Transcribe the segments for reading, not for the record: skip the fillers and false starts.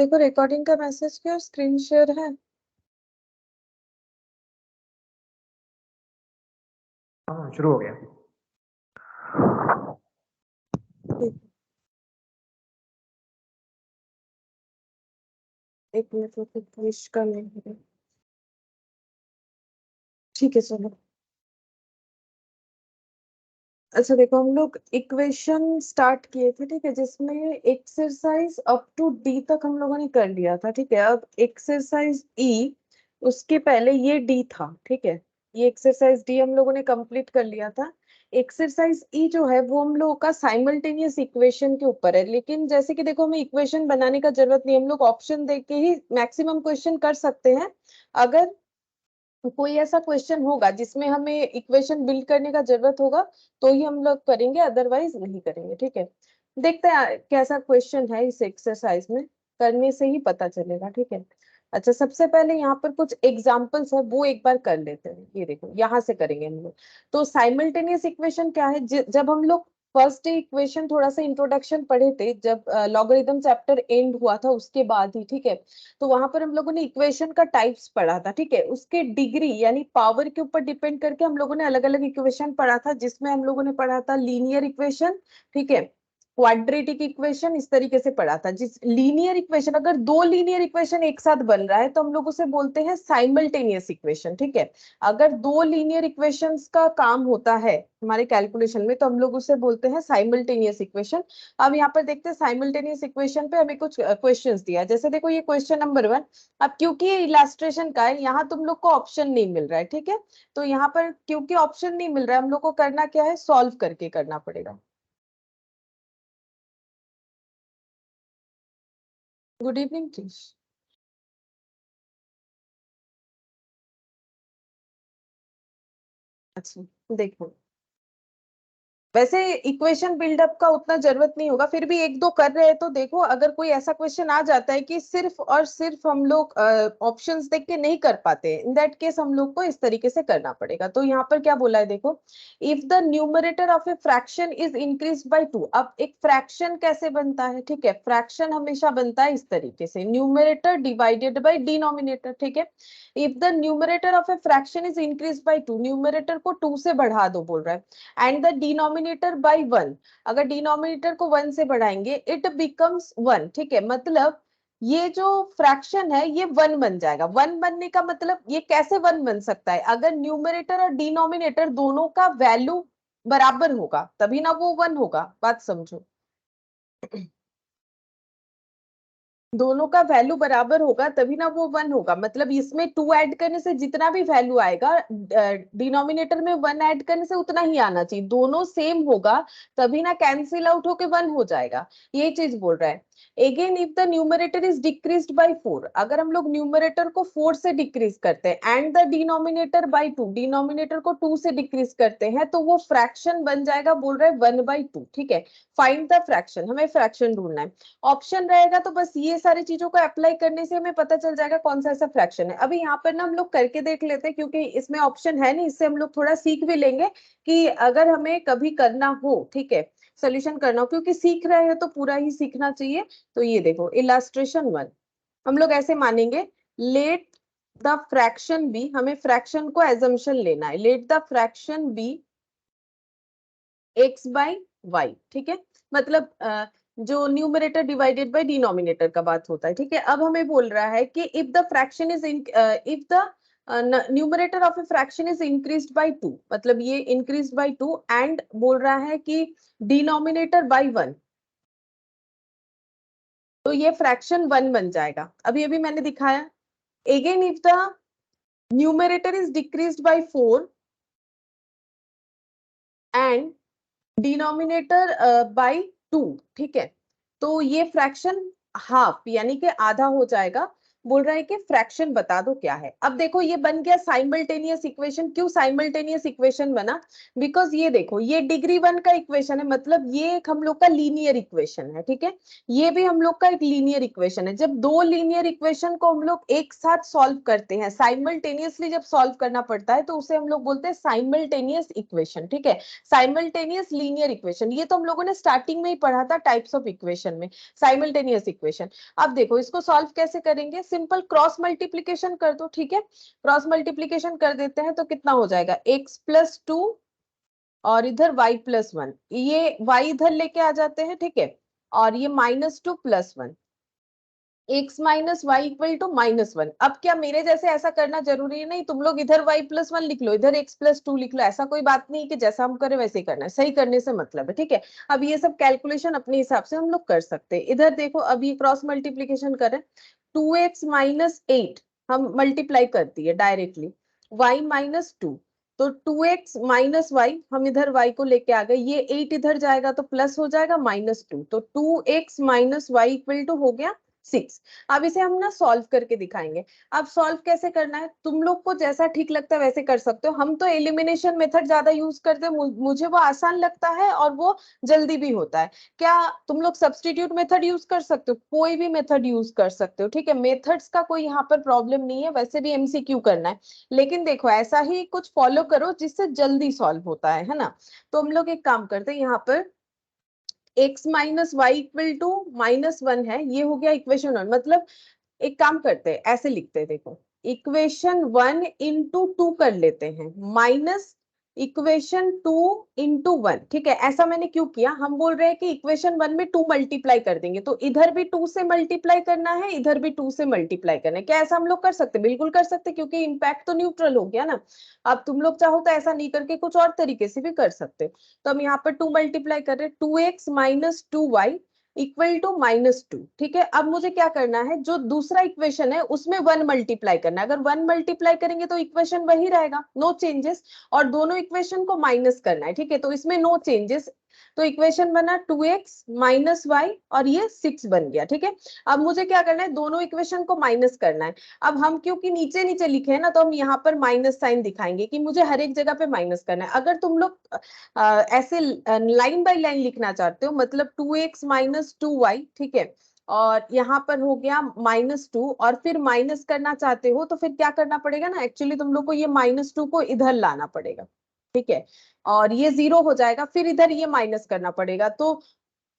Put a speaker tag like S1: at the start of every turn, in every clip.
S1: देखो रिकॉर्डिंग का मैसेज किया, स्क्रीन शेयर है।
S2: हाँ शुरू हो गया।
S1: एक मिनट विश करने है। ठीक है चलो। अच्छा देखो, हम लोग इक्वेशन स्टार्ट किए थे, ठीक है, जिसमें एक्सरसाइज अप टू डी तक हम लोगों ने कर लिया था, ठीक है। अब एक्सरसाइज ई, उसके पहले ये डी था, ठीक है। ये एक्सरसाइज डी हम लोगों ने कंप्लीट कर लिया था। एक्सरसाइज ई जो है वो हम लोगों का साइमल्टेनियस इक्वेशन के ऊपर है, लेकिन जैसे कि देखो हमें इक्वेशन बनाने का जरूरत नहीं, हम लोग ऑप्शन देख के ही मैक्सिमम क्वेश्चन कर सकते हैं। अगर कोई ऐसा क्वेश्चन होगा जिसमें हमें इक्वेशन बिल्ड करने का जरूरत होगा तो ही हम लोग करेंगे, अदरवाइज नहीं करेंगे, ठीक है। देखते हैं कैसा क्वेश्चन है इस एक्सरसाइज में, करने से ही पता चलेगा, ठीक है। अच्छा सबसे पहले यहाँ पर कुछ एग्जांपल्स है वो एक बार कर लेते हैं। ये देखो यहाँ से करेंगे हम लोग। तो साइमल्टेनियस इक्वेशन क्या है, जब हम लोग फर्स्ट डे इक्वेशन थोड़ा सा इंट्रोडक्शन पढ़े थे, जब लॉगरिथम चैप्टर एंड हुआ था उसके बाद ही, ठीक है। तो वहां पर हम लोगों ने इक्वेशन का टाइप्स पढ़ा था, ठीक है। उसके डिग्री यानी पावर के ऊपर डिपेंड करके हम लोगों ने अलग अलग इक्वेशन पढ़ा था, जिसमें हम लोगों ने पढ़ा था लीनियर इक्वेशन, ठीक है, क्वाड्रेटिक इक्वेशन, इस तरीके से पढ़ा था। जिस लीनियर इक्वेशन, अगर दो लीनियर इक्वेशन एक साथ बन रहा है तो हम लोग उसे बोलते हैं साइमल्टेनियस इक्वेशन, ठीक है। अगर दो लीनियर इक्वेशंस का काम होता है हमारे कैलकुलेशन में तो हम लोग उसे बोलते हैं साइमल्टेनियस इक्वेशन। अब यहाँ पर देखते हैं साइमल्टेनियस इक्वेशन पे हमें कुछ क्वेश्चंस दिया है। जैसे देखो ये क्वेश्चन नंबर 1। अब क्योंकि ये इलास्ट्रेशन का है, यहाँ तुम लोग को ऑप्शन नहीं मिल रहा है, ठीक है। तो यहाँ पर क्योंकि ऑप्शन नहीं मिल रहा है, हम लोग को करना क्या है, सॉल्व करके करना पड़ेगा। Good evening please. अच्छा देखो, वैसे इक्वेशन बिल्डअप का उतना जरूरत नहीं होगा, फिर भी एक दो कर रहे हैं तो देखो, अगर कोई ऐसा क्वेश्चन आ जाता है कि सिर्फ और सिर्फ हम लोग ऑप्शंस देख के नहीं कर पाते, इन दैट केस हम लोग को इस तरीके से करना पड़ेगा। तो यहाँ पर क्या बोला है देखो, if the numerator of a fraction is increase by 2। अब एक फ्रैक्शन कैसे बनता है, ठीक है, फ्रैक्शन हमेशा बनता है इस तरीके से, न्यूमरेटर डिवाइडेड बाय डिनोमिनेटर, ठीक है। If the numerator of a fraction is increase by 2, numerator को 2 से बढ़ा दो बोल रहा है, एंड द डिनोमिनेटर बाय 1, अगर डिनोमिनेटर को 1 से बढ़ाएंगे, इट बिकम्स 1, ठीक है। मतलब ये जो फ्रैक्शन है ये 1 बन जाएगा। 1 बनने का मतलब ये कैसे 1 बन सकता है, अगर न्यूमरेटर और डिनोमिनेटर दोनों का वैल्यू बराबर होगा तभी ना वो 1 होगा, बात समझो। दोनों का वैल्यू बराबर होगा तभी ना वो 1 होगा, मतलब इसमें 2 ऐड करने से जितना भी वैल्यू आएगा, डिनोमिनेटर में 1 ऐड करने से उतना ही आना चाहिए, दोनों सेम होगा तभी ना कैंसिल आउट होके 1 हो जाएगा, ये चीज बोल रहा है। Again if the numerator is decreased bye 4, अगर हम लोग न्यूमरेटर को 4 से डिक्रीज करते हैं and the denominator by 2, denominator को 2 से डिक्रीज करते हैं, तो वो फ्रैक्शन बन जाएगा, बोल रहा है 1/2, ठीक है। फाइंड द फ्रैक्शन, हमें फ्रैक्शन ढूंढना है। ऑप्शन रहेगा तो बस ये सारी चीजों को अप्लाई करने से हमें पता चल जाएगा कौन सा ऐसा फ्रैक्शन है। अभी यहाँ पर ना हम लोग करके देख लेते हैं, क्योंकि इसमें ऑप्शन है नहीं, इससे हम लोग थोड़ा सीख भी लेंगे कि अगर हमें कभी करना हो, ठीक है, सोल्यूशन करना हो, क्योंकि सीख रहे हैं तो पूरा ही सीखना चाहिए। तो ये देखो इलास्ट्रेशन 1, हम लोग ऐसे मानेंगे, लेट द फ्रैक्शन बी, हमें फ्रैक्शन को एजम्पशन लेना है, let the fraction be x by y, ठीक है। मतलब जो न्यूमरेटर डिवाइडेड बाय डिनोमिनेटर का बात होता है, ठीक है। अब हमें बोल रहा है कि if the fraction is if the numerator of a fraction is increased by 2, मतलब ये इंक्रीज बाय 2, एंड बोल रहा है कि डिनोमिनेटर बाय 1, तो ये फ्रैक्शन 1 बन जाएगा। अभी अभी मैंने दिखाया। Again if the numerator is decreased bye 4 and denominator by 2, ठीक है, तो ये फ्रैक्शन हाफ यानी कि आधा हो जाएगा। बोल रहा है कि फ्रैक्शन बता दो क्या है। अब देखो ये बन गया साइमल्टेनियस इक्वेशन। क्यों साइमल्टेनियस इक्वेशन बना? बिकॉज ये देखो ये डिग्री 1 का इक्वेशन है, मतलब ये एक हम लोग का लीनियर इक्वेशन है, ठीक है। ये भी हम लोग का एक लीनियर इक्वेशन है। जब दो लीनियर इक्वेशन को हम लोग एक साथ सॉल्व करते हैं, साइमल्टेनियसली जब सॉल्व करना पड़ता है, तो उसे हम लोग बोलते हैं साइमल्टेनियस इक्वेशन, ठीक है। साइमल्टेनियस लीनियर इक्वेशन, ये तो हम लोगों ने स्टार्टिंग में ही पढ़ा था टाइप्स ऑफ इक्वेशन में, साइमल्टेनियस इक्वेशन। अब देखो इसको सॉल्व कैसे करेंगे? सिंपल क्रॉस मल्टीप्लीकेशन कर दो, ठीक है। क्रॉस मल्टीप्लीकेशन कर देते हैं तो कितना हो जाएगा? x+2 और इधर y+1, ये y इधर लेके आ जाते हैं, ठीक है। और ये -2 + 1, x minus y equal to -1। अब क्या मेरे जैसे ऐसा करना जरूरी है? नहीं, तुम लोग इधर y+1 लिख लो, इधर x+2 लिख लो, ऐसा कोई बात नहीं कि जैसा हम करें वैसे ही करना है, सही करने से मतलब है, ठीक है। अब ये सब कैलकुलेशन अपने हिसाब से हम लोग कर सकते हैं। इधर देखो अब ये क्रॉस मल्टीप्लीकेशन करें, 2x - 8 हम मल्टीप्लाई कर दिए डायरेक्टली, y - 2, तो 2x - y, हम इधर y को लेके आ गए, ये 8 इधर जाएगा तो प्लस हो जाएगा -2, तो 2x - y इक्वल टू हो गया 6। अब इसे हम ना सॉल्व करके दिखाएंगे। अब सॉल्व कैसे करना है, तुम लोग को जैसा ठीक लगता है वैसे कर सकते हो। हम तो एलिमिनेशन मेथड ज्यादा यूज करते हैं, मुझे वो आसान लगता है और वो जल्दी भी होता है। क्या तुम लोग सब्स्टिट्यूट मेथड यूज कर सकते हो? कोई भी मेथड यूज कर सकते हो, ठीक है। मेथड्स का कोई यहाँ पर प्रॉब्लम नहीं है, वैसे भी एमसीक्यू करना है, लेकिन देखो ऐसा ही कुछ फॉलो करो जिससे जल्दी सॉल्व होता है ना। तो हम लोग एक काम करते हैं, यहाँ पर x - y इक्वल टू -1 है, ये हो गया इक्वेशन 1। मतलब एक काम करते हैं, ऐसे लिखते हैं, देखो इक्वेशन 1 इंटू 2 कर लेते हैं, माइनस इक्वेशन 2 इंटू 1, ठीक है। ऐसा मैंने क्यों किया? हम बोल रहे हैं कि इक्वेशन 1 में 2 मल्टीप्लाई कर देंगे, तो इधर भी 2 से मल्टीप्लाई करना है, इधर भी 2 से मल्टीप्लाई करना है। क्या ऐसा हम लोग कर सकते? बिल्कुल कर सकते, क्योंकि इम्पैक्ट तो न्यूट्रल हो गया ना। अब तुम लोग चाहो तो ऐसा नहीं करके कुछ और तरीके से भी कर सकते हो। तो हम यहाँ पर 2 मल्टीप्लाई कर रहे हैं, 2x - 2y इक्वल टू -2, ठीक है। अब मुझे क्या करना है, जो दूसरा इक्वेशन है उसमें 1 मल्टीप्लाई करना है। अगर 1 मल्टीप्लाई करेंगे तो इक्वेशन वही रहेगा, नो चेंजेस, और दोनों इक्वेशन को माइनस करना है, ठीक है। तो इसमें नो चेंजेस, तो इक्वेशन बना 2x - y और ये 6 बन गया, ठीक है। अब मुझे क्या करना है, दोनों इक्वेशन को माइनस करना है। अब हम क्योंकि नीचे नीचे लिखे हैं ना, तो हम यहाँ पर माइनस साइन दिखाएंगे कि मुझे हर एक जगह पे माइनस करना है। अगर तुम लोग ऐसे लाइन बाय लाइन लिखना चाहते हो, मतलब 2x - 2y, ठीक है, और यहाँ पर हो गया -2, और फिर माइनस करना चाहते हो तो फिर क्या करना पड़ेगा ना, एक्चुअली तुम लोग को ये -2 को इधर लाना पड़ेगा, ठीक है, और ये 0 हो जाएगा, फिर इधर ये माइनस करना पड़ेगा। तो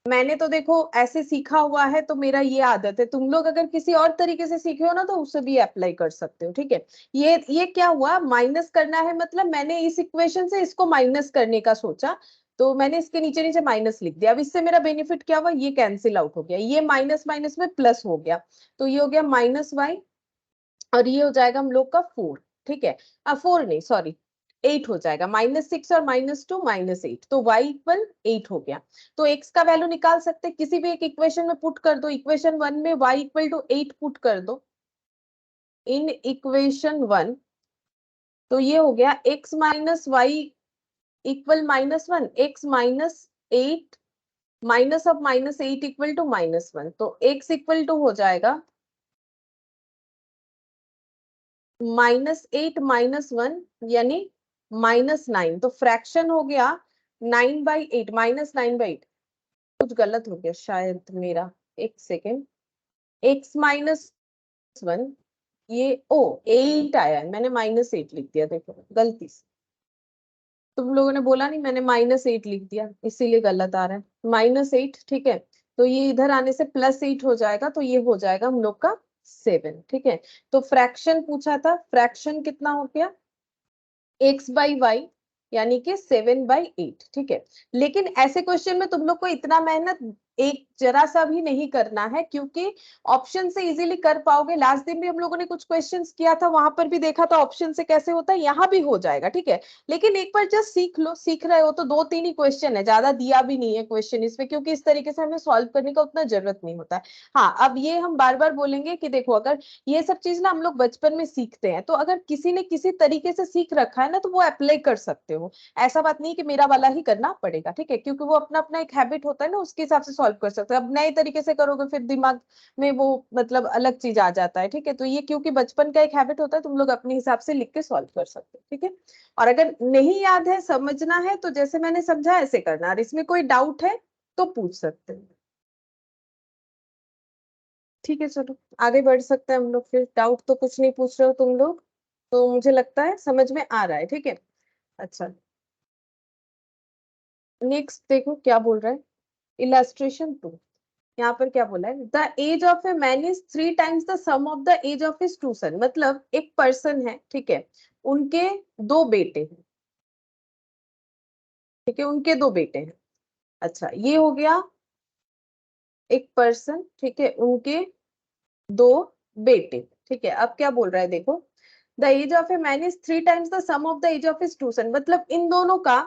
S1: मैंने तो देखो ऐसे सीखा हुआ है, तो मेरा ये आदत है। तुम लोग अगर किसी और तरीके से सीखे हो ना, तो उसे भी अप्लाई कर सकते हो, ठीक है। ये क्या हुआ, माइनस करना है, मतलब मैंने इस इक्वेशन से इसको माइनस करने का सोचा, तो मैंने इसके नीचे नीचे माइनस लिख दिया। अब इससे मेरा बेनिफिट क्या हुआ, ये कैंसिल आउट हो गया, ये माइनस माइनस में प्लस हो गया, तो ये हो गया -y, और ये हो जाएगा हम लोग का 4, ठीक है। 4 नहीं, सॉरी, 8 हो जाएगा, -6 और -2 -8, तो y इक्वल 8 हो गया। तो x का वैल्यू निकाल सकते हैं, किसी भी एक इक्वेशन में पुट कर दो। इक्वेशन 1 में y इक्वल टू 8 पुट कर दो इन इक्वेशन 1, तो ये हो गया x - y equal -1, x - 8 minus of -8 equal to -1, तो x इक्वल टू हो जाएगा -8 -1 यानी -9, तो फ्रैक्शन हो गया 9/8, -9/8। कुछ गलत हो गया शायद मेरा, एक सेकेंड, x -1, ये ओ 8 आया है, मैंने -8 लिख दिया, देखो गलती से। तुम लोगों ने बोला नहीं, मैंने -8 लिख दिया, इसीलिए गलत आ रहा है, -8, ठीक है। तो ये इधर आने से +8 हो जाएगा, तो ये हो जाएगा हम लोग का 7, ठीक है। तो फ्रैक्शन पूछा था, फ्रैक्शन कितना हो गया, x/y यानी कि 7/8, ठीक है। लेकिन ऐसे क्वेश्चन में तुम लोग को इतना मेहनत एक जरा सा भी नहीं करना है, क्योंकि ऑप्शन से इजीली कर पाओगे। लास्ट दिन भी हम लोगों ने कुछ क्वेश्चंस किया था, वहां पर भी देखा था ऑप्शन से कैसे होता है, यहाँ भी हो जाएगा, ठीक है। लेकिन एक बार जस्ट सीख लो, सीख रहे हो तो 2-3 ही क्वेश्चन है, ज्यादा दिया भी नहीं है क्वेश्चन इसमें, क्योंकि इस तरीके से हमें सॉल्व करने का उतना जरूरत नहीं होता है। हाँ, अब ये हम बार बार बोलेंगे कि देखो, अगर ये सब चीज ना हम लोग बचपन में सीखते हैं, तो अगर किसी ने किसी तरीके से सीख रखा है ना, तो वो अप्लाई कर सकते हो। ऐसा बात नहीं कि मेरा वाला ही करना पड़ेगा, ठीक है, क्योंकि वो अपना अपना एक हैबिट होता है ना, उसके हिसाब से सॉल्व कर सकते हो। अब नए तरीके से करोगे फिर दिमाग में वो मतलब अलग चीज आ जाता है, ठीक है। तो ये क्योंकि बचपन का एक हैबिट होता है, तुम लोग अपने हिसाब से लिख के सॉल्व कर सकते हो, ठीक है। और अगर नहीं याद है, समझना है, तो जैसे मैंने समझा ऐसे करना। और इसमें कोई डाउट है तो पूछ सकते हैं, ठीक है। चलो आगे बढ़ सकते हैं हम लोग फिर। डाउट तो कुछ नहीं पूछ रहे हो तुम लोग, तो मुझे लगता है समझ में आ रहा है, ठीक है। अच्छा, नेक्स्ट देखो क्या बोल रहा है। इलस्ट्रेशन 2, यहाँ पर क्या बोला है, the age of a man is 3 times the sum of the age of his 2 son. मतलब एक पर्सन है, ठीक है, उनके 2 बेटे हैं, ठीक है, उनके 2 बेटे हैं। अच्छा, ये हो गया एक पर्सन, ठीक है, उनके 2 बेटे, ठीक है। अब क्या बोल रहा है देखो, the age of a man is 3 times the sum of the age of his 2 son. मतलब इन दोनों का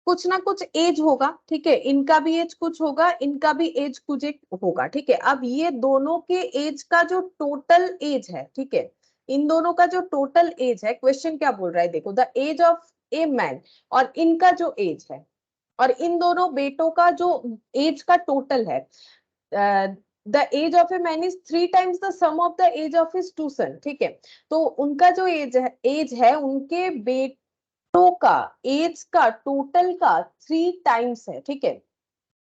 S1: कुछ ना कुछ एज होगा, ठीक है, इनका भी एज कुछ होगा, इनका भी एज कुछ एक होगा, ठीक है। अब ये दोनों के एज का जो टोटल एज है, ठीक है, इन दोनों का जो टोटल एज है, क्वेश्चन क्या बोल रहा है देखो, the age of a man, और इनका जो एज है, और इन दोनों बेटों का जो एज का टोटल है, the age of a man is 3 times the sum of the age of his 2 son, ठीक है। तो उनका जो एज है उनके बेटों का एज का टोटल का 3 times है, ठीक है।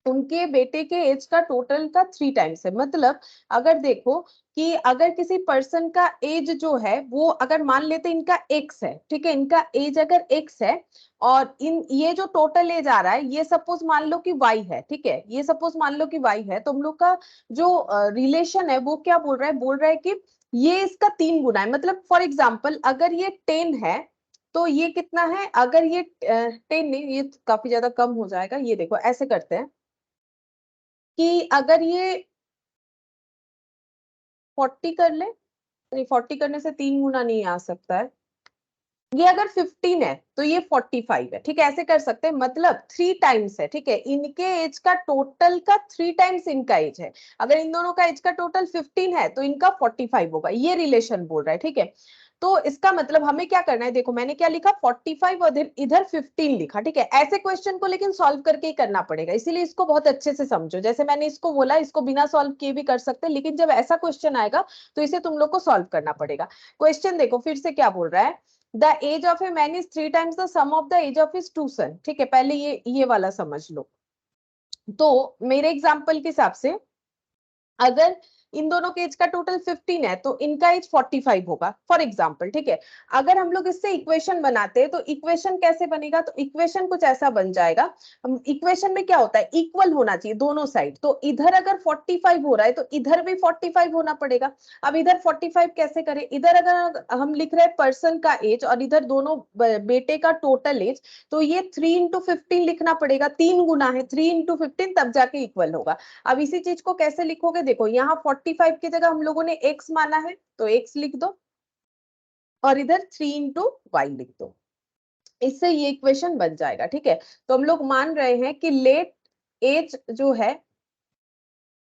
S1: उनके बेटे के एज का टोटल का 3 times है। मतलब अगर देखो कि अगर किसी पर्सन का एज जो है वो, अगर मान लेते इनका एक्स है, ठीक है, इनका एज अगर एक्स है, और इन ये जो टोटल एज आ रहा है, ये सपोज मान लो कि वाई है, ठीक है, ये सपोज मान लो कि वाई है, तो हम लोग का जो रिलेशन है वो क्या बोल रहा है, बोल रहा है कि ये इसका 3 गुना है। मतलब फॉर एग्जाम्पल अगर ये 10 है, तो ये कितना है, अगर ये 10 नहीं, ये काफी ज्यादा कम हो जाएगा। ये देखो ऐसे करते हैं कि अगर ये 40 कर ले, नहीं 40 करने से 3 गुना नहीं आ सकता है। ये अगर 15 है तो ये 45 है, ठीक है, ऐसे कर सकते हैं। मतलब 3 times है, ठीक है, इनके एज का टोटल का 3 times इनका एज है। अगर इन दोनों का एज का टोटल 15 है तो इनका 45 होगा, ये रिलेशन बोल रहा है, ठीक है। तो इसका मतलब हमें क्या करना है, देखो मैंने क्या लिखा, 45 और इधर 15 लिखा, ठीक है। ऐसे क्वेश्चन को लेकिन सॉल्व करके ही करना पड़ेगा, इसीलिए इसको बहुत अच्छे से समझो। जैसे मैंने इसको बोला, इसको बिना सॉल्व किए भी कर सकते हैं, लेकिन जब ऐसा क्वेश्चन आएगा तो इसे तुम लोग को सॉल्व करना पड़ेगा। क्वेश्चन देखो फिर से क्या बोल रहा है, the age of a man is 3 times the sum of the age of his 2 son, ठीक है। पहले ये वाला समझ लो। तो मेरे एग्जाम्पल के हिसाब से अगर इन दोनों के एज का टोटल 15 है तो इनका एज 45 होगा, फॉर एग्जाम्पल, ठीक है। अगर हम लोग इससे इक्वेशन बनाते हैं तो इक्वेशन कैसे बनेगा, तो इक्वेशन कुछ ऐसा बन जाएगा। इक्वेशन में क्या होता है, इक्वल होना चाहिए दोनों साइड। तो इधर अगर 45 हो रहा है तो इधर भी 45 होना पड़ेगा। अब इधर 45 कैसे करें, इधर अगर हम लिख रहे हैं पर्सन का एज और इधर दोनों बेटे का टोटल एज, तो ये 3 into 15 लिखना पड़ेगा, 3 गुना है 3 into 15, तब जाके इक्वल होगा। अब इसी चीज को कैसे लिखोगे, देखो यहाँ 45 की जगह हम लोगों ने x माना है तो x लिख दो, और इधर 3 into y लिख दो। इससे ये इक्वेशन बन जाएगा, ठीक है। तो हम लोग मान रहे हैं कि लेट एज जो है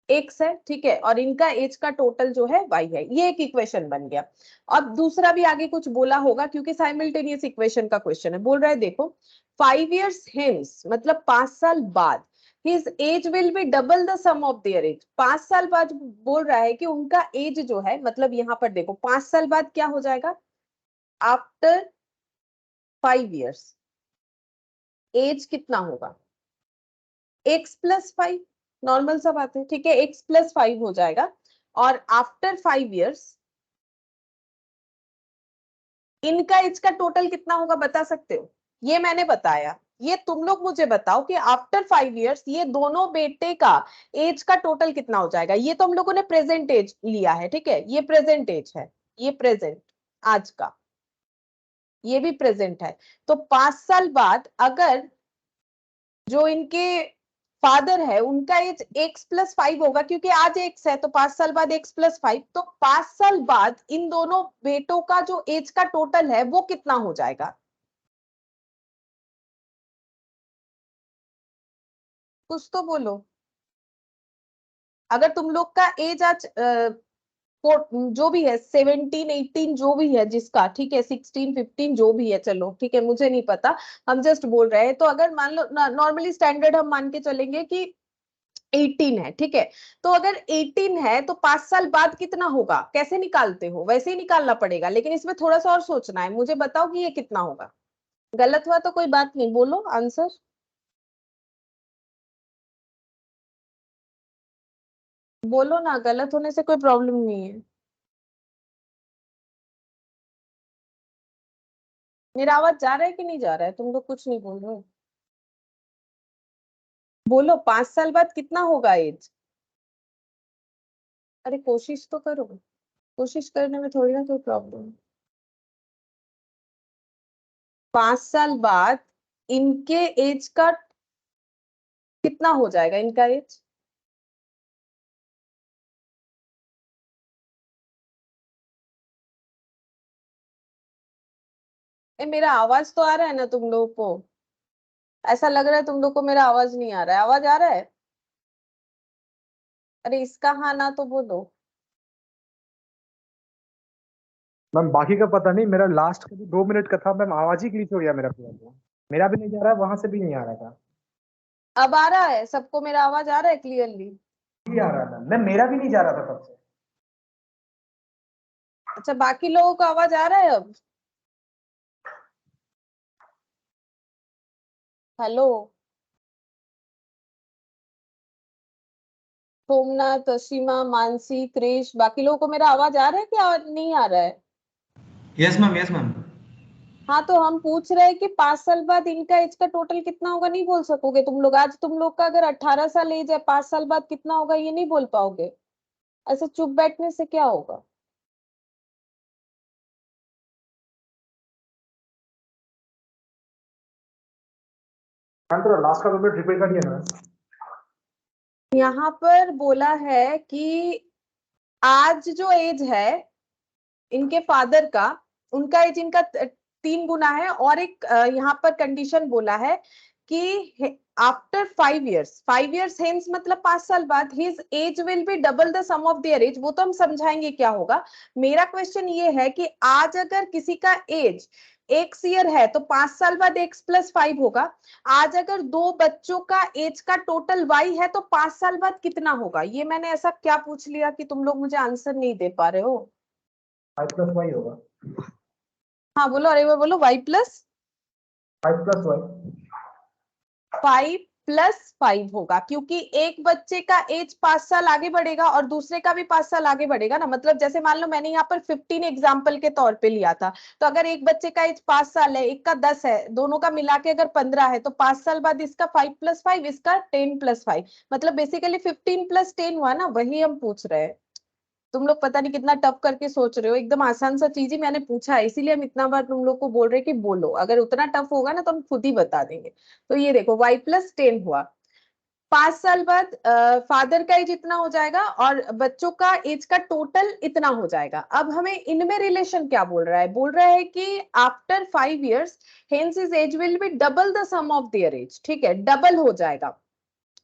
S1: x है, ठीक है, और इनका एज का टोटल जो है y है। ये एक इक्वेशन बन गया। अब दूसरा भी आगे कुछ बोला होगा क्योंकि साइमल्टेनियस इक्वेशन का क्वेश्चन है। बोल रहा है देखो, 5 years hence, मतलब 5 साल बाद, his age will be double the sum of their age। 5 साल बाद बोल रहा है कि उनका एज जो है, मतलब यहाँ पर देखो 5 साल बाद क्या हो जाएगा, आफ्टर 5 years एज कितना होगा, x+5, नॉर्मल सा बात है, ठीक है, x+5 हो जाएगा। और आफ्टर 5 years इनका एज का टोटल कितना होगा, बता सकते हो, ये मैंने बताया। ये तुम लोग मुझे बताओ कि आफ्टर 5 years ये दोनों बेटे का एज का टोटल कितना हो जाएगा। ये तो हम लोगों ने प्रेजेंट एज लिया है, ठीक है, ये प्रेजेंट एज है, ये प्रेजेंट आज का, ये भी प्रेजेंट है। तो 5 साल बाद अगर जो इनके फादर है उनका एज x+5 होगा, क्योंकि आज x है तो 5 साल बाद x+5, तो 5 साल बाद इन दोनों बेटों का जो एज का टोटल है वो कितना हो जाएगा, कुछ तो बोलो। अगर तुम लोग का एज आज जो भी है 17 18 जो भी है जिसका, ठीक है, 16 15 जो भी है, चलो ठीक है, मुझे नहीं पता, हम जस्ट बोल रहे हैं। तो अगर मान लो नॉर्मली स्टैंडर्ड हम मान के चलेंगे कि 18 है, ठीक है। तो अगर 18 है तो 5 साल बाद कितना होगा, कैसे निकालते हो, वैसे ही निकालना पड़ेगा, लेकिन इसमें थोड़ा सा और सोचना है। मुझे बताओ कि ये कितना होगा। गलत हुआ तो कोई बात नहीं, बोलो आंसर। बोलो ना, गलत होने से कोई प्रॉब्लम नहीं है। मेरा आवाज जा रहा है कि नहीं जा रहा है, तुम लोग कुछ नहीं बोल रहे हो। बोलो 5 साल बाद कितना होगा एज। अरे कोशिश तो करो, कोशिश करने में थोड़ी ना कोई प्रॉब्लम। 5 साल बाद इनके एज का कितना हो जाएगा, इनका एज। मेरा आवाज तो आ रहा है ना तुम लोगों को। ऐसा लग रहा है तुम लोग को मेरा आवाज नहीं आ रहा है, आवाज आ रहा है। अरे इसका हाँ ना तो बोलो।
S2: मैम बाकी का पता नहीं, मेरा लास्ट का जो 2 मिनट का था मैम, आवाज ही ग्लिच हो गया मेरा पूरा तो। मेरा भी नहीं जा रहा है, वहां से भी नहीं आ रहा था।
S1: अब आ रहा है सबको, मेरा आवाज आ रहा है क्लियरली।
S2: नहीं आ रहा था मैम, मेरा भी नहीं जा रहा था तब से।
S1: अच्छा, बाकी लोगों को आवाज आ रहा है अब। हेलो। सोमनाथ, असीमा, मानसी, क्रिश, बाकी लोगों को मेरा आवाज आ रहा है कि आवाज नहीं आ रहा है।
S3: Yes ma'am, yes ma'am.
S1: हाँ तो हम पूछ रहे हैं कि 5 साल बाद इनका एज का टोटल कितना होगा, नहीं बोल सकोगे तुम लोग। आज तुम लोग का अगर 18 साल एज है, 5 साल बाद कितना होगा ये नहीं बोल पाओगे। ऐसे चुप बैठने से क्या होगा।
S2: मैम थोड़ा लास्ट का 2 मिनट रिपीट कर दिया ना।
S1: यहाँ पर बोला है कि आज जो एज है इनके फादर का, उनका एज इनका 3 गुना है। और एक यहाँ पर कंडीशन बोला है कि आफ्टर 5 years, 5 years हेंस मतलब 5 साल बाद, his age will be double the sum of their age. वो तो हम समझाएंगे क्या होगा। मेरा क्वेश्चन ये है कि आज अगर किसी का एज एक्स ईयर है तो 5 साल बाद x+5 होगा। आज अगर दो बच्चों का एज का टोटल y है तो 5 साल बाद कितना होगा। ये मैंने ऐसा क्या पूछ लिया कि तुम लोग मुझे आंसर नहीं दे पा रहे हो।
S2: 5+y होगा।
S1: हाँ बोलो, अरे वो बोलो y+5
S2: 5+y।
S1: 5+5 होगा, क्योंकि एक बच्चे का एज 5 साल आगे बढ़ेगा और दूसरे का भी 5 साल आगे बढ़ेगा ना। मतलब जैसे मान लो मैंने यहाँ पर 15 एग्जाम्पल के तौर पे लिया था, तो अगर एक बच्चे का एज 5 साल है, एक का 10 है, दोनों का मिला के अगर 15 है, तो 5 साल बाद इसका 5+5, इसका 10+5, मतलब बेसिकली 15+10 हुआ ना, वही हम पूछ रहे हैं। तुम लोग पता नहीं कितना टफ करके सोच रहे हो, एकदम आसान सा चीज ही मैंने पूछा है, इसीलिए हम इतना बार तुम लोग को बोल रहे हैं कि बोलो। अगर उतना टफ होगा ना तो हम खुद ही बता देंगे। तो ये देखो y+10 हुआ। 5 साल बाद फादर का एज इतना हो जाएगा और बच्चों का एज का टोटल इतना हो जाएगा। अब हमें इनमें रिलेशन क्या बोल रहा है, बोल रहा है कि after 5 years hence his age will be double the sum of their age. ठीक है, डबल हो जाएगा।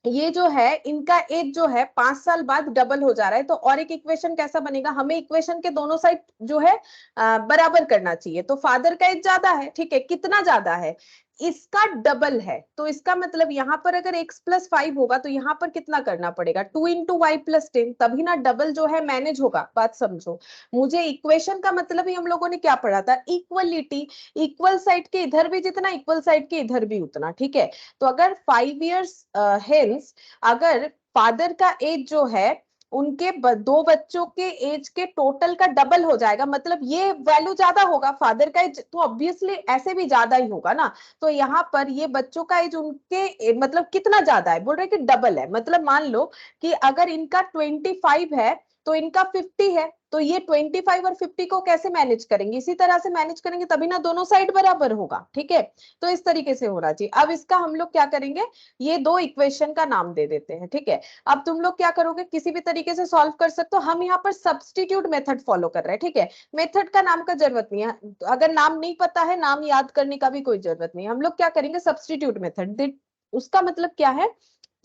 S1: ये जो है इनका एज जो है 5 साल बाद डबल हो जा रहा है। तो और एक इक्वेशन कैसा बनेगा, हमें इक्वेशन के दोनों साइड जो है बराबर करना चाहिए। तो फादर का एज ज्यादा है, ठीक है, कितना ज्यादा है, इसका डबल है। तो इसका मतलब यहाँ पर अगर x+5 होगा तो यहाँ पर कितना करना पड़ेगा, 2 × y+10, तभी ना डबल जो है मैनेज होगा। बात समझो, मुझे इक्वेशन का मतलब ही हम लोगों ने क्या पढ़ा था, इक्वलिटी। इक्वल साइड के इधर भी जितना, इक्वल साइड के इधर भी उतना, ठीक है। तो अगर 5 years हेंस अगर फादर का एज जो है उनके दो बच्चों के एज के टोटल का डबल हो जाएगा, मतलब ये वैल्यू ज्यादा होगा फादर का एज, तो ऑब्वियसली ऐसे भी ज्यादा ही होगा ना। तो यहाँ पर ये बच्चों का एज उनके मतलब कितना ज्यादा है, बोल रहे कि डबल है। मतलब मान लो कि अगर इनका 25 है तो इनका 50 है, तो ये 25 और 50 को कैसे मैनेज करेंगे, इसी तरह से मैनेज करेंगे, तभी ना दोनों साइड बराबर होगा। ठीक है, तो इस तरीके से होना चाहिए। अब इसका हम लोग क्या करेंगे, ये दो इक्वेशन का नाम दे देते हैं। ठीक है, अब तुम लोग क्या करोगे, किसी भी तरीके से सॉल्व कर सकते हो। हम यहाँ पर सब्स्टिट्यूट मेथड फॉलो कर रहे हैं। ठीक है, मेथड का नाम का जरूरत नहीं है, अगर नाम नहीं पता है, नाम याद करने का भी कोई जरूरत नहीं। हम लोग क्या करेंगे, सब्स्टिट्यूट मेथड। उसका मतलब क्या है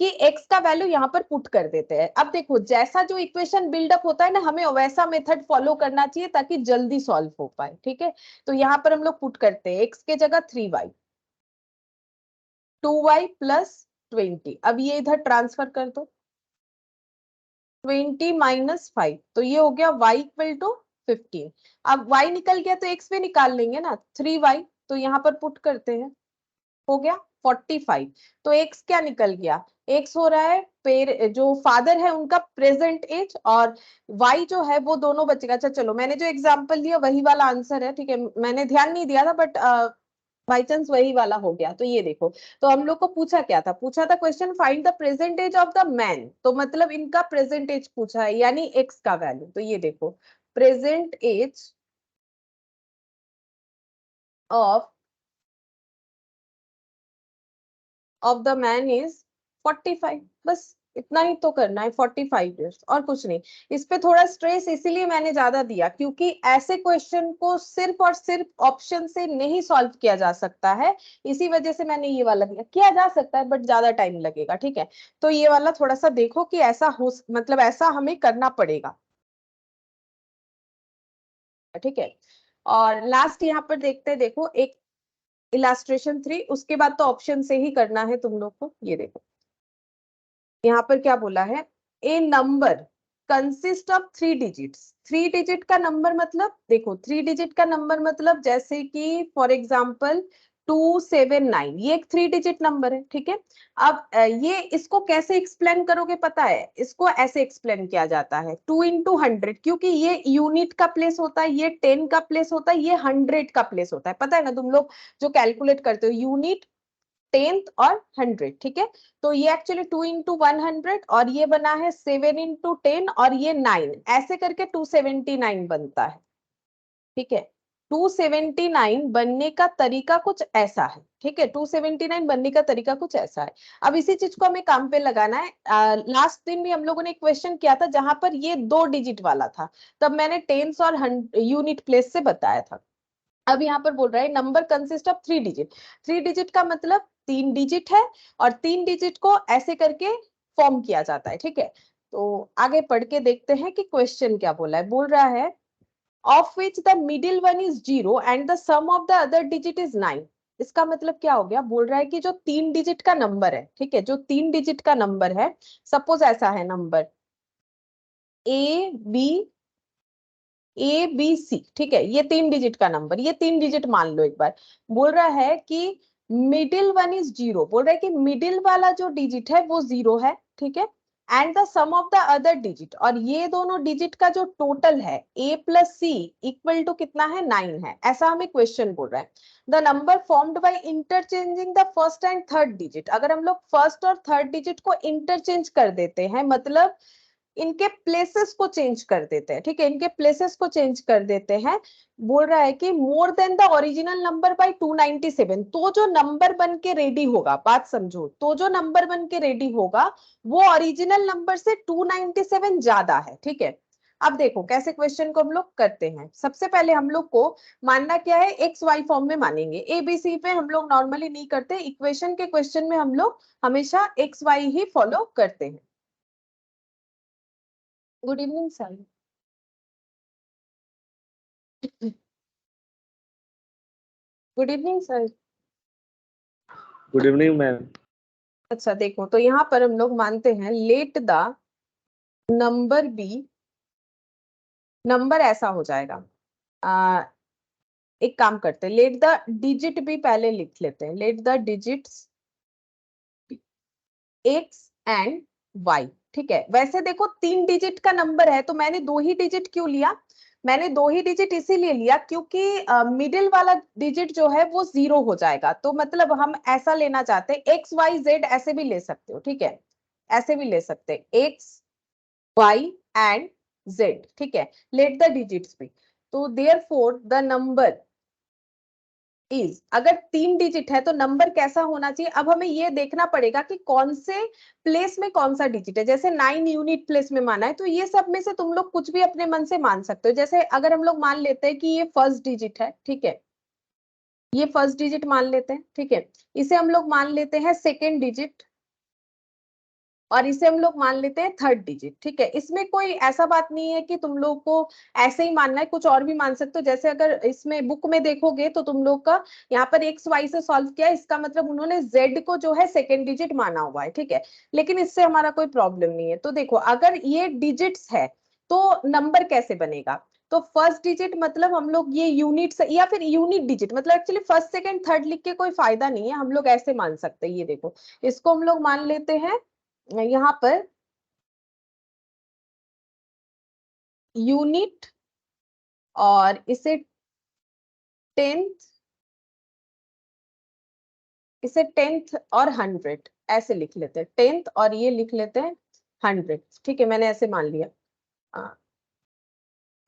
S1: कि x का वैल्यू यहाँ पर पुट कर देते हैं। अब देखो, जैसा जो इक्वेशन बिल्डअप होता है ना, हमें वैसा मेथड फॉलो करना चाहिए ताकि जल्दी सॉल्व हो पाए। ठीक है, तो यहाँ पर हम लोग पुट करते हैं x के जगह 3y, 2y + 20। अब ये इधर ट्रांसफर कर दो, 20 माइनस 5, तो ये हो गया y इक्वल टू 15। अब y निकल गया तो x भी निकाल लेंगे ना, 3y, तो यहाँ पर पुट करते हैं, हो गया 45। तो x क्या निकल गया, x हो रहा है जो फादर है उनका प्रेजेंट एज, और y जो है वो दोनों बचेगा। अच्छा चलो, मैंने जो एग्जांपल दिया वही वाला आंसर है, ठीक है, मैंने ध्यान नहीं दिया था, बट बाई चांस वही वाला हो गया। तो ये देखो, तो हम लोग को पूछा क्या था, पूछा था question find the present age of the man, तो मतलब इनका प्रेजेंट एज पूछा है, यानी एक्स का वैल्यू। तो ये देखो, present age of the man is 45। बस इतना ही तो करना है, 45 ईयर्स, और कुछ नहीं। इस पे थोड़ा स्ट्रेस इसीलिए मैंने ज्यादा दिया, क्योंकि ऐसे क्वेश्चन को सिर्फ और सिर्फ ऑप्शन से नहीं सॉल्व किया जा सकता है, इसी वजह से मैंने ये वाला दिया। किया जा सकता है बट ज्यादा टाइम लगेगा, ठीक है। तो ये वाला थोड़ा सा देखो कि ऐसा हो, मतलब ऐसा हमें करना पड़ेगा, ठीक है। और लास्ट यहाँ पर देखते हैं, देखो एक इलास्ट्रेशन 3, उसके बाद तो ऑप्शन से ही करना है तुम लोग को। ये देखो यहाँ पर क्या बोला है, a number consist of 3 digits. 3 digit का नंबर मतलब, देखो 3 डिजिट का नंबर मतलब जैसे कि फॉर एग्जांपल 279, ये एक 3 डिजिट नंबर है, ठीक है। अब ये इसको कैसे एक्सप्लेन करोगे पता है, इसको ऐसे एक्सप्लेन किया जाता है 2 into 100, क्योंकि ये यूनिट का प्लेस होता है, ये 10 का प्लेस होता है, ये 100 का प्लेस होता है, पता है ना तुम लोग जो कैलकुलेट करते हो, यूनिट, टेंथ और 100, ठीक है। तो ये एक्चुअली 2 into 100, और ये बना है 7 into 10, और ये 9, ऐसे करके 279 बनता है, ठीक है। 279 बनने का तरीका कुछ ऐसा है, ठीक है, 279 बनने का तरीका कुछ ऐसा है। अब इसी चीज को हमें काम पे लगाना है। लास्ट दिन भी हम लोगों ने एक क्वेश्चन किया था जहां पर ये 2 डिजिट वाला था, तब मैंने टेंस और यूनिट प्लेस से बताया था। अब यहाँ पर बोल रहा है number consist of 3 digit. 3 digit का मतलब 3 डिजिट है, और 3 डिजिट को ऐसे करके फॉर्म किया जाता है, ठीक है। तो आगे पढ़ के देखते हैं कि क्वेश्चन क्या बोला है। बोल रहा है of which the middle one is 0 and the sum of the other digit is 9। इसका मतलब क्या हो गया, बोल रहा है कि जो 3 डिजिट का नंबर है, ठीक है, जो 3 डिजिट का नंबर है, सपोज ऐसा है नंबर ए बी सी, ठीक है, ये 3 डिजिट का नंबर, ये 3 डिजिट मान लो एक बार। बोल रहा है कि मिडिल वन इज 0, बोल रहा है कि मिडिल वाला जो डिजिट है वो 0 है, ठीक है। And the sum of the other digit, और ये दोनों डिजिट का जो टोटल है a plus c equal to कितना है, 9 है, ऐसा हमें क्वेश्चन बोल रहा है। The number formed by interchanging the first and third digit, अगर हम लोग फर्स्ट और थर्ड डिजिट को इंटरचेंज कर देते हैं, मतलब इनके प्लेसेस को चेंज कर देते हैं, ठीक है, इनके प्लेसेस को चेंज कर देते हैं। बोल रहा है कि more than the original number by 297, तो जो नंबर बन के रेडी होगा, बात समझो, तो जो नंबर बन के रेडी होगा वो ओरिजिनल नंबर से 297 ज्यादा है, ठीक है। अब देखो कैसे क्वेश्चन को हम लोग करते हैं। सबसे पहले हम लोग को मानना क्या है, एक्स वाई फॉर्म में मानेंगे, एबीसी पे हम लोग नॉर्मली नहीं करते, इक्वेशन के क्वेश्चन में हम लोग हमेशा एक्स वाई ही फॉलो करते हैं। Good evening sir. Good evening sir.
S4: Good evening ma'am.
S1: अच्छा देखो, तो यहाँ पर हम लोग मानते हैं let the number be, number ऐसा हो जाएगा, आ, एक काम करते हैं, लेट द डिजिट भी पहले लिख लेते हैं, let the digits x and y, ठीक है। वैसे देखो 3 डिजिट का नंबर है, तो मैंने 2 ही डिजिट क्यों लिया, मैंने 2 ही डिजिट इसीलिए लिया क्योंकि मिडिल वाला डिजिट जो है वो 0 हो जाएगा, तो मतलब हम ऐसा लेना चाहते हैं, एक्स वाई जेड ऐसे भी ले सकते हो, ठीक है, ऐसे भी ले सकते हैं, एक्स वाई एंड जेड, ठीक है, लेट द डिजिट्स भी। तो देयरफॉर द नंबर इज, अगर 3 डिजिट है तो नंबर कैसा होना चाहिए, अब हमें ये देखना पड़ेगा कि कौन से प्लेस में कौन सा डिजिट है। जैसे 9 यूनिट प्लेस में माना है, तो ये सब में से तुम लोग कुछ भी अपने मन से मान सकते हो। जैसे अगर हम लोग मान लेते हैं कि ये फर्स्ट डिजिट है, ठीक है, ये फर्स्ट डिजिट मान लेते हैं, ठीक है, इसे हम लोग मान लेते हैं सेकेंड डिजिट, और इसे हम लोग मान लेते हैं थर्ड डिजिट, ठीक है। इसमें कोई ऐसा बात नहीं है कि तुम लोग को ऐसे ही मानना है, कुछ और भी मान सकते हो। जैसे अगर इसमें बुक में देखोगे तो तुम लोग का यहाँ पर एक्स वाई से सॉल्व किया, इसका मतलब उन्होंने जेड को जो है सेकेंड डिजिट माना हुआ है, ठीक है। लेकिन इससे हमारा कोई प्रॉब्लम नहीं है। तो देखो अगर ये डिजिट्स है तो नंबर कैसे बनेगा, तो फर्स्ट डिजिट मतलब हम लोग ये यूनिट या फिर यूनिट डिजिट, मतलब एक्चुअली फर्स्ट सेकंड थर्ड लिख के कोई फायदा नहीं है, हम लोग ऐसे मान सकते हैं। ये देखो इसको हम लोग मान लेते हैं यहाँ पर यूनिट, और इसे टेंथ और हंड्रेड ऐसे लिख लेते हैं, टेंथ और ये लिख लेते हैं हंड्रेड, ठीक है। मैंने ऐसे मान लिया,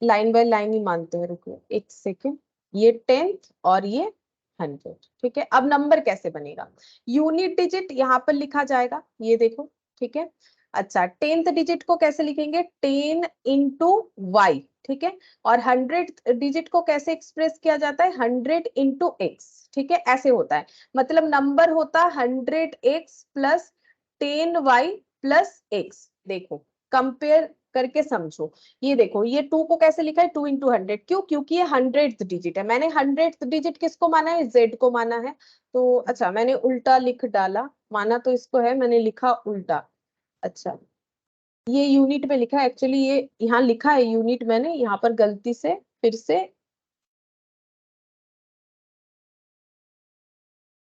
S1: लाइन बाय लाइन ही मानते हैं, रुको एक सेकेंड। ये टेंथ और ये हंड्रेड, ठीक है। अब नंबर कैसे बनेगा, यूनिट डिजिट यहाँ पर लिखा जाएगा, ये देखो, ठीक है। अच्छा, टेंथ डिजिट को कैसे लिखेंगे, 10 इंटू वाई, ठीक है। और हंड्रेड डिजिट को कैसे एक्सप्रेस किया जाता है, 100 इंटू एक्स, ठीक है। ऐसे होता है, मतलब नंबर होता है 100x plus 10y plus x. देखो कंपेयर करके समझो, ये देखो ये 2 को कैसे लिखा है, 2 इंटू 100, क्यों, क्योंकि ये 100th डिजिट है। मैंने 100th डिजिट किसको माना है, जेड को माना है। तो अच्छा मैंने उल्टा लिख डाला, माना तो इसको है, मैंने लिखा उल्टा। अच्छा ये यूनिट में लिखा है, एक्चुअली ये यहाँ लिखा है यूनिट, मैंने यहाँ पर गलती से फिर से,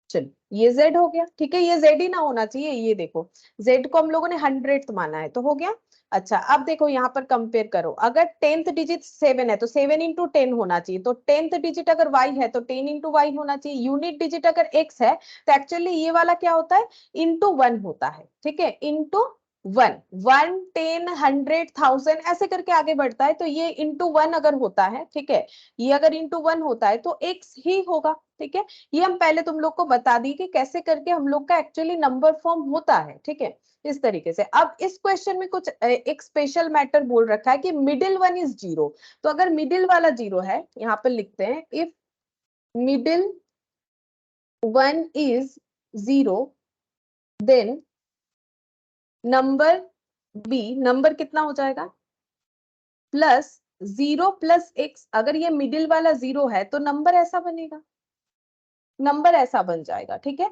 S1: चलो ये z हो गया, ठीक है। ये z ही ना होना चाहिए, ये देखो z को हम लोगों ने 100th माना है तो हो गया। अच्छा अब देखो यहाँ पर कंपेयर करो, अगर टेंथ डिजिट 7 है तो 7 इंटू 10 होना चाहिए, तो टेंथ डिजिट अगर y है तो 10 इंटू वाई होना चाहिए। यूनिट डिजिट अगर x है तो एक्चुअली ये वाला क्या होता है, इंटू 1 होता है, ठीक है। इंटू 1, 1 10 100 1000 ऐसे करके आगे बढ़ता है, तो ये इंटू 1 अगर होता है, ठीक है, ये अगर इंटू 1 होता है तो x ही होगा, ठीक है। ये हम पहले तुम लोग को बता दी कि कैसे करके हम लोग का एक्चुअली नंबर फॉर्म होता है, ठीक है, इस तरीके से। अब इस क्वेश्चन में कुछ एक स्पेशल मैटर बोल रखा है कि मिडिल वन इज जीरो, तो अगर मिडिल वाला जीरो है, यहाँ पर लिखते हैं if middle one is zero then number be, number कितना हो जाएगा, प्लस 0 प्लस एक्स। अगर ये मिडिल वाला 0 है तो नंबर ऐसा बनेगा, नंबर ऐसा बन जाएगा, ठीक है।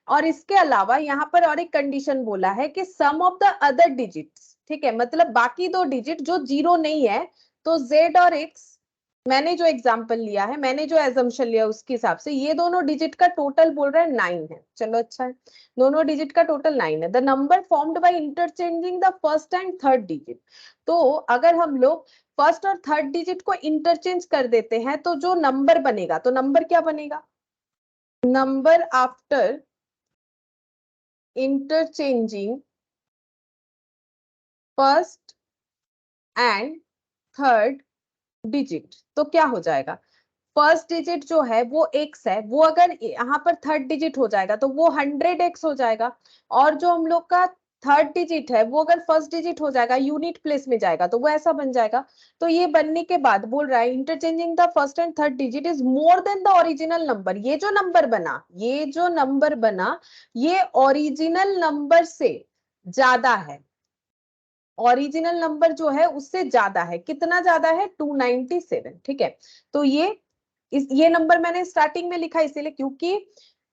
S1: और इसके अलावा यहाँ पर और एक कंडीशन बोला है कि सम ऑफ द अदर डिजिट्स, ठीक है, मतलब बाकी दो डिजिट जो जीरो नहीं है, तो z और x, मैंने जो एग्जांपल लिया है, मैंने जो एजम्पशन लिया उसके हिसाब से ये दोनों डिजिट का टोटल बोल रहा है 9 है। चलो अच्छा है, दोनों डिजिट का टोटल 9 है। The number formed by interchanging the first and third digit, तो अगर हम लोग फर्स्ट और थर्ड डिजिट को इंटरचेंज कर देते हैं तो जो नंबर बनेगा, तो नंबर क्या बनेगा, number after interchanging first and third digit, तो क्या हो जाएगा, फर्स्ट डिजिट जो है वो x है, वो अगर यहाँ पर थर्ड डिजिट हो जाएगा तो वो 100x हो जाएगा। और जो हम लोग का थर्ड डिजिट है वो अगर फर्स्ट डिजिट हो जाएगा, यूनिट प्लेस में जाएगा, तो वो ऐसा बन जाएगा। तो ये बनने के बाद बोल रहा है interchanging the first and third digit is more than the original number. ये जो नंबर बना, ये जो नंबर बना, ये ओरिजिनल नंबर से ज्यादा है, ओरिजिनल नंबर जो है उससे ज्यादा है। कितना ज्यादा है, 297, ठीक है। तो ये नंबर मैंने स्टार्टिंग में लिखा इसीलिए क्योंकि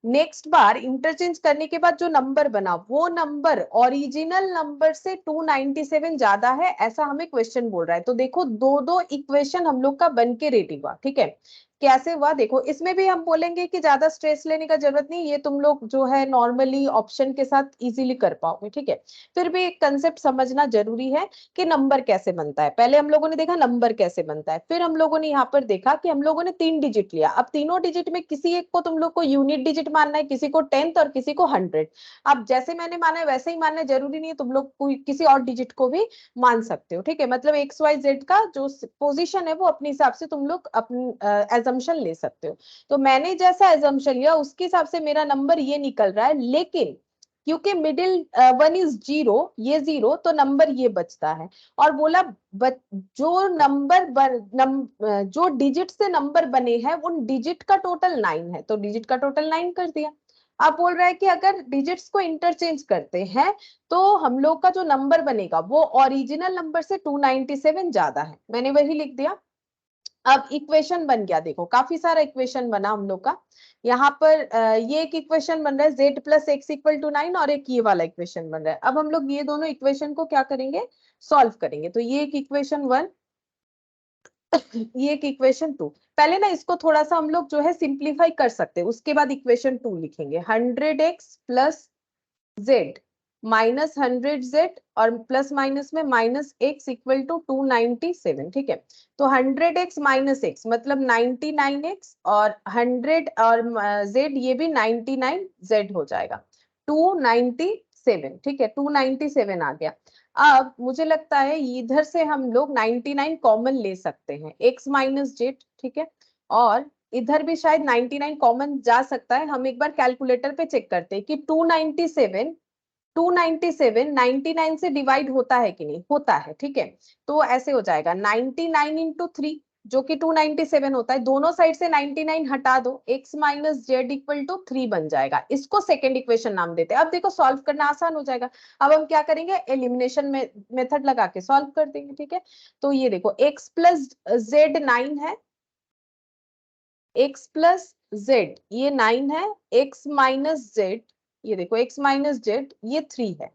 S1: नेक्स्ट बार इंटरचेंज करने के बाद जो नंबर बना वो नंबर ओरिजिनल नंबर से 297 ज्यादा है, ऐसा हमें क्वेश्चन बोल रहा है। तो देखो दो दो इक्वेशन हम लोग का बन के रेडी हुआ, ठीक है। कैसे हुआ देखो, इसमें भी हम बोलेंगे कि ज्यादा स्ट्रेस लेने का जरूरत नहीं, ये तुम लोग जो है नॉर्मली ऑप्शन के साथ इजीली कर पाओगे, ठीक है। फिर भी एक कंसेप्ट समझना जरूरी है कि नंबर कैसे बनता है। पहले हम लोगों ने देखा नंबर कैसे बनता है, फिर हम लोगों ने यहाँ पर देखा कि हम लोगों ने 3 डिजिट लिया। अब तीनों डिजिट में किसी एक को तुम लोग को यूनिट डिजिट मानना है, किसी को टेंथ और किसी को 100। अब जैसे मैंने माना है वैसे ही मानना है, जरूरी नहीं है, तुम लोग कोई किसी और डिजिट को भी मान सकते हो, ठीक है। मतलब एक्स वाई जेड का जो पोजीशन है वो अपने हिसाब से तुम लोग अपनी एजम्पशन ले सकते हो। तो मैंने जैसा एजम्पशन लिया उसके हिसाब से मेरा नंबर ये निकल रहा है, लेकिन क्योंकि मिडिल वन इज जीरो, ये जीरो, तो नंबर ये बचता है। और बोला जो जो डिजिट से नंबर बने हैं उन डिजिट का टोटल 9 है, तो डिजिट का टोटल 9 कर दिया। आप बोल रहा है कि अगर डिजिट्स को इंटरचेंज करते हैं तो हम लोग का जो नंबर बनेगा वो ओरिजिनल नंबर से 297 ज्यादा है, मैंने वही लिख दिया। अब इक्वेशन बन गया, देखो काफी सारा इक्वेशन बना हम लोग का। यहाँ पर ये एक इक्वेशन बन रहा है z plus x equal to 9, और एक ये वाला इक्वेशन बन रहा है। अब हम लोग ये दोनों इक्वेशन को क्या करेंगे, सॉल्व करेंगे। तो ये एक इक्वेशन 1, ये एक इक्वेशन 2। पहले ना इसको थोड़ा सा हम लोग जो है सिंप्लीफाई कर सकते हैं, उसके बाद इक्वेशन 2 लिखेंगे। 100x plus z minus 100z और प्लस माइनस में माइनस x इक्वल टू 297, ठीक है। तो 100x माइनस x मतलब 99x, और 100 और z ये भी 99z हो जाएगा, 297, ठीक है। 297 आ गया। अब मुझे लगता है इधर से हम लोग 99 कॉमन ले सकते हैं, x माइनस जेड, ठीक है। और इधर भी शायद 99 कॉमन जा सकता है। हम एक बार कैलकुलेटर पे चेक करते हैं कि 297 99 से डिवाइड होता है कि नहीं, होता है, ठीक है। तो ऐसे हो जाएगा 99 इंटू 3 जो कि 297 होता है। दोनों साइड से 99 हटा दो, x minus z equal to 3 बन जाएगा। इसको सेकेंड इक्वेशन नाम देते हैं। अब देखो सॉल्व करना आसान हो जाएगा। अब हम क्या करेंगे, एलिमिनेशन में मेथड लगा के सॉल्व कर देंगे, ठीक है। तो ये देखो x प्लस जेड 9 है, x प्लस जेड ये 9 है, x माइनस जेड ये देखो x माइनस जेड ये 3 है।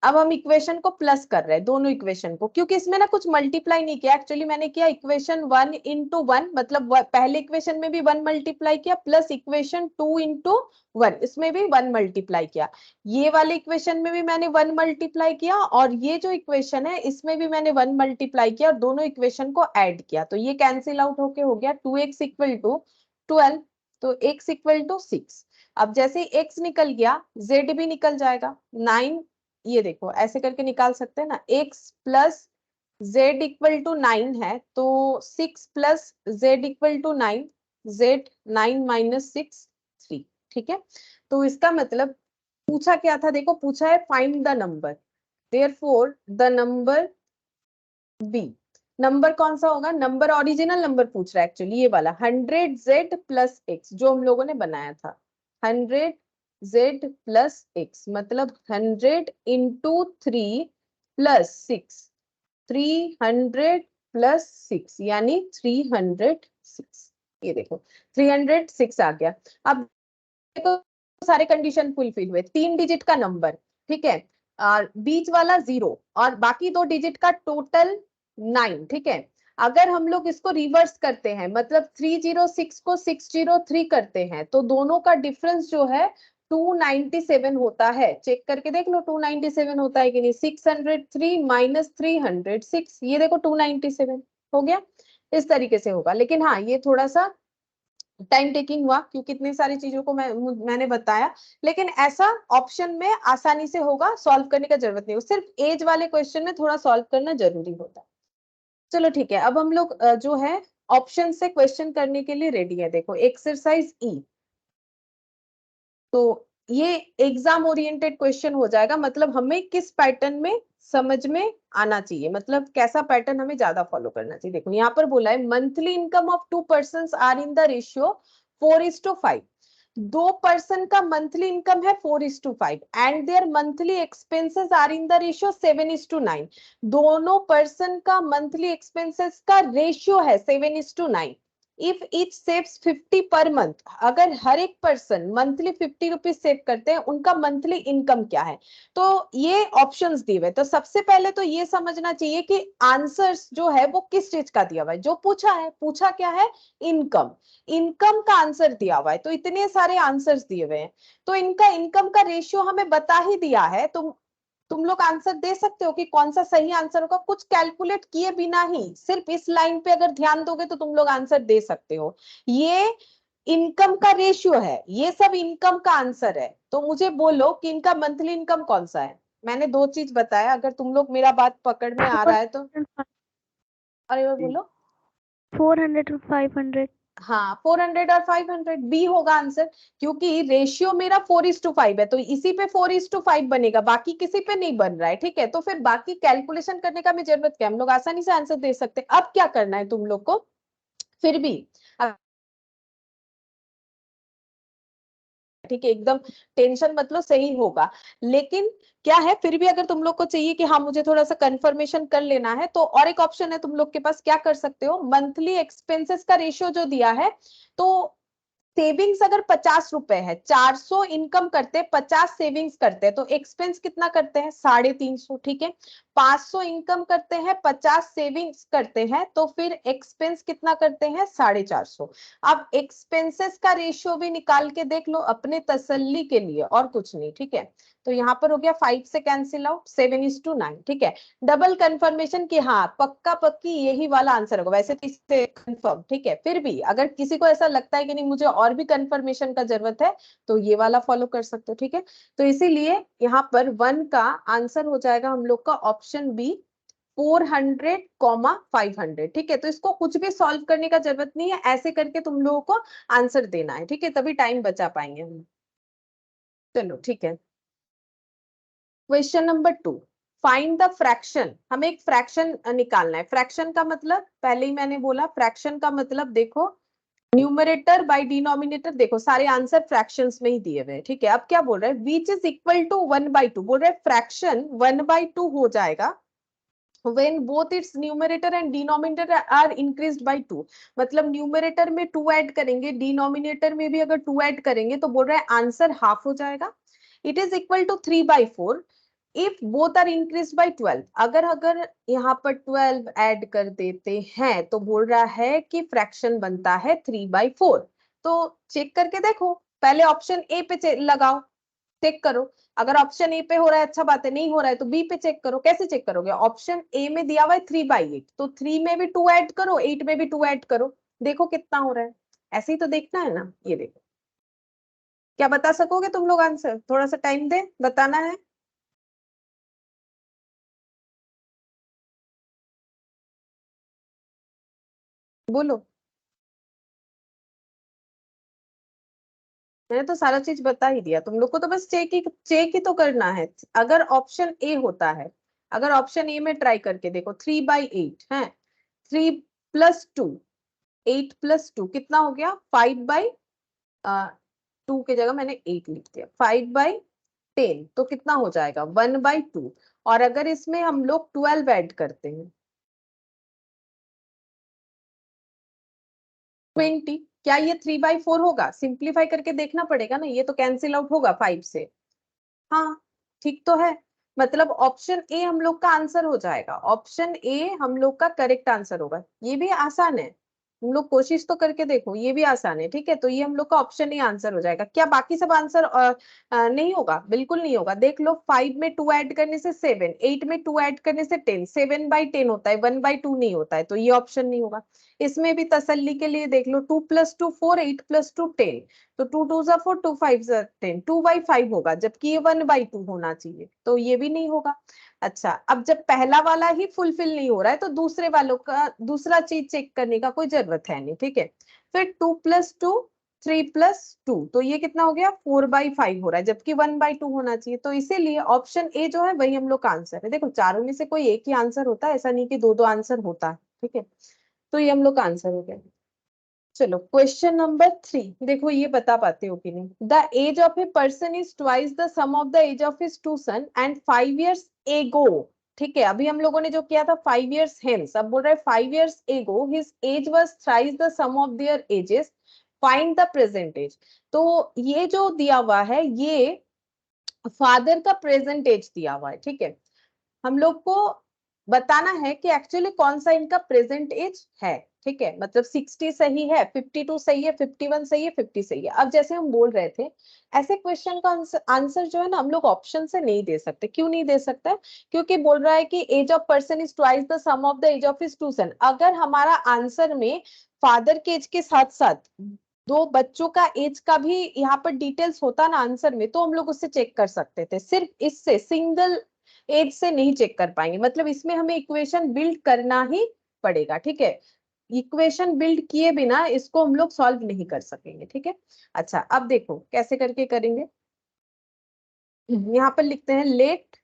S1: अब हम इक्वेशन को प्लस कर रहे हैं, दोनों इक्वेशन को, क्योंकि इसमें ना कुछ मल्टीप्लाई नहीं किया। एक्चुअली मैंने किया इक्वेशन 1 इंटू 1, मतलब पहले इक्वेशन में भी 1 मल्टीप्लाई किया, प्लस इक्वेशन 2 इंटू 1 इसमें भी 1 मल्टीप्लाई किया। ये वाले इक्वेशन में भी मैंने 1 मल्टीप्लाई किया, और ये जो इक्वेशन है इसमें भी मैंने 1 मल्टीप्लाई किया, और दोनों इक्वेशन को ऐड किया। तो ये कैंसिल आउट होके हो गया 2x इक्वल टू 12, तो x इक्वल टू 6। अब जैसे x निकल गया z भी निकल जाएगा। 9 ये देखो ऐसे करके निकाल सकते हैं ना, x plus z equal to 9 है, तो 6 plus z equal to 9, z 9 minus 6 3, ठीक है। तो इसका मतलब पूछा क्या था, देखो पूछा है find the number, therefore the number be. Number कौन सा होगा, नंबर ओरिजिनल नंबर पूछ रहा है एक्चुअली, ये वाला 100z प्लस x जो हम लोगों ने बनाया था। 100z प्लस x मतलब 100 इंटू 3 प्लस 6, 300 प्लस 6 यानी 306। ये देखो 306 आ गया। अब देखो सारे कंडीशन फुलफिल हुए, 3 डिजिट का नंबर, ठीक है, और बीच वाला 0 और बाकी 2 डिजिट का टोटल 9, ठीक है। अगर हम लोग इसको रिवर्स करते हैं, मतलब 306 को 603 करते हैं, तो दोनों का डिफरेंस जो है 297 होता है। चेक करके देख लो 297 होता है कि नहीं। 603 माइनस 306, ये देखो 297 हो गया। इस तरीके से होगा, लेकिन हाँ ये थोड़ा सा टाइम टेकिंग हुआ क्योंकि इतनी सारी चीजों को मैंने बताया, लेकिन ऐसा ऑप्शन में आसानी से होगा, सॉल्व करने का जरूरत नहीं हो। सिर्फ एज वाले क्वेश्चन में थोड़ा सॉल्व करना जरूरी होता है। चलो ठीक है, अब हम लोग जो है ऑप्शन से क्वेश्चन करने के लिए रेडी है। देखो एक्सरसाइज ई, तो ये एग्जाम ओरिएंटेड क्वेश्चन हो जाएगा, मतलब हमें किस पैटर्न में समझ में आना चाहिए, मतलब कैसा पैटर्न हमें ज्यादा फॉलो करना चाहिए। देखो यहाँ पर बोला है monthly income of 2 persons are in the ratio 4:5। 2 person का मंथली इनकम है 4:5 and their monthly expenses are in the ratio 7:9। दोनों पर्सन का मंथली एक्सपेंसेस का रेशियो है 7:9। If each saves 50 per month, अगर हर एक पर्सन मंथली 50 रुपीज सेव करते हैं, उनका मंथली इनकम क्या है। तो ये ऑप्शंस दिए हुए, तो सबसे पहले तो ये समझना चाहिए कि आंसर्स जो है वो किस चीज का दिया हुआ है। जो पूछा है, पूछा क्या है, इनकम। इनकम का आंसर दिया हुआ है, तो इतने सारे आंसर्स दिए हुए हैं, तो इनका इनकम का रेशियो हमें बता ही दिया है। तुम लोग आंसर दे सकते हो कि कौन सा सही आंसर होगा, कुछ कैलकुलेट किए बिना ही सिर्फ इस लाइन पे अगर ध्यान दोगे तो तुम लोग आंसर दे सकते हो। ये इनकम का रेशियो है, ये सब इनकम का आंसर है। तो मुझे बोलो कि इनका मंथली इनकम कौन सा है। मैंने 2 चीज बताया, अगर तुम लोग मेरा बात पकड़ में आ रहा है तो अरे वो बोलो।
S5: 400 और 500।
S1: हाँ 400 और 500 बी होगा आंसर, क्योंकि रेशियो मेरा 4:5 है, तो इसी पे 4:5 बनेगा, बाकी किसी पे नहीं बन रहा है, ठीक है। तो फिर बाकी कैलकुलेशन करने का हमें जरूरत क्या, हम लोग आसानी से आंसर दे सकते हैं। अब क्या करना है तुम लोग को, फिर भी ठीक है, एकदम टेंशन मतलब सही होगा। लेकिन क्या है, फिर भी अगर तुम लोग को चाहिए कि हाँ मुझे थोड़ा सा कंफर्मेशन कर लेना है, तो और एक ऑप्शन है तुम लोग के पास, क्या कर सकते हो, मंथली एक्सपेंसेस का रेशियो जो दिया है, तो सेविंग्स अगर 50 रुपए है, 400 इनकम करते, 50 सेविंग्स करते हैं, तो एक्सपेंस कितना करते हैं, 350, ठीक है। 500 इनकम करते हैं, 50 सेविंग्स करते हैं, तो फिर एक्सपेंस कितना करते हैं, 450। अब एक्सपेंसेस का रेशियो भी निकाल के देख लो अपने तसल्ली के लिए, और कुछ नहीं, ठीक है। तो यहाँ पर हो गया 5 से कैंसिल आउट, 7:9, ठीक है। डबल कंफर्मेशन की हाँ पक्का पक्की यही वाला आंसर होगा, वैसे तो इससे कंफर्म, ठीक है। फिर भी अगर किसी को ऐसा लगता है कि नहीं मुझे और भी कंफर्मेशन का जरूरत है, तो ये वाला फॉलो कर सकते हो, ठीक है। तो इसीलिए यहाँ पर 1 का आंसर हो जाएगा हम लोग का ऑप्शन बी, 400, 500, ठीक है। तो इसको कुछ भी सॉल्व करने का जरूरत नहीं है, ऐसे करके तुम लोगों को आंसर देना है, ठीक है, तभी टाइम बचा पाएंगे हम। चलो ठीक है, question number 2, find the fraction. हमें एक फ्रैक्शन निकालना है। फ्रैक्शन का मतलब पहले ही मैंने बोला, फ्रैक्शन का मतलब देखो न्यूमरेटर बाय डिनोमिनेटर, देखो सारे आंसर फ्रैक्शंस में ही दिए हुए हैं, ठीक है। अब क्या बोल रहे हैं, विच इज इक्वल टू 1/2, बोल रहे हैं फ्रैक्शन 1/2 हो जाएगा when both its numerator and denominator are increased by 2, मतलब न्यूमरेटर में 2 ऐड करेंगे, डिनोमिनेटर में भी अगर 2 ऐड करेंगे, तो बोल रहा है आंसर हाफ हो जाएगा। It is equal to 3/4 if both are increase by 12, अगर यहाँ पर 12 ऐड कर देते हैं, तो बोल रहा है कि फ्रैक्शन बनता है 3/4। तो चेक करके देखो, पहले ऑप्शन ए पे लगाओ, चेक करो। अगर ऑप्शन ए पे हो रहा है अच्छा बात है, नहीं हो रहा है तो बी पे चेक करो। कैसे चेक करोगे, ऑप्शन ए में दिया हुआ है 3/8, तो 3 में भी 2 ऐड करो, 8 में भी 2 ऐड करो, देखो कितना हो रहा है। ऐसे ही तो देखना है ना। ये देखो, क्या बता सकोगे तुम लोग आंसर, थोड़ा सा टाइम दे, बताना है। बोलो, मैंने तो सारा चीज बता ही दिया तुम लोग को, तो बस चेक ही तो करना है। अगर ऑप्शन ए होता है, अगर ऑप्शन ए में ट्राई करके देखो, 3/8 है, 3+2, 8+2 कितना हो गया, 5/2 की जगह मैंने 8 लिख दिया, 5/10, तो कितना हो जाएगा 1/2। और अगर इसमें हम लोग 12 ऐड करते हैं, 20, क्या ये 3/4 होगा, सिंप्लीफाई करके देखना पड़ेगा ना, ये तो कैंसिल आउट होगा 5 से। हाँ ठीक तो है, मतलब ऑप्शन ए हम लोग का आंसर हो जाएगा, ऑप्शन ए हम लोग का करेक्ट आंसर होगा। ये भी आसान है, तुम लोग कोशिश तो करके देखो, ये भी आसान है, ठीक है। तो ये हम लोग का ऑप्शन ए आंसर हो जाएगा। क्या बाकी सब आंसर नहीं होगा, बिल्कुल नहीं होगा। देख लो, 5 में 2 ऐड करने से 7, 8 में 2 ऐड करने से 10, 7/10 होता है, 1/2 नहीं होता है, तो ये ऑप्शन नहीं होगा। इसमें भी तसल्ली के लिए देख लो, 2+2 4, 8+2 10, तो 2 2 4, 2 5 10, 2/5 होगा, जबकि ये 1/2 होना चाहिए, तो ये भी नहीं होगा। अच्छा, अब जब पहला वाला ही फुलफिल नहीं हो रहा है, तो दूसरे वालों का दूसरा चीज चेक करने का कोई जरूरत है नहीं, ठीक है। फिर 2+2 3+2, तो ये कितना हो गया, 4/5 हो रहा है, जबकि 1/2 होना चाहिए। तो इसीलिए ऑप्शन ए जो है वही हम लोग का आंसर है। देखो चारों में से कोई एक ही आंसर होता है, ऐसा नहीं कि दो दो आंसर होता है, ठीक है। तो ये हम लोग का आंसर हो गया। चलो क्वेश्चन नंबर 3, देखो ये बता पाते हो कि नहीं। The age of a person is twice the sum of the age of his two son and 5 years एगो, ठीक है। अभी हम लोगों ने जो किया था 5 years हेंस, अब बोल रहा है 5 years ago his age was thrice the sum of their ages, find the present age. तो ये जो दिया हुआ है, ये फादर का प्रेजेंट एज दिया हुआ है, ठीक है। हम लोग को बताना है कि एक्चुअली कौन सा इनका प्रेजेंट एज है, ठीक है। मतलब 60 सही है, 52 सही है, 51 सही है, 50 सही है। अब जैसे हम बोल रहे थे, ऐसे क्वेश्चन का आंसर जो है ना, हम लोग ऑप्शन से नहीं दे सकते। क्यों नहीं दे सकते, क्योंकि बोल रहा है कि age of person is twice the sum of the age of his two son. अगर हमारा आंसर में फादर के एज के साथ साथ दो बच्चों का एज का भी यहाँ पर डिटेल्स होता ना आंसर में, तो हम लोग उससे चेक कर सकते थे। सिर्फ इससे सिंगल एज से नहीं चेक कर पाएंगे, मतलब इसमें हमें इक्वेशन बिल्ड करना ही पड़ेगा, ठीक है। इक्वेशन बिल्ड किए बिना इसको हम लोग सॉल्व नहीं कर सकेंगे, ठीक है। अच्छा, अब देखो कैसे करके करेंगे। यहाँ पर लिखते हैं लेट,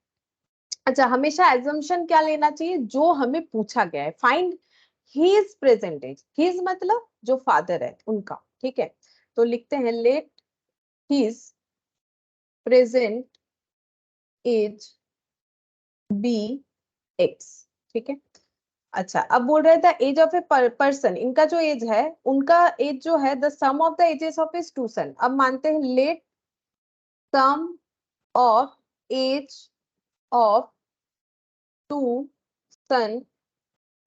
S1: अच्छा हमेशा एजम्पशन क्या लेना चाहिए, जो हमें पूछा गया है। Find his present age, his मतलब जो फादर है उनका, ठीक है। तो लिखते हैं let his present age be x, ठीक है। अच्छा, अब बोल रहे थे एज ऑफ ए पर्सन, इनका जो एज है, उनका एज जो है the sum of the ages of his two son. अब मानते हैं let sum of age of two son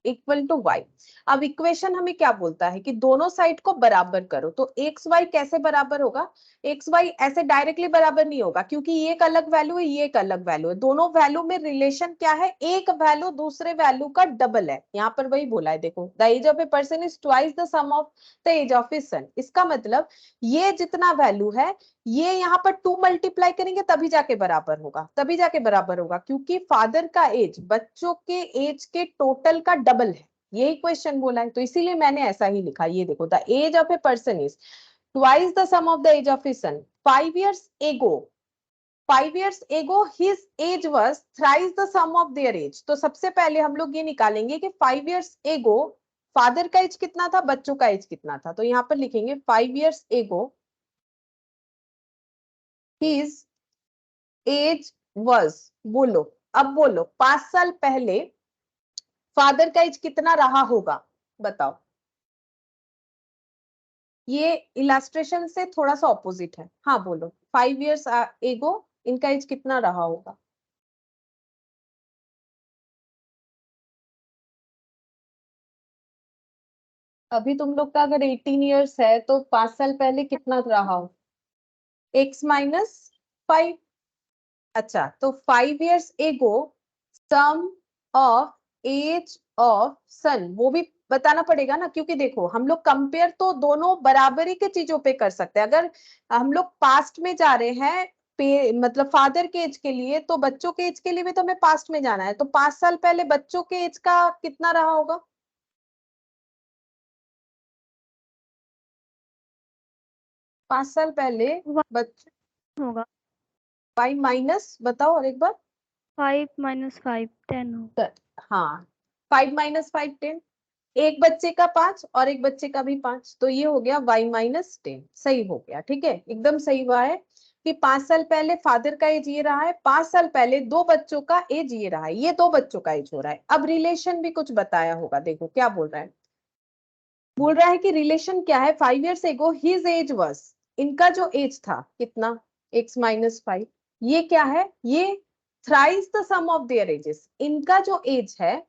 S1: equal to Y. अब इक्वेशन हमें क्या बोलता है कि दोनों साइड को बराबर करो। तो एक्स वाई कैसे बराबर होगा? एक्स वाई ऐसे डायरेक्टली बराबर नहीं होगा, क्योंकि ये एक अलग वैल्यू है, ये एक अलग वैल्यू है। दोनों वैल्यू में रिलेशन क्या है? एक वैल्यू दूसरे वैल्यू का डबल है। यहाँ पर वही बोला है, देखो the age of a person is twice the sum of the age of his son. इसका मतलब ये जितना वैल्यू है, ये यहाँ पर 2 मल्टीप्लाई करेंगे तभी जाके बराबर होगा, तभी जाके बराबर होगा, क्योंकि फादर का एज बच्चों के एज के टोटल का डबल है। यही क्वेश्चन बोला है, तो इसीलिए मैंने ऐसा ही लिखा। ये देखो, the age of a person is twice the sum of the age of his son 5 years ago। 5 years ago his age was thrice the sum of their age। तो सबसे पहले हम लोग ये निकालेंगे कि 5 years ago फादर का age कितना था, बच्चों का एज कितना था। तो यहाँ पर लिखेंगे 5 years ago his age was, बोलो, अब बोलो 5 साल पहले फादर का एज कितना रहा होगा, बताओ। ये इलास्ट्रेशन से थोड़ा सा ऑपोजिट है। हाँ बोलो, 5 years ago इनका एज कितना रहा होगा? अभी तुम लोग का अगर 18 years है तो 5 साल पहले कितना रहा हो? x minus 5। अच्छा, तो 5 years ago sum of age of son, वो भी बताना पड़ेगा ना, क्योंकि देखो हम लोग कंपेयर तो दोनों बराबरी के चीजों पे कर सकते हैं। अगर हम लोग पास्ट में जा रहे हैं मतलब फादर के एज के लिए, तो बच्चों के एज के लिए भी तो हमें पास्ट में जाना है। तो 5 साल पहले बच्चों के एज का कितना रहा होगा? 5 साल पहले बच्चे
S5: होगा।
S1: 5 माइनस, बताओ और एक बार।
S5: 5 minus 5 10 होगा।
S1: हाँ, 5 माइनस 5 10। एक बच्चे का 5 और एक बच्चे का भी 5, तो ये हो गया y माइनस 10। सही हो गया, ठीक है, एकदम सही हुआ है कि 5 साल पहले फादर का एज ये रहा है, 5 साल पहले दो बच्चों का एज ये रहा है, ये दो बच्चों का एज हो रहा है। अब रिलेशन भी कुछ बताया होगा, देखो क्या बोल रहा है। बोल रहा है कि रिलेशन क्या है, 5 years ago his age was, इनका जो एज था कितना, x माइनस 5। ये क्या है? ये thrice the sum of their ages, इनका जो एज है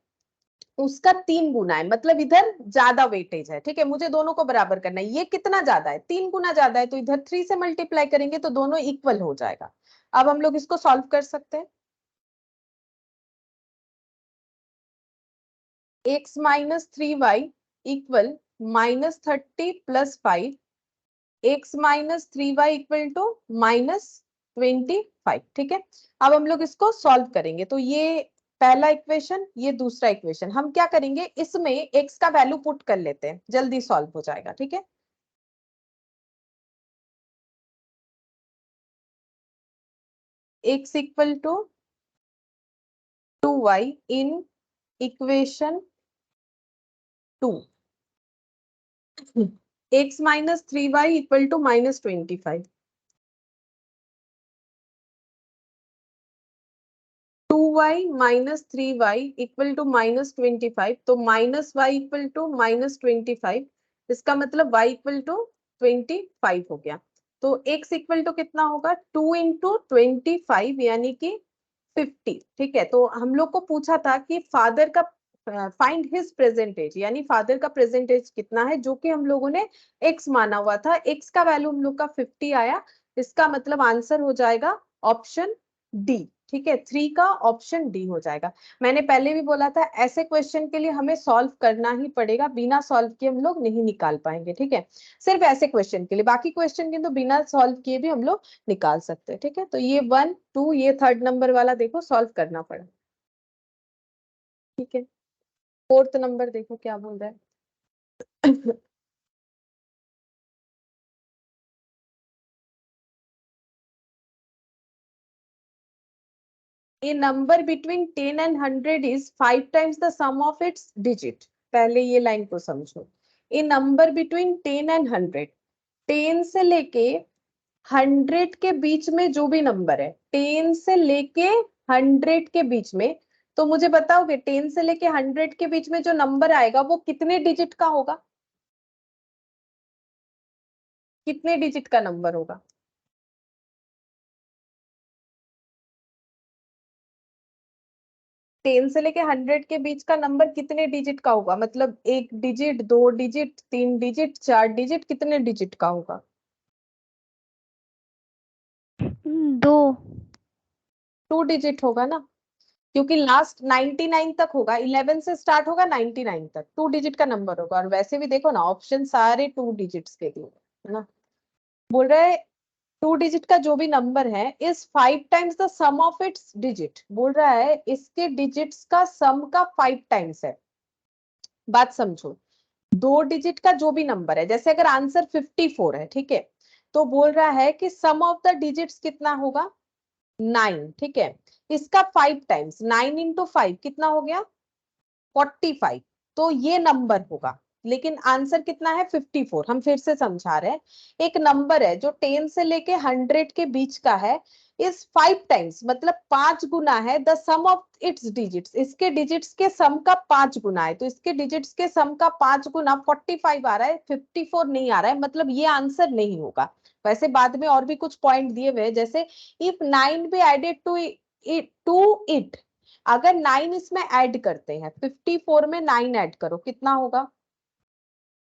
S1: उसका 3 गुना है, मतलब इधर ज्यादा वेटेज है, ठीक है। मुझे दोनों को बराबर करना है, ये कितना ज्यादा है, 3 गुना ज्यादा है, तो इधर 3 से मल्टीप्लाई करेंगे तो दोनों इक्वल हो जाएगा। अब हम लोग इसको सॉल्व कर सकते हैं। x minus 3y equal minus 30 plus 5, x minus 3y equal to minus 25, ठीक है। अब हम लोग इसको सॉल्व करेंगे, तो ये पहला इक्वेशन, ये दूसरा इक्वेशन। हम क्या करेंगे, इसमें x का वैल्यू पुट कर लेते हैं, जल्दी सॉल्व हो जाएगा, ठीक है। x equal to 2y in equation 2, x minus 3y equal to minus 25, 2y minus 3y equal to minus 25, तो minus y equal to minus 25, इसका मतलब y इक्वल टू 25 हो गया। तो x इक्वल टू कितना होगा, 2 इंटू 25 यानी कि 50, ठीक है। तो हम लोग को पूछा था कि फादर का फाइंड हिज प्रेजेंट एज, यानी फादर का प्रेजेंट एज कितना है, जो कि हम लोगों ने x माना हुआ था। x का वैल्यू हम लोग का 50 आया, इसका मतलब आंसर हो जाएगा ऑप्शन डी, ठीक है। 3 का ऑप्शन डी हो जाएगा। मैंने पहले भी बोला था ऐसे क्वेश्चन के लिए हमें सॉल्व करना ही पड़ेगा, बिना सॉल्व किए हम लोग नहीं निकाल पाएंगे, ठीक है। सिर्फ ऐसे क्वेश्चन के लिए, बाकी क्वेश्चन के तो बिना सॉल्व किए भी हम लोग निकाल सकते हैं, ठीक है। तो ये 1 2, ये 3rd नंबर वाला देखो सॉल्व करना पड़ा, ठीक है। 4th नंबर देखो क्या बोल रहा है। A number between 10 and 100 is 5 times the sum of its digit। पहले ये लाइन को समझो। A number between 10 and 100, 10 से लेके 100 के बीच में जो भी नंबर है, 10 से लेके 100 के बीच में, तो मुझे बताओगे 10 से लेके 100 के बीच में जो नंबर आएगा वो कितने डिजिट का होगा? कितने डिजिट का नंबर होगा? टेन से लेके 100 के बीच का नंबर कितने डिजिट का होगा? मतलब 1 डिजिट, 2 डिजिट, 3 डिजिट, 4 डिजिट, कितने डिजिट का होगा?
S5: 2।
S1: 2 डिजिट होगा ना, क्योंकि लास्ट 99 तक होगा, 11 से स्टार्ट होगा 99 तक, 2 डिजिट का नंबर होगा। और वैसे भी देखो ना, ऑप्शन सारे 2 डिजिट्स के दिए है ना। बोल रहा है 2 डिजिट का जो भी नंबर है is 5 times the sum of its digit. बोल रहा है इसके डिजिट्स का सम का 5 टाइम्स है। बात समझो, 2 डिजिट का जो भी नंबर है, जैसे अगर आंसर 54 है, ठीक है, तो बोल रहा है कि सम ऑफ द डिजिट्स कितना होगा? 9, ठीक है। इसका 5 टाइम्स, 9 × 5 कितना हो गया? 45। तो ये नंबर होगा, लेकिन आंसर कितना है? 54। हम फिर से समझा रहे हैं, एक नंबर है जो 10 से लेके 100 के बीच का है, इस 5 टाइम्स मतलब 5 गुना है the sum of its digits, इसके डिजिट्स के सम का 5 गुना है। तो इसके डिजिट्स के सम का 5 गुना 45 आ रहा है, 54 नहीं आ रहा है, मतलब ये आंसर नहीं होगा। वैसे बाद में और भी कुछ पॉइंट दिए हुए हैं, जैसे if 9 be added to it, अगर 9 इसमें ऐड करते हैं, 54 में 9 ऐड करो, कितना होगा?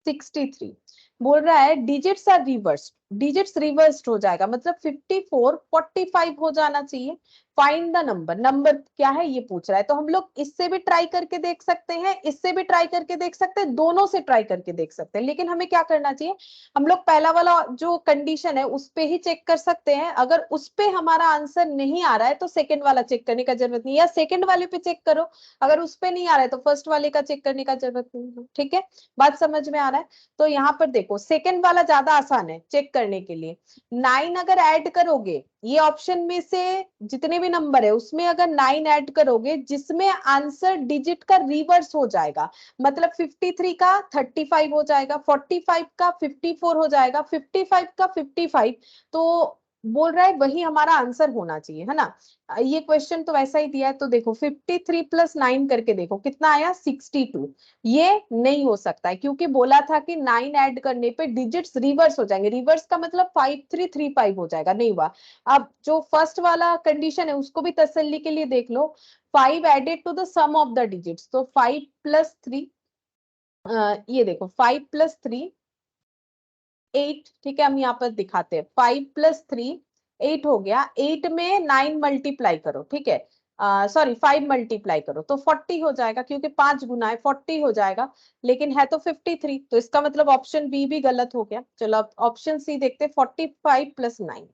S1: 63। बोल रहा है digits are reversed, digits reversed हो जाएगा, मतलब 54 45 हो जाना चाहिए। फाइंड द नंबर, नंबर क्या है ये पूछ रहा है। तो हम लोग इससे भी ट्राई करके देख सकते हैं, इससे भी ट्राई करके देख सकते हैं, दोनों से ट्राई करके देख सकते हैं, लेकिन हमें क्या करना चाहिए, हम लोग पहला वाला जो कंडीशन है उस पे ही चेक कर सकते हैं। अगर उस पे हमारा आंसर नहीं आ रहा है तो सेकंड वाला चेक करने का जरूरत नहीं, या सेकंड वाले पे चेक करो, अगर उस पे नहीं आ रहा है तो फर्स्ट वाले का चेक करने का जरूरत नहीं है। ठीक है, बात समझ में आ रहा है? तो यहाँ पर देखो सेकंड वाला ज्यादा आसान है चेक करने के लिए। 9 अगर ऐड करोगे, ये ऑप्शन में से जितने भी नंबर है उसमें अगर 9 ऐड करोगे, जिसमें आंसर डिजिट का रिवर्स हो जाएगा, मतलब 53 का 35 हो जाएगा, 45 का 54 हो जाएगा, 55 का 55, तो बोल रहा है वही हमारा आंसर होना चाहिए, है ना। ये क्वेश्चन तो वैसा ही दिया है, तो देखो 53 + 9 करके देखो कितना आया? 62। ये नहीं हो सकता है, क्योंकि बोला था कि 9 ऐड करने पे डिजिट्स रिवर्स हो जाएंगे, रिवर्स का मतलब 5335 हो जाएगा, नहीं हुआ। अब जो फर्स्ट वाला कंडीशन है उसको भी तसल्ली के लिए देख लो, 5 added to the sum of the digits, तो 5 + 3, ये देखो 5 + 3 8, ठीक है, हम यहाँ पर दिखाते हैं 5 + 3 8 हो गया, 8 में 9 मल्टीप्लाई करो, ठीक है, सॉरी 5 मल्टीप्लाई करो तो 40 हो जाएगा, क्योंकि 5 गुना है 40 हो जाएगा, लेकिन है तो 53, तो इसका मतलब ऑप्शन बी भी गलत हो गया। चलो अब ऑप्शन सी देखते हैं, 45 + 9,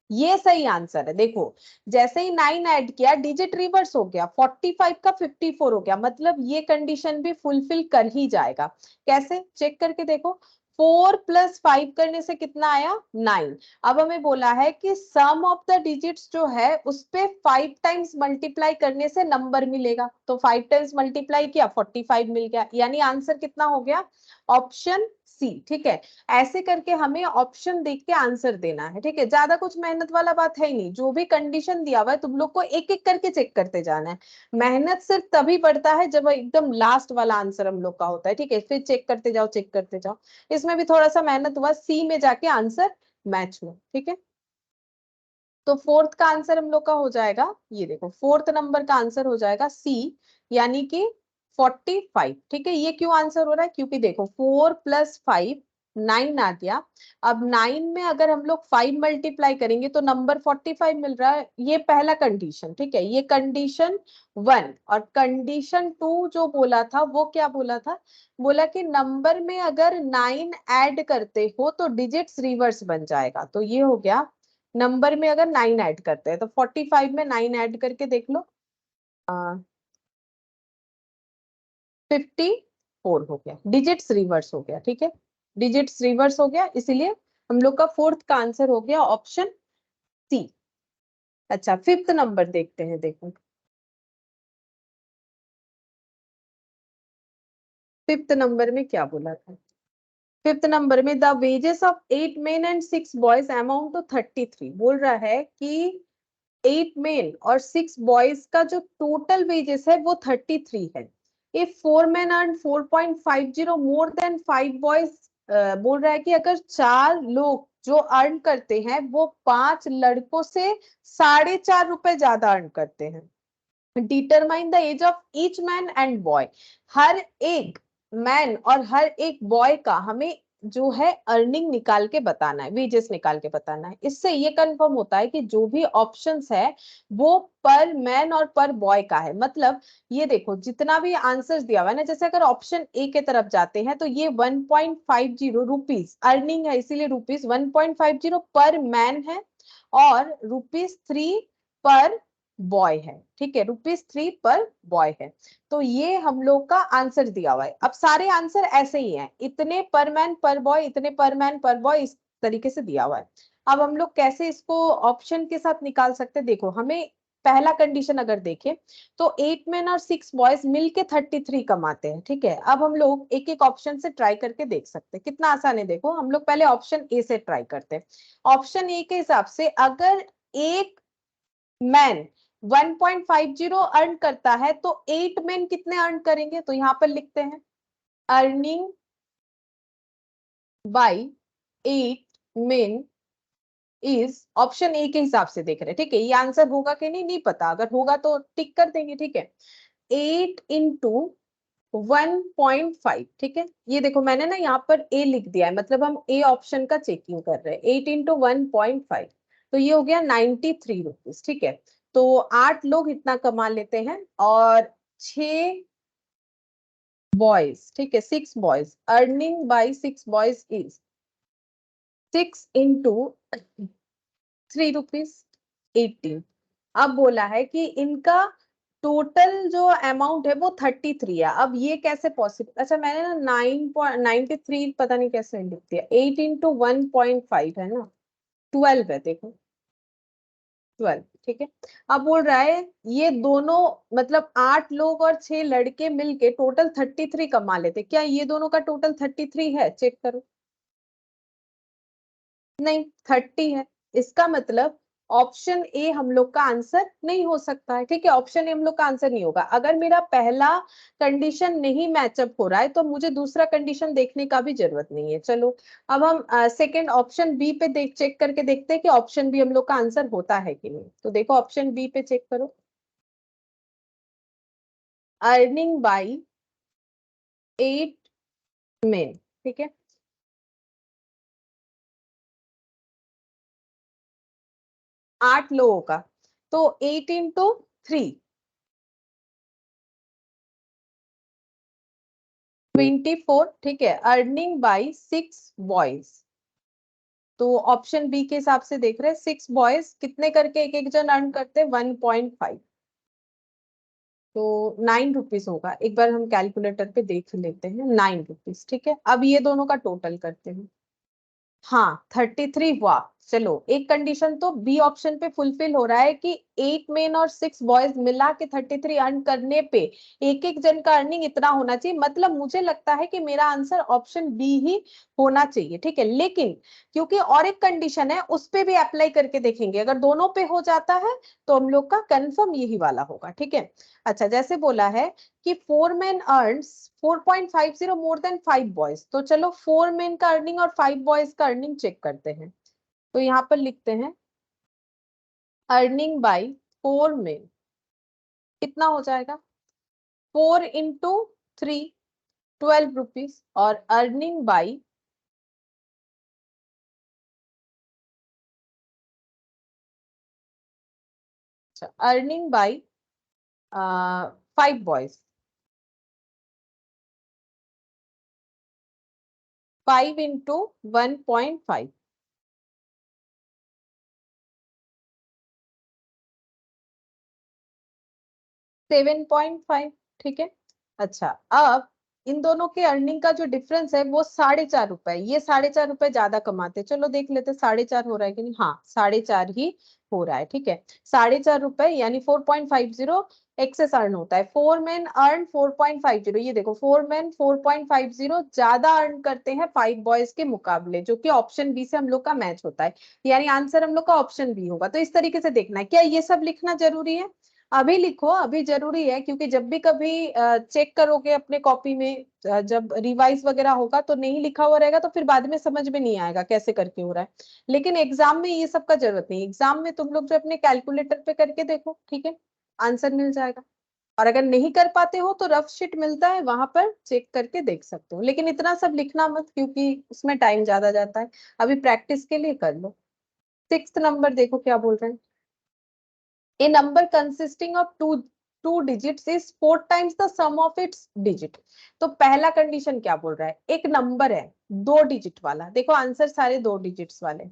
S1: ये सही आंसर है। देखो जैसे ही 9 ऐड किया डिजिट रिवर्स हो गया, 45 का 54 हो गया, मतलब ये कंडीशन भी फुलफिल कर ही जाएगा। कैसे चेक करके देखो, 4 + 5 करने से कितना आया? 9। अब हमें बोला है कि सम ऑफ द डिजिट्स जो है उस पे 5 टाइम्स मल्टीप्लाई करने से नंबर मिलेगा, तो 5 टाइम्स मल्टीप्लाई किया 45 मिल गया, यानी आंसर कितना हो गया? Option C. ठीक है, ऐसे करके हमें ऑप्शन देख के आंसर देना है। ठीक है, ज्यादा कुछ मेहनत वाला बात है ही नहीं, जो भी कंडीशन दिया हुआ है तुम लोग को एक एक करके चेक करते जाना है। मेहनत सिर्फ तभी बढ़ता है जब एकदम लास्ट वाला आंसर हम लोग का होता है। ठीक है, फिर चेक करते जाओ चेक करते जाओ। इसमें भी थोड़ा सा मेहनत हुआ, सी में जाके आंसर मैच हुआ। ठीक है, तो फोर्थ का आंसर हम लोग का हो जाएगा, ये देखो फोर्थ नंबर का आंसर हो जाएगा सी, यानी कि 45। ठीक है, ये क्यों आंसर हो रहा है? क्योंकि देखो 4 + 5 9 आ गया, अब 9 में अगर हम लोग 5 मल्टीप्लाई करेंगे तो नंबर 45 मिल रहा है, ये पहला कंडीशन। ठीक है, ये कंडीशन 1। और कंडीशन 2 जो बोला था वो क्या बोला था? बोला कि नंबर में अगर 9 ऐड करते हो तो डिजिट्स रिवर्स बन जाएगा, तो ये हो गया नंबर में अगर 9 ऐड करते हैं, तो 45 में 9 ऐड करके देख लो, 54 हो गया, डिजिट्स रिवर्स हो गया। ठीक है, डिजिट्स रिवर्स हो गया, इसीलिए हम लोग का फोर्थ का आंसर हो गया ऑप्शन सी। अच्छा, फिफ्थ नंबर देखते हैं, देखो फिफ्थ नंबर में क्या बोला था। 5th नंबर में the wages of 8 men and 6 boys amount to 33। बोल रहा है कि 8 मेन और 6 बॉयज का जो टोटल वेजेस है वो 33 है। If 4 main earn 4.50 more than 5 boys, बोल रहा है कि अगर 4 लोग जो अर्न करते हैं वो 5 लड़कों से 4.5 रुपए ज्यादा अर्न करते हैं। Determine the age of each man and boy. हर एक मैन और हर एक बॉय का हमें जो है अर्निंग निकाल के बताना है, वेजेस निकाल के बताना है। इससे ये कंफर्म होता है कि जो भी ऑप्शंस है वो पर मैन और पर बॉय का है। मतलब ये देखो जितना भी आंसर्स दिया हुआ है ना, जैसे अगर ऑप्शन ए के तरफ जाते हैं तो ये 1.50 रुपीज अर्निंग है, इसीलिए रुपीज 1.50 पर मैन है और रुपीज 3 पर बॉय है। ठीक है, रुपीज 3 पर बॉय है। तो ये हम लोग का आंसर दिया हुआ है। अब सारे आंसर ऐसे ही हैं, इतने पर मैन पर बॉय, इतने पर मैन पर बॉय, इस तरीके से दिया हुआ है। अब हम लोग कैसे इसको ऑप्शन के साथ निकाल सकते हैं? देखो हमें पहला कंडीशन अगर देखें तो 8 मैन और 6 बॉयज मिलके 33 कमाते हैं। ठीक है, अब हम लोग एक एक ऑप्शन से ट्राई करके देख सकते हैं, कितना आसान है। देखो हम लोग पहले ऑप्शन ए से ट्राई करते हैं। ऑप्शन ए के हिसाब से अगर एक मैन 1.50 अर्न करता है तो 8 मैन कितने अर्न करेंगे? तो यहां पर लिखते हैं earning bye 8 man is, option A के हिसाब से देख रहे हैं। ठीक है, ये आंसर होगा कि नहीं नहीं पता, अगर होगा तो टिक कर देंगे। ठीक है, 8 इंटू 1.5। ठीक है, ये देखो मैंने ना यहाँ पर ए लिख दिया है, मतलब हम ए ऑप्शन का चेकिंग कर रहे हैं। 8 इंटू 1.5 तो ये हो गया 93 रुपीज। ठीक है, तो 8 लोग इतना कमा लेते हैं और 6 बॉयज, ठीक है 6 boys, earning bye 6 boys is 6 into 3 rupees 18। अब बोला है कि इनका टोटल जो अमाउंट है वो 33 है। अब ये कैसे पॉसिबल? अच्छा मैंने ना 9.93 पता नहीं कैसे लिख दिया। 8 इंटू 1.5 है ना, 12 है, देखो 12। ठीक है, अब बोल रहा है ये दोनों मतलब 8 लोग और 6 लड़के मिलके टोटल 33 कमा लेते। क्या ये दोनों का टोटल 33 है? चेक करो, नहीं 30 है। इसका मतलब ऑप्शन ए हम लोग का आंसर नहीं हो सकता है। ठीक है, ऑप्शन ए हम लोग का आंसर नहीं होगा। अगर मेरा पहला कंडीशन नहीं मैचअप हो रहा है तो मुझे दूसरा कंडीशन देखने का भी जरूरत नहीं है। चलो अब हम सेकंड ऑप्शन बी पे चेक करके देखते हैं कि ऑप्शन बी हम लोग का आंसर होता है कि नहीं। तो देखो ऑप्शन बी पे चेक करो, अर्निंग बाय 8 मेन। ठीक है, 8 लोगों का, तो 8 इंटू 3 24। ठीक है, अर्निंग बाय 6 बॉयज। तो ऑप्शन बी के हिसाब से देख रहे हैं 6 बॉयज कितने करके एक एक जन अर्न करते हैं 1.5, तो 9 रुपीज होगा। एक बार हम कैलकुलेटर पे देख लेते हैं, 9 रुपीज। ठीक है, अब ये दोनों का टोटल करते हैं। हाँ 33। वाह, चलो एक कंडीशन तो बी ऑप्शन पे फुलफिल हो रहा है कि 8 मेन और 6 बॉयज मिला के 33 अर्न करने पे एक एक जन का अर्निंग इतना होना चाहिए। मतलब मुझे लगता है कि मेरा आंसर ऑप्शन बी ही होना चाहिए। ठीक है, लेकिन क्योंकि और एक कंडीशन है उस पे भी अप्लाई करके देखेंगे, अगर दोनों पे हो जाता है तो हम लोग का कंफर्म यही वाला होगा। ठीक है, अच्छा जैसे बोला है कि 4 main earns 4.50 more than 5 boys, तो चलो 4 मेन का अर्निंग और 5 बॉयज का अर्निंग चेक करते हैं। तो यहाँ पर लिखते हैं अर्निंग बाय 4 मेन कितना हो जाएगा, 4 इंटू 3 12 रुपीज, और earning by earning bye 5 boys, 5 into 1.5 7.5। ठीक है, अच्छा अब इन दोनों के अर्निंग का जो डिफरेंस है वो 4.5 रुपए, ये 4.5 रुपए ज्यादा कमाते। चलो देख लेते 4.5 हो रहा है कि नहीं, हाँ 4.5 ही हो रहा है, ठीक है। 4.5 रुपए यानी 4.50 एक्सेस अर्न होता है। 4 men अर्न 4.50, ये देखो 4 men 4.50 ज्यादा अर्न करते हैं 5 बॉयज के मुकाबले, जो कि ऑप्शन बी से हम लोग का मैच होता है, यानी आंसर हम लोग का ऑप्शन बी होगा। तो इस तरीके से देखना है। क्या ये सब लिखना जरूरी है? अभी लिखो, अभी जरूरी है, क्योंकि जब भी कभी चेक करोगे अपने कॉपी में, जब रिवाइज वगैरह होगा तो नहीं लिखा हुआ रहेगा, तो फिर बाद में समझ में नहीं आएगा कैसे करके हो रहा है। लेकिन एग्जाम में ये सब का जरूरत नहीं, एग्जाम में तुम लोग जो अपने कैलकुलेटर पे करके देखो, ठीक है, आंसर मिल जाएगा। और अगर नहीं कर पाते हो तो रफ शीट मिलता है, वहां पर चेक करके देख सकते हो, लेकिन इतना सब लिखना मत, क्योंकि उसमें टाइम ज्यादा जाता है। अभी प्रैक्टिस के लिए कर लो। 6th नंबर देखो क्या बोल रहे हैं। A number consisting of two digits is 4 times the sum of its digit। तो पहला कंडीशन क्या बोल रहा है, एक नंबर है 2 डिजिट वाला, देखो आंसर सारे 2 डिजिट्स वाले,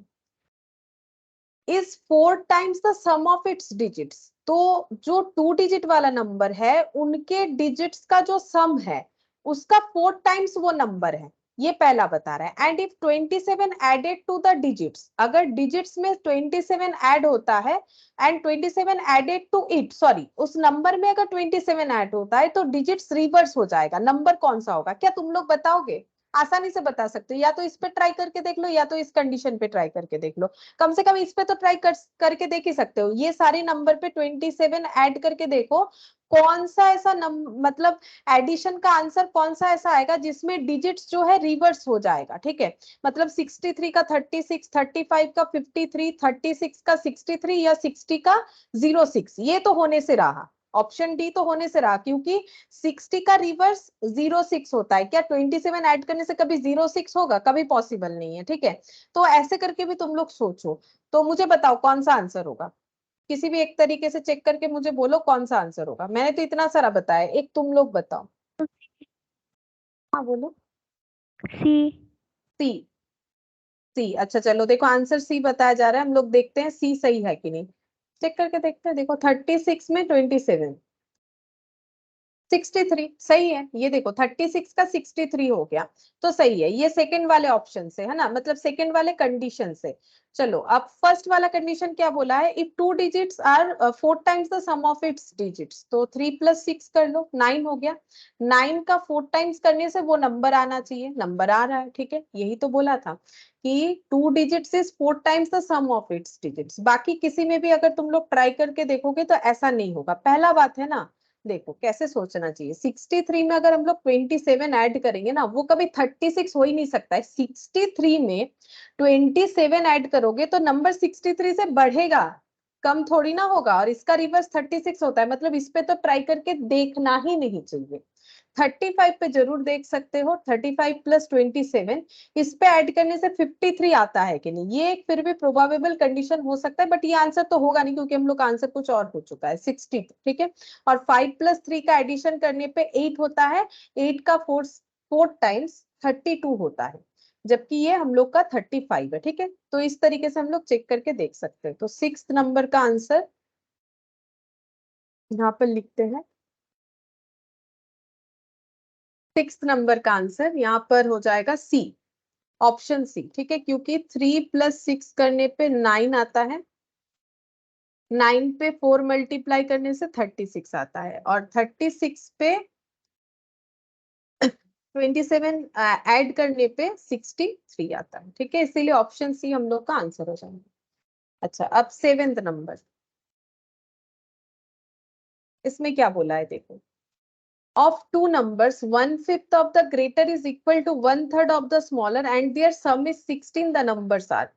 S1: is 4 times the sum of its digits। तो जो 2 डिजिट वाला नंबर है उनके डिजिट्स का जो सम है उसका 4 टाइम्स वो नंबर है, ये पहला बता रहा है। And if 27 added to the digits, अगर डिजिट्स में 27 ऐड होता है and 27 added to it, sorry उस नंबर में अगर 27 ऐड होता है तो डिजिट्स रिवर्स हो जाएगा। नंबर कौन सा होगा, क्या तुम लोग बताओगे? आसानी से बता सकते हो, या तो इस पे ट्राई करके देख लो या तो इस कंडीशन पे ट्राई करके देख लो। कम से कम इस पे तो ट्राई करके देख ही सकते हो। ये सारे नंबर पे 27 ऐड करके देखो, कौन सा ऐसा मतलब एडिशन का आंसर कौन सा ऐसा आएगा जिसमें डिजिट्स जो है रिवर्स हो जाएगा, ठीक है। मतलब 63 का 36, 35 का 53, 36 का 63 या 60 का 06, ये तो होने से रहा। ऑप्शन डी तो होने से रहा, क्योंकि 60 का रिवर्स 06 होता है। क्या 27 ऐड करने से कभी 06 होगा? कभी पॉसिबल नहीं है, ठीक है। तो ऐसे करके भी तुम लोग सोचो। तो मुझे बताओ कौन सा आंसर होगा, किसी भी एक तरीके से चेक करके मुझे बोलो कौन सा आंसर होगा। मैंने तो इतना सारा बताया, एक तुम लोग बताओ। हाँ बोलो।
S5: सी।
S1: सी। सी, अच्छा चलो देखो आंसर सी बताया जा रहा है, हम लोग देखते हैं सी सही है कि नहीं, चेक करके देखते हैं। देखो 36 में 27, 63 सही है। ये देखो 36 का 63 हो गया, तो सही है। ये सेकंड वाले ऑप्शन से है ना, मतलब सेकंड वाले कंडीशन से। चलो अब फर्स्ट वाला कंडीशन क्या बोला है, if 2 digits are 4 times the sum of its digits, तो 3 + 6 कर लो, 9 हो गया। 9 का 4 टाइम्स करने से वो नंबर आना चाहिए, नंबर आ रहा है, ठीक है। यही तो बोला था कि 2 digits is 4 times the sum of its digits. बाकी किसी में भी अगर तुम लोग ट्राई करके देखोगे तो ऐसा नहीं होगा। पहला बात है ना, देखो कैसे सोचना चाहिए। 63 में अगर हम लोग 27 ऐड करेंगे ना, वो कभी 36 हो ही नहीं सकता है। 63 में 27 ऐड करोगे तो नंबर 63 से बढ़ेगा, कम थोड़ी ना होगा। और इसका रिवर्स 36 होता है, मतलब इस पे तो ट्राई करके देखना ही नहीं चाहिए। 35 पे जरूर देख सकते हो, 35 + 27, इस पे ऐड करने से 53 आता है कि नहीं, ये एक फिर भी प्रोबेबल कंडीशन हो सकता है, बट ये आंसर तो होगा नहीं, क्योंकि हम लोग का आंसर कुछ और हो चुका है 60, ठीक है। और 5 + 3 का एडिशन करने पे 8 होता है, 8 का 4 टाइम्स 32 होता है, जबकि ये हम लोग का 35 है, ठीक है। तो इस तरीके से हम लोग चेक करके देख सकते हैं। तो 6th नंबर का आंसर यहाँ पर लिखते हैं। 6th नंबर का आंसर यहाँ पर हो जाएगा सी, ऑप्शन सी, ठीक है। क्योंकि 3 + 6 करने पे 9 आता है, 9 पे 4 मल्टीप्लाई करने से 36 आता है, और 36 पे 27 ऐड करने पे 63 आता है, ठीक है। इसीलिए ऑप्शन सी हम लोग का आंसर हो जाएगा। अच्छा अब 7th नंबर, इसमें क्या बोला है देखो। Of two numbers, 1/5 of the greater is equal to 1/3 of the smaller and their sum is 16, the numbers are।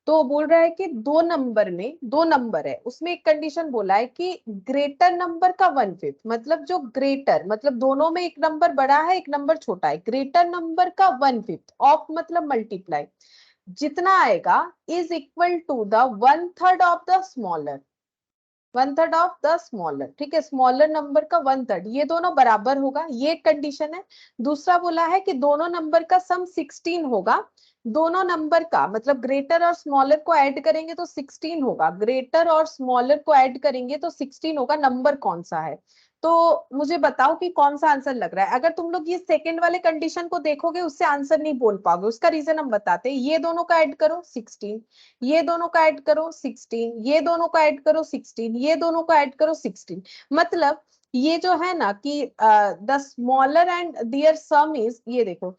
S1: तो बोल रहा है कि दो नंबर में, दो नंबर है उसमें एक कंडीशन बोला है कि ग्रेटर नंबर का 1/5, मतलब जो ग्रेटर मतलब दोनों में एक नंबर बड़ा है एक नंबर छोटा है, ग्रेटर नंबर का 1/5 ऑफ मतलब मल्टीप्लाई जितना आएगा is equal to the 1/3 of the smaller, 1/3 of the smaller, ठीक है। स्मॉलर नंबर का 1/3, ये दोनों बराबर होगा, ये कंडीशन है। दूसरा बोला है कि दोनों नंबर का सम 16 होगा, दोनों नंबर का मतलब ग्रेटर और स्मॉलर को ऐड करेंगे तो 16 होगा, ग्रेटर और स्मॉलर को ऐड करेंगे तो 16 होगा, नंबर कौन सा है? तो मुझे बताओ कि कौन सा आंसर लग रहा है। अगर तुम लोग ये सेकंड वाले कंडीशन को देखोगे उससे आंसर नहीं बोल पाओगे, उसका रीजन हम बताते हैं। ये दोनों का ऐड करो 16, ये दोनों का ऐड करो 16, ये दोनों का ऐड करो 16, ये दोनों का ऐड करो 16। मतलब ये जो है ना कि the smaller and their sum is, ये देखो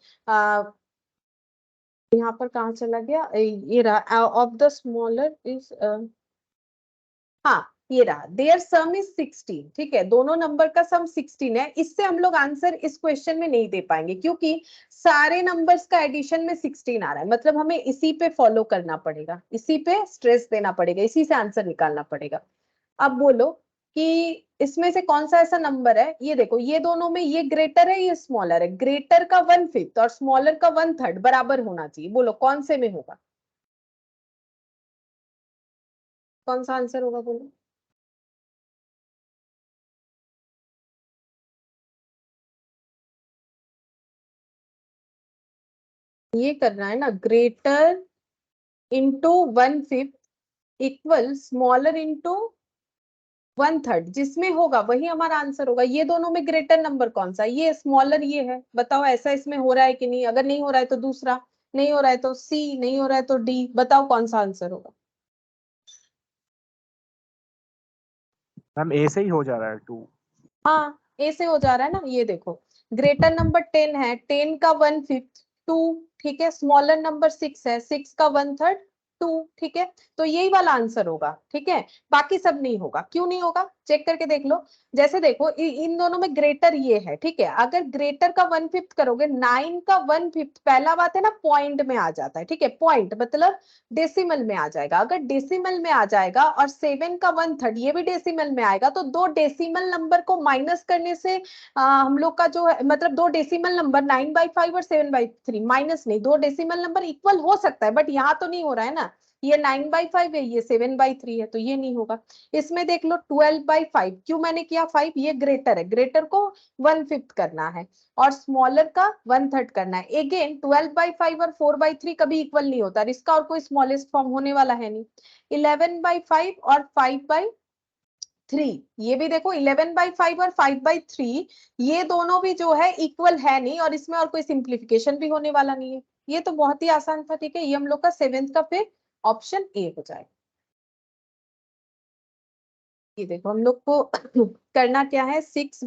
S1: यहाँ पर कहाँ चला गया, ये रहा, ऑफ द स्मॉलर इज, हाँ ये रहा, देयर सम इज 16। ठीक है, दोनों नंबर का सम 16 है। इससे हम लोग आंसर इस क्वेश्चन में नहीं दे पाएंगे क्योंकि सारे नंबर्स का एडिशन में 16 आ रहा है। मतलब हमें इसी पे फॉलो करना पड़ेगा, इसी पे स्ट्रेस देना पड़ेगा, इसी से आंसर निकालना पड़ेगा। अब बोलो कि इसमें से कौन सा ऐसा नंबर है, ये देखो ये दोनों में ये ग्रेटर है ये स्मॉलर है, ग्रेटर का 1/5 और स्मॉलर का 1/3 बराबर होना चाहिए। बोलो कौन से में होगा, कौन सा आंसर होगा बोलो। ये करना है ना, greater into 1/5 equal smaller into 1/3, जिसमें होगा वही हमारा आंसर होगा। ये दोनों में ग्रेटर नंबर कौन सा, ये स्मॉलर ये है। बताओ ऐसा इसमें हो रहा है कि नहीं? अगर नहीं हो रहा है तो दूसरा, नहीं हो रहा है तो सी, नहीं हो रहा है तो डी। बताओ कौन सा आंसर होगा।
S2: मैम ए से ही हो जा रहा है 2।
S1: हाँ ए से हो जा रहा है ना, ये देखो ग्रेटर नंबर 10 है, 10 का 1/5 2, ठीक है, स्मॉलर नंबर 6 है, 6 का 1/3 2, ठीक है। तो यही वाला आंसर होगा, ठीक है, बाकी सब नहीं होगा। क्यों नहीं होगा चेक करके देख लो। जैसे देखो इन दोनों में ग्रेटर ये है, ठीक है, अगर ग्रेटर का 1/5 करोगे, 9 का 1/5 पहला बात है ना पॉइंट में आ जाता है, ठीक है, पॉइंट मतलब डेसिमल में आ जाएगा। अगर डेसिमल में आ जाएगा और 7 का 1/3 ये भी डेसिमल में आएगा, तो दो डेसिमल नंबर को माइनस करने से हम लोग का जो है मतलब दो डेसिमल नंबर 9/5 और 7/3 माइनस नहीं, दो डेसिमल नंबर इक्वल हो सकता है, बट यहाँ तो नहीं हो रहा है ना। ये 9/5 है, ये 7/3 है, तो ये नहीं होगा। इसमें देख लो 12/5, क्यों मैंने किया 5, ये ग्रेटर है, ग्रेटर को 1/5 करना है और स्मॉलर का 1/3 करना है। अगेन 12/5 और 4/3 कभी इक्वल नहीं होता, इसका और कोई स्मॉलेस्ट फॉर्म होने वाला है नहीं। 11/5 और 5/3, ये भी देखो 11/5 और 5/3 ये दोनों भी जो है इक्वल है नहीं, और इसमें और कोई सिंप्लीफिकेशन भी होने वाला नहीं है। ये तो बहुत ही आसान था, ठीक है, ये हम लोग का 7th का फिर ऑप्शन ए हो जाएगा। ये देखो हम लोग को करना क्या है, 6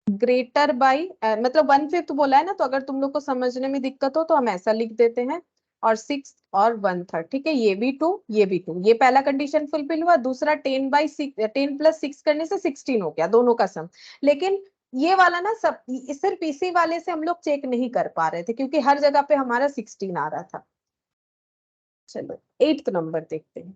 S1: ग्रेटर बाई मतलब 1/5 बोला है ना, तो अगर तुम लोग को समझने में दिक्कत हो तो हम ऐसा लिख देते हैं, और 6 और 1/3, ठीक है, ये भी 2 ये भी 2, ये पहला कंडीशन फुलफिल हुआ। दूसरा 10/6 10 + 6 करने से 16 हो गया दोनों का सम। लेकिन ये वाला ना सब सिर्फ इसी वाले से हम लोग चेक नहीं कर पा रहे थे क्योंकि हर जगह पे हमारा 16 आ रहा था। चलो 8th नंबर देखते हैं।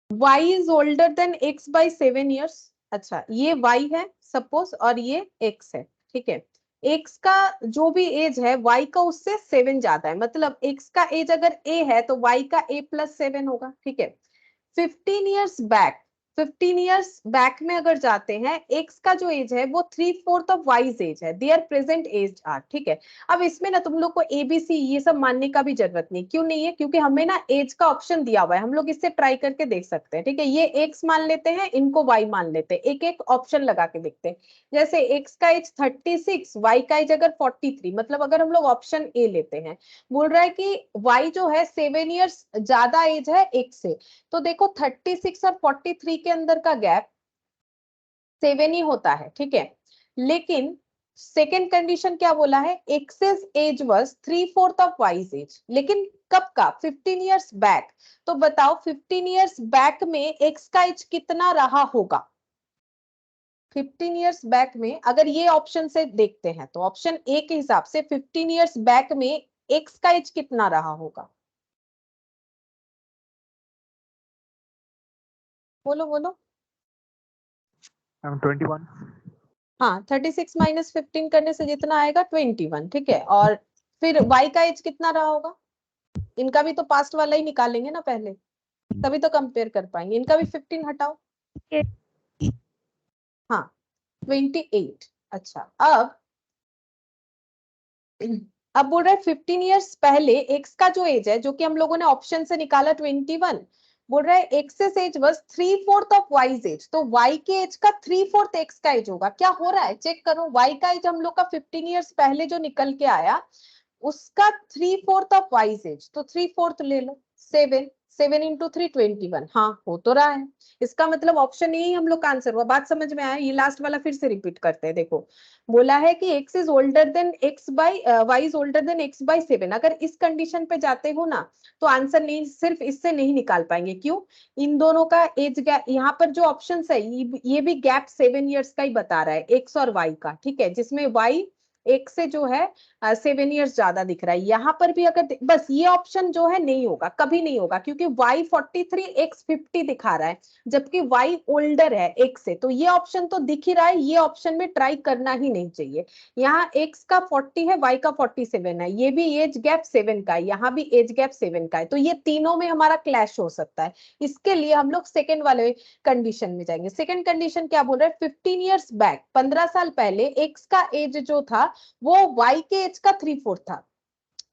S1: y is older than x by 7 years। अच्छा ये y है सपोज और ये x है, ठीक है। x का जो भी एज है y का उससे 7 ज्यादा है, मतलब x का एज अगर a है तो y का a + 7 होगा, ठीक है। 15 ईयर्स बैक, 15 ईयर्स बैक में अगर जाते हैं, एक्स का जो एज है वो 3/4 ऑफ वाइज एज है, देयर प्रेजेंट एज आर, ठीक है। अब इसमें ना तुम लोग को एबीसी ये सब मानने का भी जरूरत नहीं, क्यों नहीं है, क्योंकि हमें ना एज का ऑप्शन दिया हुआ है, हम लोग इससे ट्राई करके देख सकते हैं, ठीक है। ये एक्स मान लेते हैं, इनको वाई मान लेते हैं, एक एक ऑप्शन लगा के देखते हैं। जैसे एक्स का एज 36, वाई का एज अगर 43, मतलब अगर हम लोग ऑप्शन ए लेते हैं, बोल रहा है कि वाई जो है 7 ईयर्स ज्यादा एज है एक्स से, तो देखो 36 और 43 के अंदर का गैप 7 ही होता है, ठीक है। लेकिन सेकेंड कंडीशन क्या बोला है, X's age was 3/4 of Y's age, लेकिन कब का, 15 ईयर्स बैक। तो बताओ 15 ईयर्स बैक में एक्स का एज कितना रहा होगा। 15 ईयर्स बैक में अगर ये ऑप्शन से देखते हैं तो ऑप्शन ए के हिसाब से 15 ईयर्स बैक में एक्स का एज कितना रहा होगा, बोलो बोलो।
S2: 21।
S1: हाँ 36 - 15 करने से जितना आएगा 21, ठीक है। और फिर y का एज कितना रहा होगा, इनका भी तो पास्ट वाला ही निकालेंगे ना पहले, तभी तो कंपेयर कर पाएंगे। इनका भी 15 हटाओ, हाँ 28। अच्छा अब
S6: अब बोल रहा है 15 ईयर्स पहले एक्स का जो एज है, जो कि हम लोगों ने ऑप्शन से निकाला 21, बोल रहा है X's age was 3/4 of Y's age, तो वाई के एज का 3/4 एक्स का एज होगा। क्या हो रहा है चेक करो, वाई का एज हम लोग का 15 ईयर्स पहले जो निकल के आया उसका 3/4 ऑफ वाईज एज, तो 3/4 ले लो, 7 इंटू 3 21। हाँ हो तो रहा है, इसका मतलब ऑप्शन ए ही हम लोग का आंसर हुआ। बात समझ में आया? ये लास्ट वाला फिर से रिपीट करते हैं। देखो बोला है कि x is older than x by y is older than x by 7। अगर इस कंडीशन पे जाते हो ना तो आंसर नहीं, सिर्फ इससे नहीं निकाल पाएंगे। क्यों? इन दोनों का एज गैप, यहाँ पर जो ऑप्शन है ये भी गैप 7 ईयर्स का ही बता रहा है, x और y का, ठीक है, जिसमें y एक से जो है 7 ईयर्स ज्यादा दिख रहा है। यहाँ पर भी अगर बस ये ऑप्शन जो है नहीं होगा, कभी नहीं होगा, क्योंकि y 43 x 50 दिखा रहा है, जबकि y ओल्डर है x से, तो ये ऑप्शन तो दिख ही रहा है, ये ऑप्शन में ट्राई करना ही नहीं चाहिए। यहाँ x का 40 है, y का 47 है, ये भी एज गैप 7 का है, यहाँ भी एज गैप 7 का है, तो ये तीनों में हमारा क्लैश हो सकता है। इसके लिए हम लोग सेकेंड वाले कंडीशन में जाएंगे। सेकेंड कंडीशन क्या बोल रहा है? 15 ईयर्स बैक, 15 साल पहले x का एज जो था वो y के एज का 3/4 था।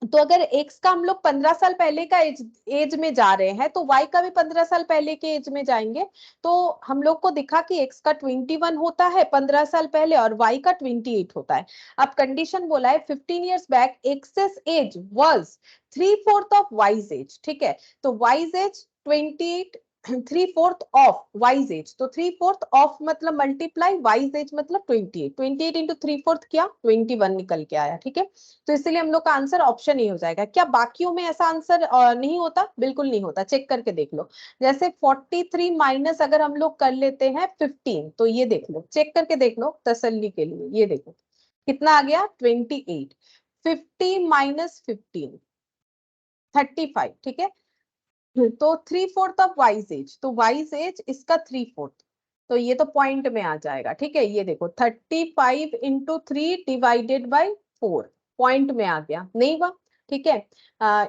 S6: तो अगर x का हम लोग 15 साल पहले का एज में जा रहे हैं तो y का भी 15 साल पहले के एज में जाएंगे। तो हम लोग को दिखा कि x का 21 होता है 15 साल पहले और y का 28 होता है। अब कंडीशन बोला है 15 years back X's age was 3/4 of Y's age, ठीक है, तो Y's age 28, 3/4 of Y's age, तो 3/4 ऑफ मतलब मल्टीप्लाई वाइज एज मतलब 28, 28 इंटू 3/4 किया 21 निकल के आया, ठीक है। तो इसलिए हम लोग का आंसर ऑप्शन ही हो जाएगा। क्या बाकियों में ऐसा आंसर नहीं होता? बिल्कुल नहीं होता, चेक करके देख लो। जैसे 43 माइनस अगर हम लोग कर लेते हैं 15, तो ये देख लो, चेक करके देख लो तसल्ली के लिए, ये देखो कितना आ गया 28, 50 माइनस 15 35, ठीक है, तो 3/4 ऑफ वाइज एज, तो वाइज एज इसका 3/4, तो ये तो पॉइंट में आ जाएगा, ठीक है। ये देखो 35 इंटू 3 डिवाइडेड बाई 4 पॉइंट में आ गया, नहीं हुआ, ठीक है।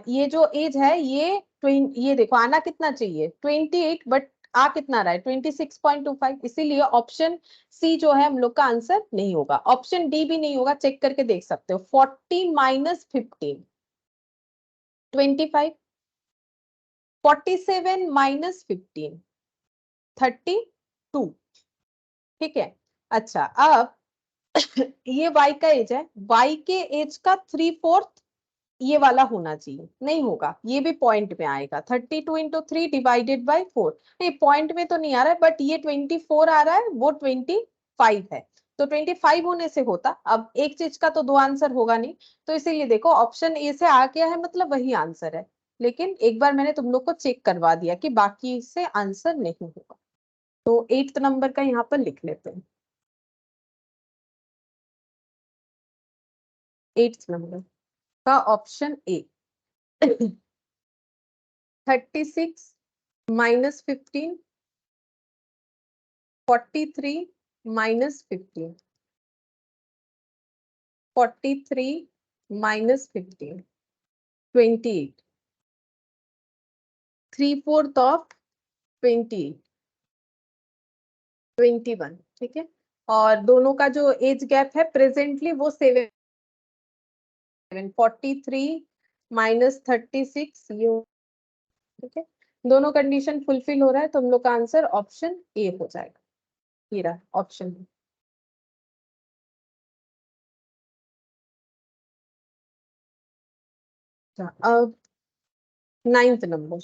S6: ये जो एज है ये देखो आना कितना चाहिए 28, बट आ कितना रहा है 26.25, इसीलिए ऑप्शन सी जो है हम लोग का आंसर नहीं होगा। ऑप्शन डी भी नहीं होगा, चेक करके देख सकते हो। 40 माइनस 15 25, 47 माइनस 15 32, ठीक है। अच्छा अब ये y का एज है, y के एज का 3/4 ये वाला होना चाहिए, नहीं होगा, ये भी पॉइंट में आएगा। 32 इंटू 3 डिवाइडेड बाई 4, नहीं पॉइंट में तो नहीं आ रहा है, बट ये 24 आ रहा है, वो 25 है, तो 25 होने से होता। अब एक चीज का तो दो आंसर होगा नहीं, तो इसीलिए देखो ऑप्शन ए से आ गया है, मतलब वही आंसर है। लेकिन एक बार मैंने तुम लोग को चेक करवा दिया कि बाकी से आंसर नहीं होगा, तो 8th नंबर का यहाँ पर लिख लेते हैं। 8th नंबर का option A 36 minus 15, 43 minus 15, 43 minus 15 28, 3/4 of 28 21, ठीक है। और दोनों का जो एज गैप है प्रेजेंटली वो 7, 43 माइनस 36 ये, ठीक है। दोनों कंडीशन फुलफिल हो रहा है, तो हम लोग का आंसर ऑप्शन ए हो जाएगा। ये रहा ऑप्शन। अब 9th number,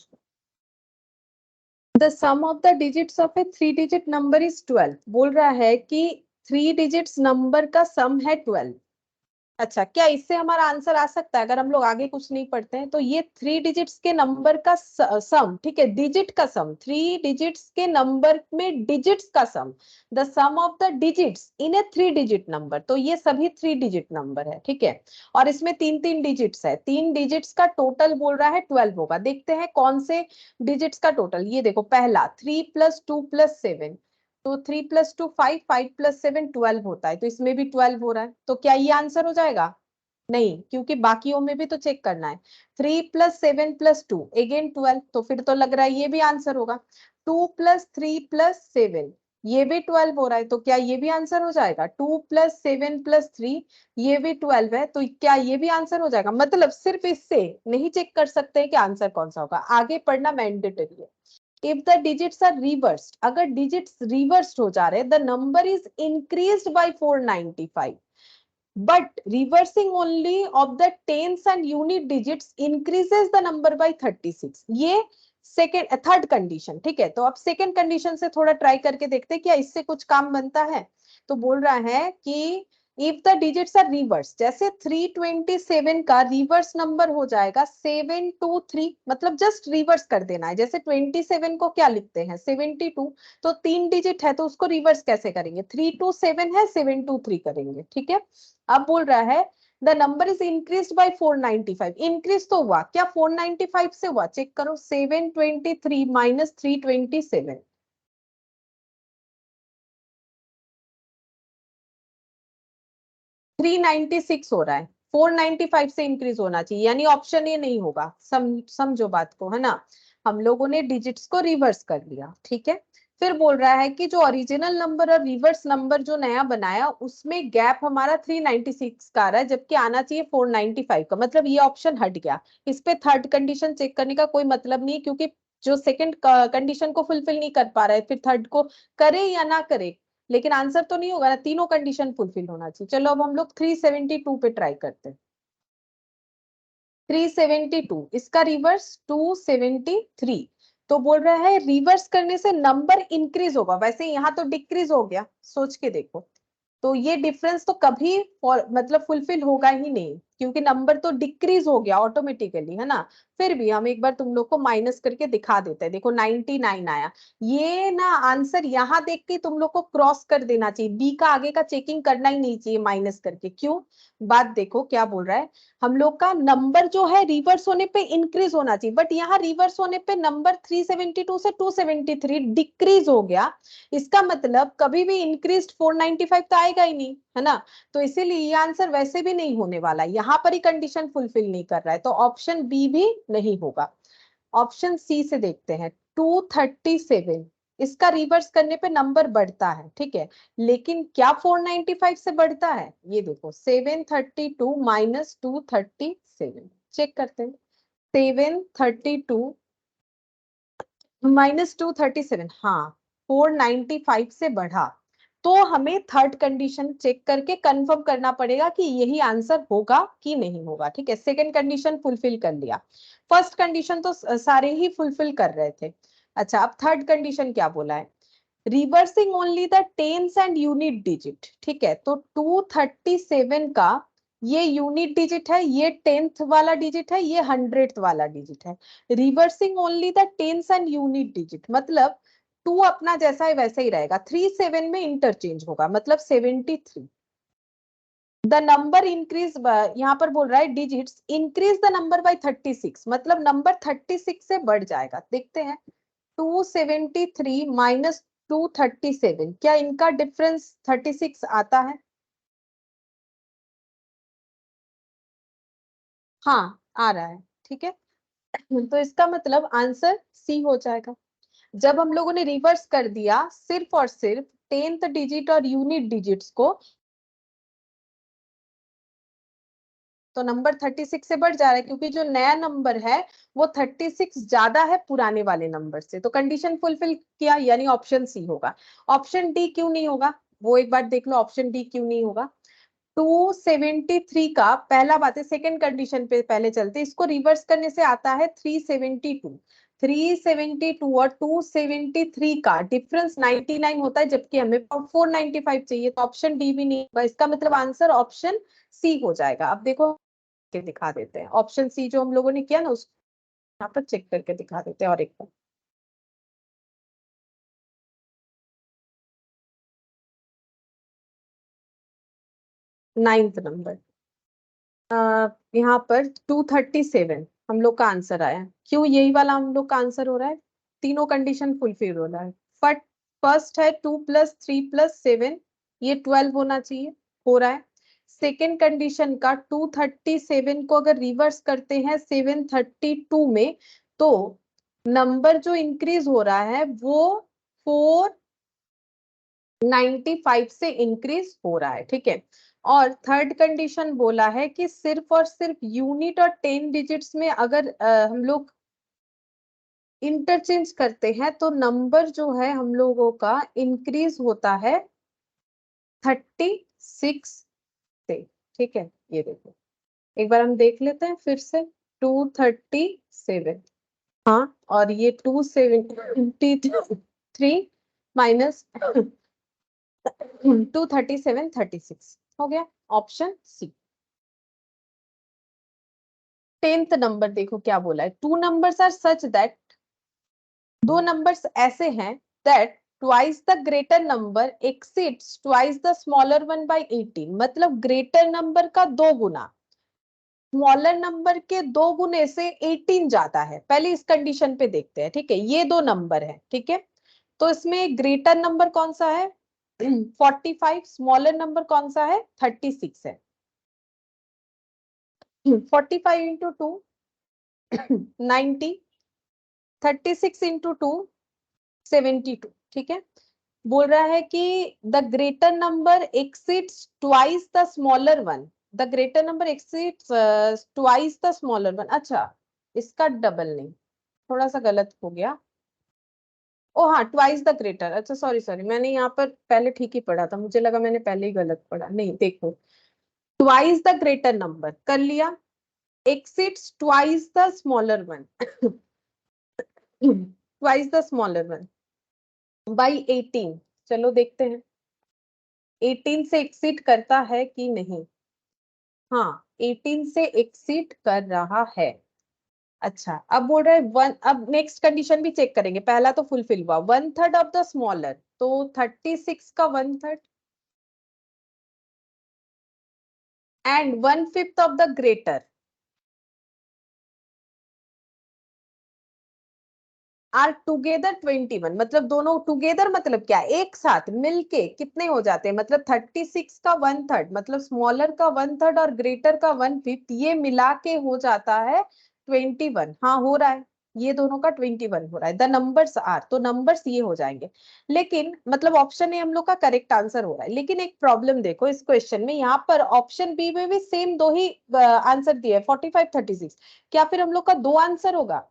S6: the sum of the digits of a 3 digit number is 12। बोल रहा है कि 3 डिजिट्स नंबर का सम है 12। अच्छा, क्या इससे हमारा आंसर आ सकता है अगर हम लोग आगे कुछ नहीं पढ़ते हैं? तो ये 3 डिजिट्स के नंबर का सम, ठीक है, डिजिट का सम, 3 डिजिट्स के नंबर में डिजिट्स का sum, the sum of the digits in a 3 digit number, तो ये सभी 3 डिजिट नंबर है, ठीक है। और इसमें 3 डिजिट्स है, 3 डिजिट्स का टोटल बोल रहा है 12 होगा। देखते हैं कौन से डिजिट्स का टोटल। ये देखो पहला 3 + 2 + 7, तो 3 + 2 5, 5 + 7 12 होता है, तो इसमें भी 12 हो रहा है, तो क्या ये आंसर हो जाएगा? नहीं, क्योंकि बाकियों में भी तो चेक करना है। 3 + 7 + 2 अगेन 12, तो फिर तो लग रहा है ये भी आंसर होगा। 2 + 3 + 7 ये भी 12 हो रहा है, तो क्या ये भी आंसर हो जाएगा? 2 + 7 + 3, ये भी 12 है, तो क्या ये भी आंसर हो जाएगा? मतलब सिर्फ इससे नहीं चेक कर सकते हैं कि आंसर कौन सा होगा, आगे पढ़ना मैंडेटरी है। If the digits are reversed, अगर digits reversed हो जा रहे, the number is increased by 495, but reversing only of the tens and unit digits increases the number by 36. ये थर्ड कंडीशन, ठीक है। तो अब सेकेंड कंडीशन से थोड़ा ट्राई करके देखते हैं क्या इससे कुछ काम बनता है। तो बोल रहा है कि if the digits are reverse, जैसे 327 का रिवर्स नंबर हो जाएगा 723, मतलब जस्ट रिवर्स कर देना है। जैसे 27 को क्या लिखते हैं 72, तो 3 डिजिट है तो उसको रिवर्स कैसे करेंगे, 327 है 723 करेंगे, ठीक है। अब बोल रहा है the number is increase by 495, increase तो हुआ क्या 495 से हुआ, चेक करो 723 माइनस 327, 396 हो रहा है, 495 से इंक्रीज होना चाहिए, यानी ऑप्शन ये नहीं होगा। समझो बात को, है ना। हम लोगों ने डिजिट्स को रिवर्स कर लिया, ठीक है। फिर बोल रहा है कि जो ओरिजिनल नंबर और रिवर्स नंबर जो नया बनाया उसमें गैप हमारा 396 का आ रहा है, जबकि आना चाहिए 495 का, मतलब ये ऑप्शन हट गया। इस पे थर्ड कंडीशन चेक करने का कोई मतलब नहीं, क्योंकि जो सेकंड कंडीशन को फुलफिल नहीं कर पा रहा है, फिर थर्ड को करे या ना करे, लेकिन आंसर तो नहीं होगा ना, तीनों कंडीशन फुलफिल होना चाहिए। चलो अब हम लोग 372 पे ट्राई करते हैं। 372 इसका रिवर्स 273, तो बोल रहा है रिवर्स करने से नंबर इंक्रीज होगा, वैसे यहाँ तो डिक्रीज हो गया, सोच के देखो। तो ये डिफरेंस तो कभी मतलब फुलफिल होगा ही नहीं, क्योंकि नंबर तो डिक्रीज हो गया ऑटोमेटिकली, है ना। फिर भी हम एक बार तुम लोग को माइनस करके दिखा देते हैं, देखो 99 आया। ये ना आंसर यहाँ देख के तुम लोग को क्रॉस कर देना चाहिए, बी का आगे का चेकिंग करना ही नहीं चाहिए माइनस करके। क्यों, बात देखो क्या बोल रहा है, हम लोग का नंबर जो है रिवर्स होने पे इंक्रीज होना चाहिए, बट यहाँ रिवर्स होने पे नंबर 372 से 273 डिक्रीज हो गया। इसका मतलब कभी भी इंक्रीज 495 तो आएगा ही नहीं, है ना। तो इसीलिए ये आंसर वैसे भी नहीं होने वाला, यहाँ पर ही कंडीशन फुलफिल नहीं कर रहा है, तो ऑप्शन बी भी नहीं होगा। ऑप्शन सी से देखते हैं 237, इसका रिवर्स करने पे नंबर बढ़ता है, ठीक है, लेकिन क्या 495 से बढ़ता है, ये देखो 732 माइनस 237, चेक करते हैं 732 माइनस 237, हाँ 495 से बढ़ा, तो हमें थर्ड कंडीशन चेक करके कंफर्म करना पड़ेगा कि यही आंसर होगा कि नहीं होगा, ठीक है। सेकंड कंडीशन फुलफिल कर लिया, फर्स्ट कंडीशन तो सारे ही फुलफिल कर रहे थे। अच्छा, अब थर्ड कंडीशन क्या बोला है, reversing only the tens and unit digit, ठीक है। तो 237 का ये यूनिट डिजिट है, ये टेंथ वाला डिजिट है, ये 100th वाला डिजिट है। Reversing only the tens and unit digit, मतलब 2 अपना जैसा है वैसा ही रहेगा, 37 में इंटरचेंज होगा, मतलब 73। द नंबर इंक्रीज, यहाँ पर बोल रहा है digits increase the number by 36, मतलब नंबर 36 से बढ़ जाएगा। देखते हैं 273 माइनस 237, क्या इनका डिफरेंस 36 आता है? हाँ आ रहा है, ठीक है। तो इसका मतलब आंसर सी हो जाएगा। जब हम लोगों ने रिवर्स कर दिया सिर्फ और सिर्फ टेंथ डिजिट और यूनिट डिजिट्स को, तो नंबर 36 से बढ़ जा रहा है, क्योंकि जो नया नंबर है वो 36 ज्यादा है पुराने वाले नंबर से, तो कंडीशन फुलफिल किया, यानी ऑप्शन सी होगा। ऑप्शन डी क्यों नहीं होगा, वो एक बार देख लो, ऑप्शन डी क्यों नहीं होगा। 273 का पहला बात है, सेकंड कंडीशन पे पहले चलते, इसको रिवर्स करने से आता है 372, 372 और 273 का डिफरेंस 99 होता है, जबकि हमें 495 चाहिए, तो ऑप्शन डी भी नहीं होगा। इसका मतलब आंसर ऑप्शन सी हो जाएगा। अब देखो के दिखा देते हैं, ऑप्शन सी जो हम लोगों ने किया ना उसको यहाँ पर चेक करके दिखा देते हैं और एक बार। नाइन्थ नंबर, यहाँ पर 237 हम लोग का आंसर आया, क्यों यही वाला हम लोग का आंसर हो रहा है, तीनों कंडीशन फुलफिल हो रहा है। बट फर्स्ट है 2 + 3 + 7, ये 12 होना चाहिए, हो रहा है। सेकेंड कंडीशन का 237 को अगर रिवर्स करते हैं 732 में, तो नंबर जो इंक्रीज हो रहा है वो 4 95 से इंक्रीज हो रहा है, ठीक है। और थर्ड कंडीशन बोला है कि सिर्फ और सिर्फ यूनिट और 10 डिजिट्स में अगर हम लोग इंटरचेंज करते हैं तो नंबर जो है हम लोगों का इंक्रीज होता है 36 से, ठीक है। ये देखो एक बार हम देख लेते हैं फिर से, 237, हाँ, और ये 273 माइनस 237 36 हो गया, ऑप्शन सी। 10th नंबर देखो क्या बोला है, two numbers are such that, दो नंबर्स ऐसे हैं that twice the greater number exceeds twice the smaller one by 18, मतलब ग्रेटर नंबर का 2 गुना स्मॉलर नंबर के 2 गुने से 18 जाता है। पहले इस कंडीशन पे देखते हैं, ठीक है। ये दो नंबर है, ठीक है। तो इसमें ग्रेटर नंबर कौन सा है 45, स्मॉलर नंबर कौन सा है 36 है। 45 इंटू 2 90, 36 इंटू 2 72, ठीक है। बोल रहा है कि the greater number exceeds twice the smaller one, the greater number exceeds twice the smaller one. अच्छा, इसका डबल नहीं, थोड़ा सा गलत हो गया। ओ हाँ, ट्वाइस द ग्रेटर, अच्छा सॉरी सॉरी, मैंने यहाँ पर पहले ठीक ही पढ़ा था, मुझे लगा मैंने पहले ही गलत पढ़ा। नहीं देखो, ट्वाइस द ग्रेटर नंबर कर लिया, exceeds twice the smaller one twice the smaller one by 18। चलो देखते हैं 18 से एक्सीड करता है कि नहीं। हाँ, 18 से एक्सीड कर रहा है। अच्छा, अब बोल रहा है वन, अब नेक्स्ट कंडीशन भी चेक करेंगे। पहला तो फुलफिल हुआ, 1/3 ऑफ द स्मॉलर, तो 36 का 1/3 and 1/5 of the greater or together 21, मतलब दोनों टुगेदर मतलब क्या, एक साथ मिलके कितने हो जाते हैं, मतलब 36 का 1/3 मतलब स्मॉलर का 1/3 और ग्रेटर का 1/5, ये मिला के हो जाता है 21। हाँ हो रहा है, ये दोनों का 21 हो रहा है। द नंबर्स आर, तो नंबर्स ये हो जाएंगे। लेकिन मतलब ऑप्शन ए हम लोग का करेक्ट आंसर हो रहा है। लेकिन एक प्रॉब्लम देखो इस क्वेश्चन में, यहाँ पर ऑप्शन बी में भी सेम दो ही आंसर दिए, 45 36। क्या फिर हम लोग का दो आंसर होगा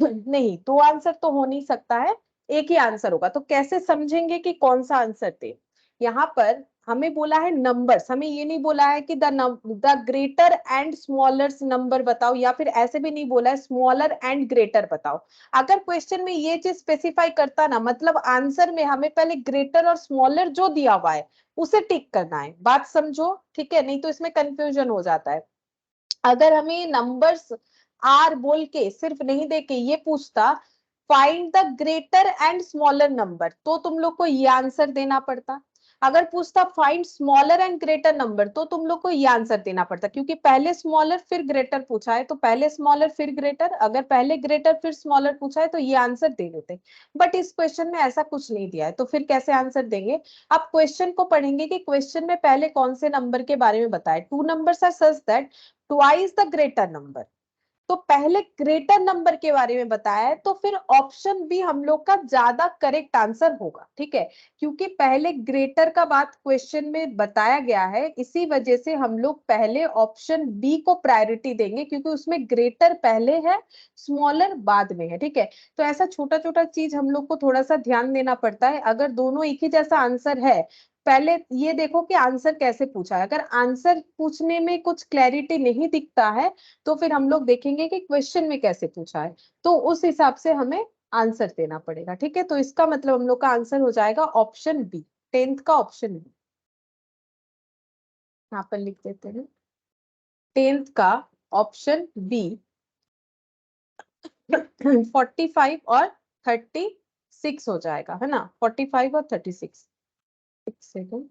S6: नहीं, दो आंसर तो हो नहीं सकता है, एक ही आंसर होगा। तो कैसे समझेंगे कि कौन सा आंसर दे। यहाँ पर हमें बोला है नंबर्स, हमें ये नहीं बोला है कि the greater and smaller number बताओ, या फिर ऐसे भी नहीं बोला है स्मॉलर एंड ग्रेटर बताओ। अगर क्वेश्चन में ये चीज स्पेसिफाई करता ना, मतलब आंसर में हमें पहले ग्रेटर और स्मॉलर जो दिया हुआ है उसे टिक करना है, बात समझो, ठीक है। नहीं तो इसमें कंफ्यूजन हो जाता है। अगर हमें नंबर्स आर बोल के सिर्फ नहीं दे के ये पूछता find the greater and smaller number, तो तुम लोग को ये आंसर देना पड़ता। अगर पूछता find smaller and greater number, तो तुम लोग को ये आंसर देना पड़ता, क्योंकि पहले स्मॉलर फिर ग्रेटर पूछा है, तो पहले स्मॉलर फिर ग्रेटर। अगर पहले ग्रेटर फिर स्मॉलर पूछा है तो ये आंसर दे देते। बट इस क्वेश्चन में ऐसा कुछ नहीं दिया है, तो फिर कैसे आंसर देंगे। आप क्वेश्चन को पढ़ेंगे कि क्वेश्चन में पहले कौन से नंबर के बारे में बताया। Two numbers are such that twice the greater number, तो पहले ग्रेटर नंबर के बारे में बताया है, तो फिर ऑप्शन बी हम लोग का ज्यादा करेक्ट आंसर होगा, ठीक है। क्योंकि पहले ग्रेटर का बात क्वेश्चन में बताया गया है, इसी वजह से हम लोग पहले ऑप्शन बी को प्रायोरिटी देंगे, क्योंकि उसमें ग्रेटर पहले है स्मॉलर बाद में है, ठीक है। तो ऐसा छोटा छोटा चीज हम लोग को थोड़ा सा ध्यान देना पड़ता है। अगर दोनों एक ही जैसा आंसर है, पहले ये देखो कि आंसर कैसे पूछा है। अगर आंसर पूछने में कुछ क्लैरिटी नहीं दिखता है, तो फिर हम लोग देखेंगे कि क्वेश्चन में कैसे पूछा है, तो उस हिसाब से हमें आंसर देना पड़ेगा, ठीक है। तो इसका मतलब हम लोग का आंसर हो जाएगा ऑप्शन बी, 10th का ऑप्शन बी। यहाँ पर लिख देते हैं 10th का ऑप्शन बी 45 और 36 हो जाएगा, है ना। 45 और 36, एक सेकेंड।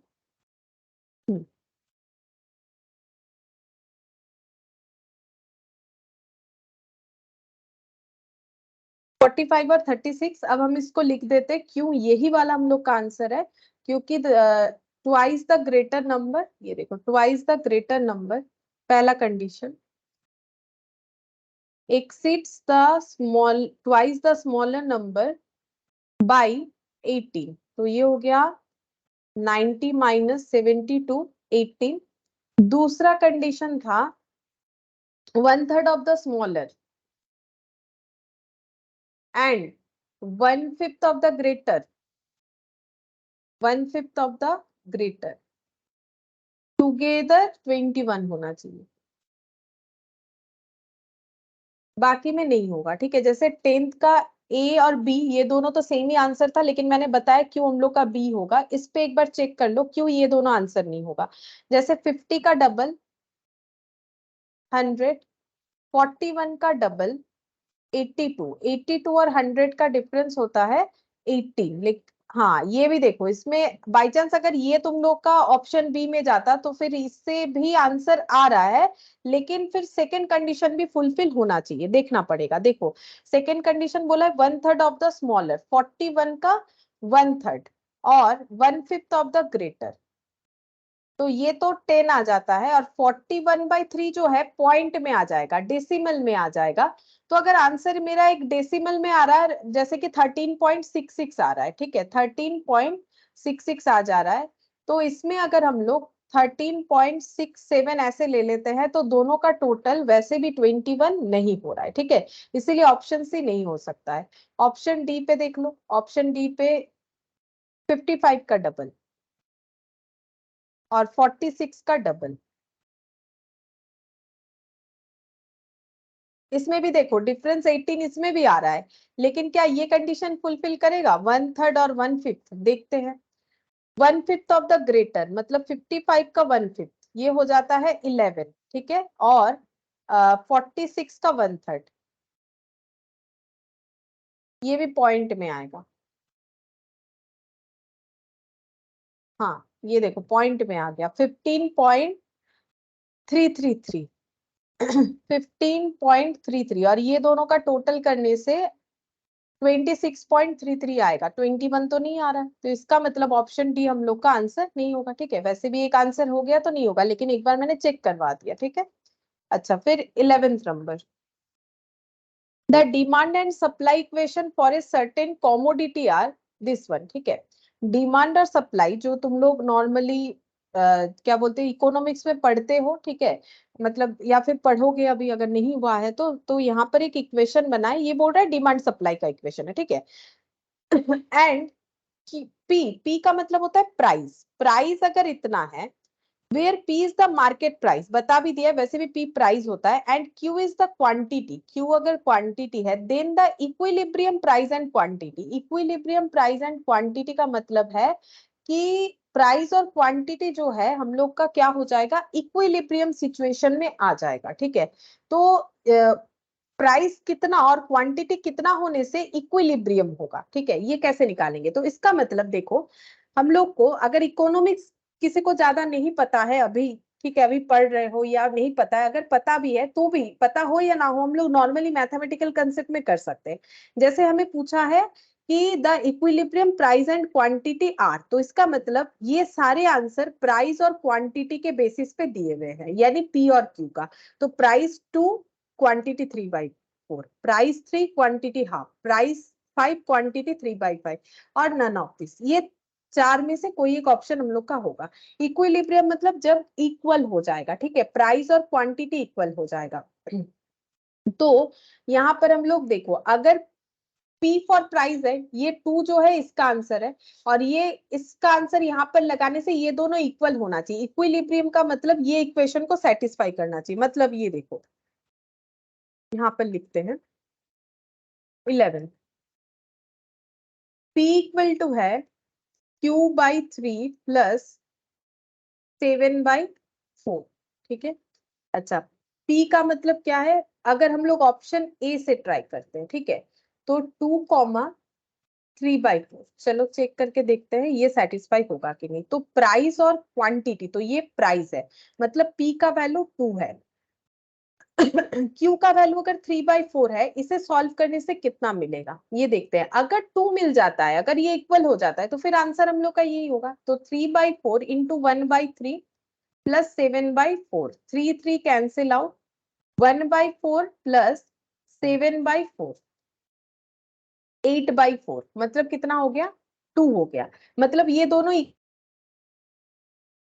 S6: 45 और 36, अब हम इसको लिख देते हैं, क्यों यही वाला हम लोग का आंसर है, क्योंकि ट्वाइस द ग्रेटर नंबर, ये देखो ट्वाइस द ग्रेटर नंबर, पहला condition, exceeds the small twice the smaller number by 18, तो ये हो गया 90 माइनस 72 18। दूसरा कंडीशन था 1/3 of the smaller and 1/5 of the greater, 1/5 of the greater, together 21 होना चाहिए, बाकी में नहीं होगा। ठीक है, जैसे 10th का ए और बी ये दोनों तो सेम ही आंसर था, लेकिन मैंने बताया क्यों हम लोग का बी होगा। इस पे एक बार चेक कर लो क्यों ये दोनों आंसर नहीं होगा। जैसे 50 का डबल 100, 41 का डबल 82, 82 और 100 का डिफरेंस होता है 18। हाँ ये भी देखो, इसमें बाई चांस अगर ये तुम लोग का ऑप्शन बी में जाता तो फिर इससे भी आंसर आ रहा है, लेकिन फिर सेकंड कंडीशन भी फुलफिल होना चाहिए, देखना पड़ेगा। देखो सेकंड कंडीशन बोला है 1/3 ऑफ द स्मॉलर, 41 का 1/3 और 1/5 ऑफ द ग्रेटर, तो ये तो 10 आ जाता है, और 41/3 जो है पॉइंट में आ जाएगा, डेसिमल में आ जाएगा। तो अगर आंसर मेरा एक डेसिमल में आ रहा है, जैसे कि 13.66 आ रहा है, ठीक है 13.66 आ जा रहा है, तो इसमें अगर हम लोग 13.67 ऐसे ले लेते हैं तो दोनों का टोटल वैसे भी 21 नहीं हो रहा है। ठीक है, इसीलिए ऑप्शन सी नहीं हो सकता है। ऑप्शन डी पे देख लो, ऑप्शन डी पे 55 का डबल और 46 का डबल, इसमें भी देखो डिफरेंस 18 इसमें भी आ रहा है, लेकिन क्या ये कंडीशन फुलफिल करेगा 1/3 और 1/5? देखते हैं। 1/5 ऑफ द ग्रेटर मतलब 55 का 1/5 ये हो जाता है 11, ठीक है, और 46 का 1/3 ये भी पॉइंट में आएगा। हाँ ये देखो पॉइंट में आ गया 15.333 15.33, और ये दोनों का टोटल करने से 26.33 आएगा, 21 तो नहीं आ रहा है, तो इसका मतलब ऑप्शन डी हम लोग का आंसर नहीं होगा। ठीक है, वैसे भी एक आंसर हो गया तो नहीं होगा, लेकिन एक बार मैंने चेक करवा दिया। ठीक है, अच्छा फिर 11th number, the demand and supply equation for a certain commodity are this one. ठीक है, डिमांड और सप्लाई जो तुम लोग नॉर्मली क्या बोलते हैं इकोनॉमिक्स में पढ़ते हो, ठीक है, मतलब या फिर पढ़ोगे अभी अगर नहीं हुआ है तो यहाँ पर एक इक्वेशन बना है, ये बोल रहा है डिमांड सप्लाई का इक्वेशन है। ठीक है, एंड पी, पी का मतलब होता है प्राइस, प्राइस अगर इतना है, where P is the market price, बता भी दिया वैसे भी पी प्राइस होता है, and Q is the quantity, Q अगर क्वांटिटी है, then the equilibrium price and quantity, equilibrium price and quantity का मतलब है कि प्राइस और क्वांटिटी जो है हम लोग का क्या हो जाएगा, इक्विलिब्रियम सिचुएशन में आ जाएगा। ठीक है, तो प्राइस कितना और क्वांटिटी कितना होने से इक्विलिब्रियम होगा। ठीक है, ये कैसे निकालेंगे, तो इसका मतलब देखो हम लोग को अगर इकोनॉमिक्स किसी को ज्यादा नहीं पता है अभी, ठीक है, अभी पढ़ रहे हो या नहीं पता है, अगर पता भी है तो भी, पता हो या ना हो, हम लोग नॉर्मली मैथमेटिकल कंसेप्ट में कर सकते हैं। जैसे हमें पूछा है कि the equilibrium price and quantity are, तो इसका मतलब ये सारे आंसर प्राइस और क्वांटिटी के बेसिस पे दिए हुए हैं, यानी पी और क्यू का। तो price 2, quantity 3/4, price 3, quantity half, price 5, quantity 3/5, और नन ऑफ दिस, ये चार में से कोई एक ऑप्शन हम लोग का होगा। इक्विलिब्रियम मतलब जब इक्वल हो जाएगा, ठीक है, प्राइस और क्वांटिटी इक्वल हो जाएगा। तो यहाँ पर हम लोग देखो अगर P फॉर प्राइस है, ये 2 जो है इसका आंसर है, और ये इसका आंसर यहाँ पर लगाने से ये दोनों इक्वल होना चाहिए। इक्विलिब्रियम का मतलब ये इक्वेशन को सेटिस्फाई करना चाहिए, मतलब ये देखो यहाँ पर लिखते हैं 11, P इक्वल टू है Q/3 प्लस 7/4। ठीक है, अच्छा P का मतलब क्या है, अगर हम लोग ऑप्शन ए से ट्राई करते हैं, ठीक है, तो 2,3/4, चलो चेक करके देखते हैं ये सेटिस्फाई होगा कि नहीं। तो प्राइस और क्वांटिटी, तो ये प्राइस है मतलब P का वैल्यू 2 है, Q का वैल्यू अगर 3/4 है, इसे सॉल्व करने से कितना मिलेगा ये देखते हैं। अगर 2 मिल जाता है, अगर ये इक्वल हो जाता है, तो फिर आंसर हम लोग का यही होगा। तो 3/4 into 1/3 plus 7/4, 3 cancel out, 1/4 plus 7/4, 8/4, मतलब कितना हो गया, 2 हो गया। मतलब ये दोनों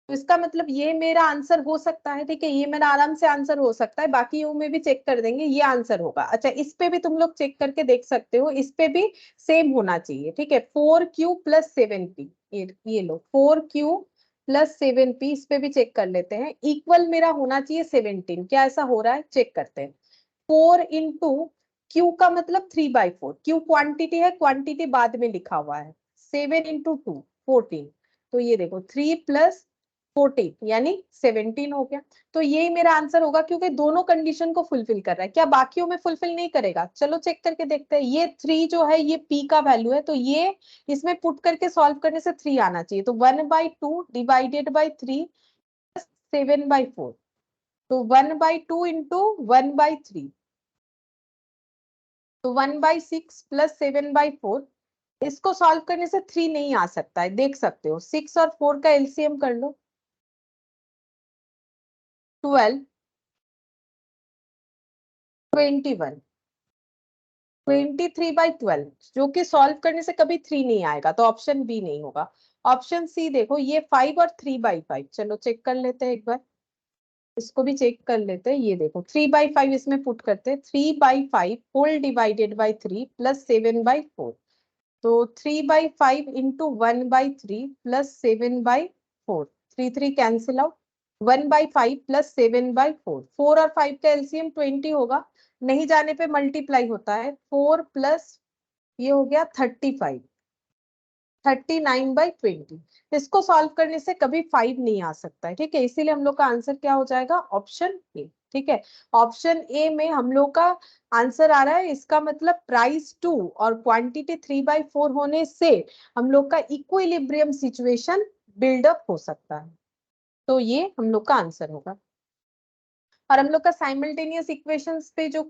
S6: तो इसका मतलब ये मेरा आंसर हो सकता है, ठीक है, ये मेरा आराम से आंसर हो सकता है, बाकी यू में भी चेक कर देंगे, ये आंसर होगा। अच्छा, इस पे भी तुम लोग चेक करके देख सकते हो, इस पे भी सेम होना चाहिए, ठीक है। 4Q प्लस 7P, ये लो 4Q प्लस 7P, इस पे भी चेक कर लेते हैं। इक्वल मेरा होना चाहिए 17, क्या ऐसा हो रहा है, चेक करते हैं। 4 इंटू Q का मतलब 3/4, Q क्वांटिटी है, क्वांटिटी बाद में लिखा हुआ है। 7 इंटू 2 14, तो ये देखो 3 प्लस 14 यानी 17 हो गया। तो यही मेरा आंसर होगा, क्योंकि दोनों कंडीशन को फुलफिल कर रहा है। क्या बाकियों में फुलफिल नहीं करेगा? चलो चेक करके देखते हैं। ये 3 जो है ये P का वैल्यू है, तो ये इसमें पुट करके सॉल्व करने से 3 आना चाहिए। तो 1/2 डिवाइडेड बाई 3 7/4, तो 1/2 इंटू 1/3, तो 1/6 प्लस 7/4। इसको सॉल्व करने से 3 नहीं आ सकता है, देख सकते हो। 6 और 4 का एलसीएम कर लो, 12 21, 23/12, जो कि सॉल्व करने से कभी 3 नहीं आएगा, तो ऑप्शन बी नहीं होगा। ऑप्शन सी देखो, ये 5 और 3/5, चलो चेक कर लेते हैं एक बार, इसको भी चेक कर लेते हैं। ये देखो 3/5 इसमें पुट करते हैं, 3/5 होल डिवाइडेड बाई 3 प्लस 7/4, तो 3/5 into 1/3 plus 7/4, 3 cancel out, 1/5 plus 7/4, 4 और 5 का एलसीएम 20 होगा, नहीं जाने पे मल्टीप्लाई होता है। 4 प्लस ये हो गया 35, 39/20। इसको सॉल्व करने से कभी 5 नहीं आ सकता है, ठीक है, इसीलिए हम लोग का आंसर क्या हो जाएगा, ऑप्शन ए, ठीक है। ऑप्शन ए में हम लोग का आंसर आ रहा है। इसका मतलब प्राइस 2 और क्वांटिटी 3/4 होने से हम लोग का इक्विलिब्रियम सिचुएशन बिल्डअप हो सकता है, तो ये हम लोग का आंसर होगा। और हम लोग का साइमल्टेनियस इक्वेशंस पे जो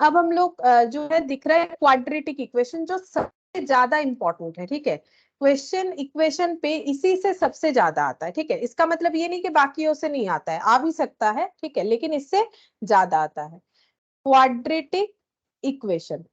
S6: अब हम लोग जो है दिख रहा है क्वाड्रेटिक इक्वेशन, जो सबसे ज्यादा इंपॉर्टेंट है, ठीक है। क्वेश्चन इक्वेशन पे इसी से सबसे ज्यादा आता है, ठीक है। इसका मतलब ये नहीं कि बाकियों से नहीं आता है, आ भी सकता है, ठीक है, लेकिन इससे ज्यादा आता है। Quadratic equation,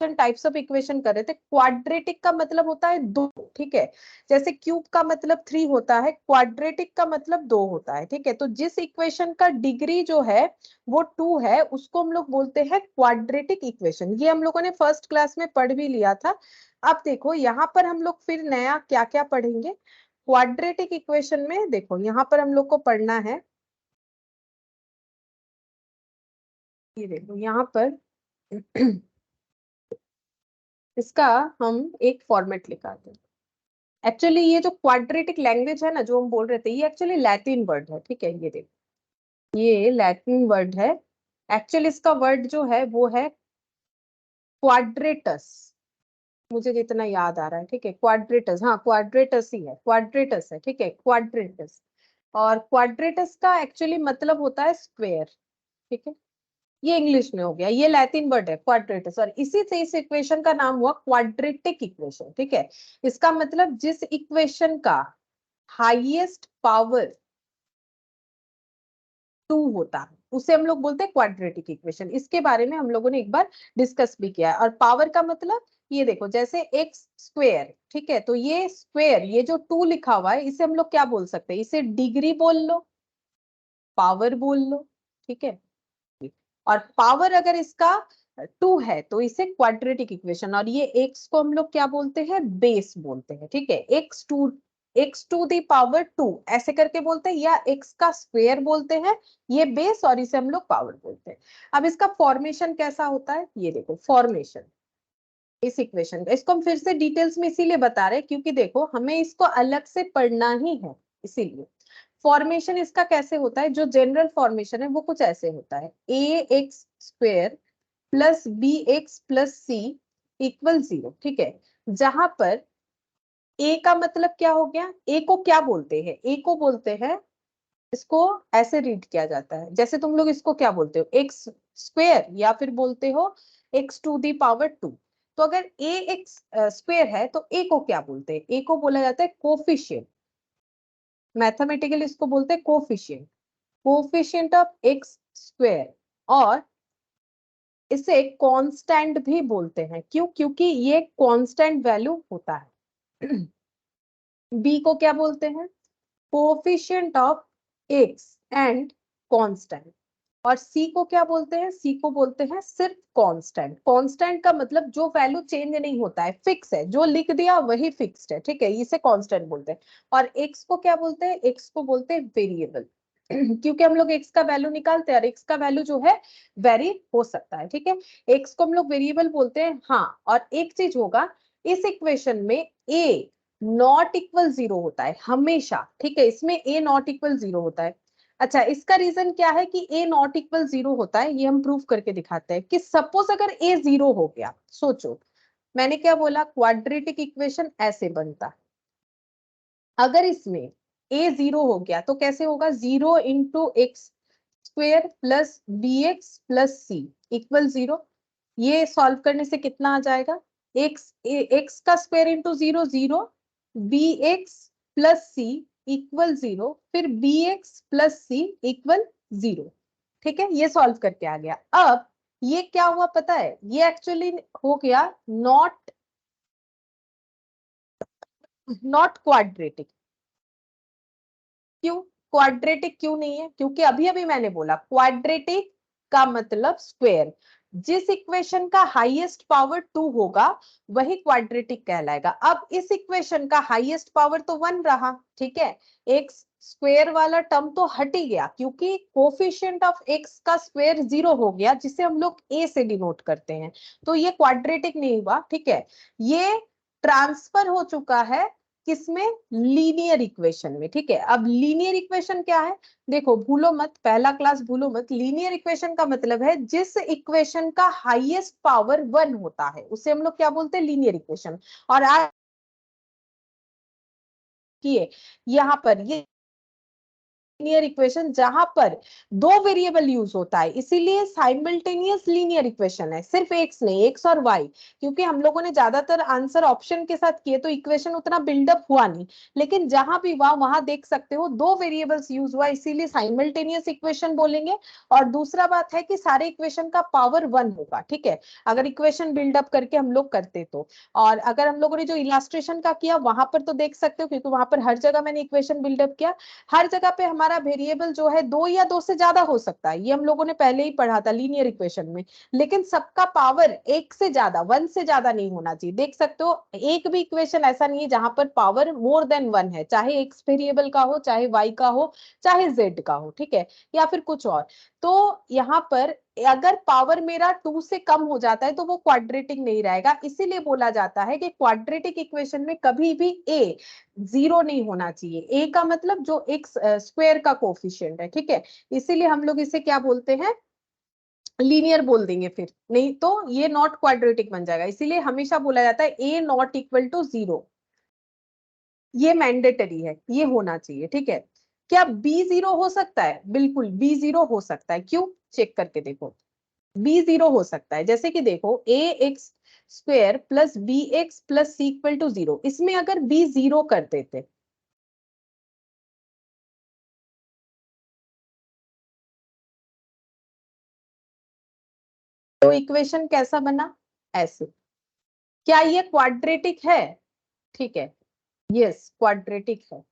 S6: types of equation कर रहे थे। क्वाड्रेटिक का मतलब होता है दो, ठीक है। जैसे क्यूब का मतलब 3 होता है, क्वाड्रेटिक का मतलब 2 होता है, ठीक है। तो जिस इक्वेशन का डिग्री जो है वो 2 है, उसको हम लोग बोलते हैं क्वाड्रेटिक इक्वेशन। ये हम लोगों ने फर्स्ट क्लास में पढ़ भी लिया था। अब देखो यहाँ पर हम लोग फिर नया क्या क्या पढ़ेंगे क्वाड्रेटिक इक्वेशन में। देखो यहाँ पर हम लोग को पढ़ना है, ये देखो यहाँ पर इसका हम एक फॉर्मेट लिखाते हैं। एक्चुअली ये जो क्वाड्रेटिक लैंग्वेज है ना, जो हम बोल रहे थे, ये एक्चुअली लैटिन वर्ड है, ठीक है। ये देखो ये लैटिन वर्ड है। एक्चुअली इसका वर्ड जो है वो है क्वाड्रेटस, मुझे जितना याद आ रहा है, ठीक है। क्वाड्रेटस, हाँ क्वाड्रेटस ही है, क्वाड्रेटस है, ठीक है, क्वाड्रेटस। और क्वाड्रेटस का एक्चुअली मतलब होता है स्क्वायर, ठीक है। ये इंग्लिश में हो गया, ये लैटिन वर्ड है क्वाड्रेटस, और इसी से इस इक्वेशन का नाम हुआ क्वाड्रेटिक इक्वेशन, ठीक है। इसका मतलब जिस इक्वेशन का हाईएस्ट पावर 2 होता है उसे हम लोग बोलते हैं क्वाड्रेटिक इक्वेशन। इसके बारे में हम लोगों ने एक बार डिस्कस भी किया है। और पावर का मतलब ये देखो, जैसे एक्स स्क्वेयर, ठीक है, तो ये स्क्वेयर, ये जो 2 लिखा हुआ है, इसे हम लोग क्या बोल सकते हैं, इसे डिग्री बोल लो, पावर बोल लो, ठीक है। और पावर अगर इसका 2 है तो इसे क्वाड्रेटिक इक्वेशन, और ये एक्स को हम लोग क्या बोलते हैं, बेस बोलते हैं, ठीक है। एक्स टू दी पावर 2 ऐसे करके बोलते हैं, या एक्स का स्क्वायर बोलते हैं, ये बेस, और इसे हम लोग पावर बोलते हैं। अब इसका फॉर्मेशन कैसा होता है, ये देखो फॉर्मेशन इस इक्वेशन का, इसको हम फिर से डिटेल्स में इसीलिए बता रहे हैं क्योंकि देखो हमें इसको अलग से पढ़ना ही है, इसीलिए। फॉर्मेशन इसका कैसे होता है, जो जनरल फॉर्मेशन है वो कुछ ऐसे होता है, a x square plus b x plus c equal 0, ठीक है। जहां पर ए का मतलब क्या हो गया, ए को क्या बोलते हैं, ए को बोलते हैं, इसको ऐसे रीड किया जाता है, जैसे तुम लोग इसको क्या बोलते हो, एक्स स्क्वेयर, या फिर बोलते हो एक्स टू दी पावर 2। तो अगर ए एक्स स्क्वेयर है तो ए को क्या बोलते हैं, ए को बोला जाता है कोफिशिएंट, मैथमेटिकली इसको बोलते हैं coefficient, coefficient of x square. और इसे कांस्टेंट भी बोलते हैं। क्यों? क्योंकि ये कांस्टेंट वैल्यू होता है। बी को क्या बोलते हैं? Coefficient of x and constant. और सी को क्या बोलते हैं? सी को बोलते हैं सिर्फ कांस्टेंट। कांस्टेंट का मतलब जो वैल्यू चेंज नहीं होता है, फिक्स है, जो लिख दिया वही फिक्स्ड है, ठीक है, इसे कांस्टेंट बोलते हैं। और एक्स को क्या बोलते हैं? एक्स को बोलते हैं वेरिएबल। क्योंकि हम लोग एक्स का वैल्यू निकालते हैं और एक्स का वैल्यू जो है वेरी हो सकता है, ठीक है, एक्स को हम लोग वेरिएबल बोलते हैं। हाँ, और एक चीज होगा, इस इक्वेशन में ए नॉट इक्वल 0 होता है हमेशा, ठीक है, इसमें ए नॉट इक्वल 0 होता है। अच्छा, इसका रीजन क्या है कि ए नॉट इक्वल 0 होता है? ये हम प्रूव करके दिखाते हैं कि सपोज अगर ए 0 हो गया, सोचो मैंने क्या बोला, क्वाड्रेटिक इक्वेशन ऐसे बनता है। अगर इसमें ए 0 हो गया तो कैसे होगा? 0 into x square plus b x plus c equal 0। ये सॉल्व करने से कितना आ जाएगा? एक्स का square into 0 0, b x plus c equal 0, फिर b x plus c equal 0। ठीक है, ये सॉल्व करके आ गया। अब ये क्या हुआ पता है? ये एक्चुअली हो गया नॉट क्वाड्रेटिक। क्यों क्वाड्रेटिक क्यों नहीं है? क्योंकि अभी अभी मैंने बोला क्वाड्रेटिक का मतलब स्क्वायर। जिस इक्वेशन का हाईएस्ट पावर 2 होगा वही क्वाड्रेटिक कहलाएगा। अब इस इक्वेशन का हाईएस्ट पावर तो 1 रहा, ठीक है, एक्स स्क्वायर वाला टर्म तो हट ही गया क्योंकि कोफिशिएंट ऑफ एक्स का स्क्वायर 0 हो गया, जिसे हम लोग ए से डिनोट करते हैं, तो ये क्वाड्रेटिक नहीं हुआ, ठीक है। ये ट्रांसफर हो चुका है किसमें? लीनियर इक्वेशन में, ठीक है। अब लीनियर इक्वेशन क्या है? देखो, भूलो मत, पहला क्लास भूलो मत, लीनियर इक्वेशन का मतलब है जिस इक्वेशन का हाईएस्ट पावर 1 होता है उसे हम लोग क्या बोलते हैं? Linear equation. और आज किए यहाँ पर ये लीनियर इक्वेशन जहां पर दो वेरिएबल यूज होता है, इसीलिए साइमल्टेनियस लीनियर इक्वेशन है, सिर्फ एक्स नहीं, एक्स और वाई। क्योंकि हम लोगों ने ज्यादातर आंसर ऑप्शन के साथ किए तो इक्वेशन उतना बिल्डअप हुआ नहीं, लेकिन जहां भी हुआ वहां देख सकते हो दो वेरिएबल्स यूज हुआ, इसीलिए साइमल्टेनियस इक्वेशन बोलेंगे। और दूसरा बात है कि सारे इक्वेशन का पावर 1 होगा, ठीक है, अगर इक्वेशन बिल्डअप करके हम लोग करते तो। और अगर हम लोगों ने जो इलास्ट्रेशन का किया वहां पर तो देख सकते हो, क्योंकि वहां पर हर जगह मैंने इक्वेशन बिल्डअप किया, हर जगह पे हमारा वेरिएबल जो है 2 या 2 से ज्यादा हो सकता है, ये हम लोगों ने पहले ही पढ़ा था लीनियर इक्वेशन में। लेकिन सबका पावर 1 से ज्यादा, 1 से ज्यादा नहीं होना चाहिए। देख सकते हो एक भी इक्वेशन ऐसा नहीं है जहां पर पावर मोर देन 1 है, चाहे एक्स वेरिएबल का हो, चाहे वाई का हो, चाहे जेड का हो, ठीक है, या फिर कुछ और। तो यहाँ पर अगर पावर मेरा 2 से कम हो जाता है तो वो क्वाड्रेटिक नहीं रहेगा। इसीलिए बोला जाता है कि क्वाड्रेटिक इक्वेशन में कभी भी ए 0 नहीं होना चाहिए। ए का मतलब जो एक्स स्क्वायर का कोफिशिएंट है, ठीक है, इसीलिए हम लोग इसे क्या बोलते हैं? लीनियर बोल देंगे, फिर नहीं तो ये नॉट क्वाड्रेटिक बन जाएगा। इसीलिए हमेशा बोला जाता है ए नॉट इक्वल टू 0, ये मैंडेटरी है, ये होना चाहिए, ठीक है। क्या बी 0 हो सकता है? बिल्कुल बी 0 हो सकता है। क्यों? चेक करके देखो, बी 0 हो सकता है। जैसे कि देखो, a x square plus b x plus c equal to 0, इसमें अगर बी 0 कर देते तो इक्वेशन कैसा बना? ऐसे। क्या ये क्वाड्रेटिक है? ठीक है, यस क्वाड्रेटिक है।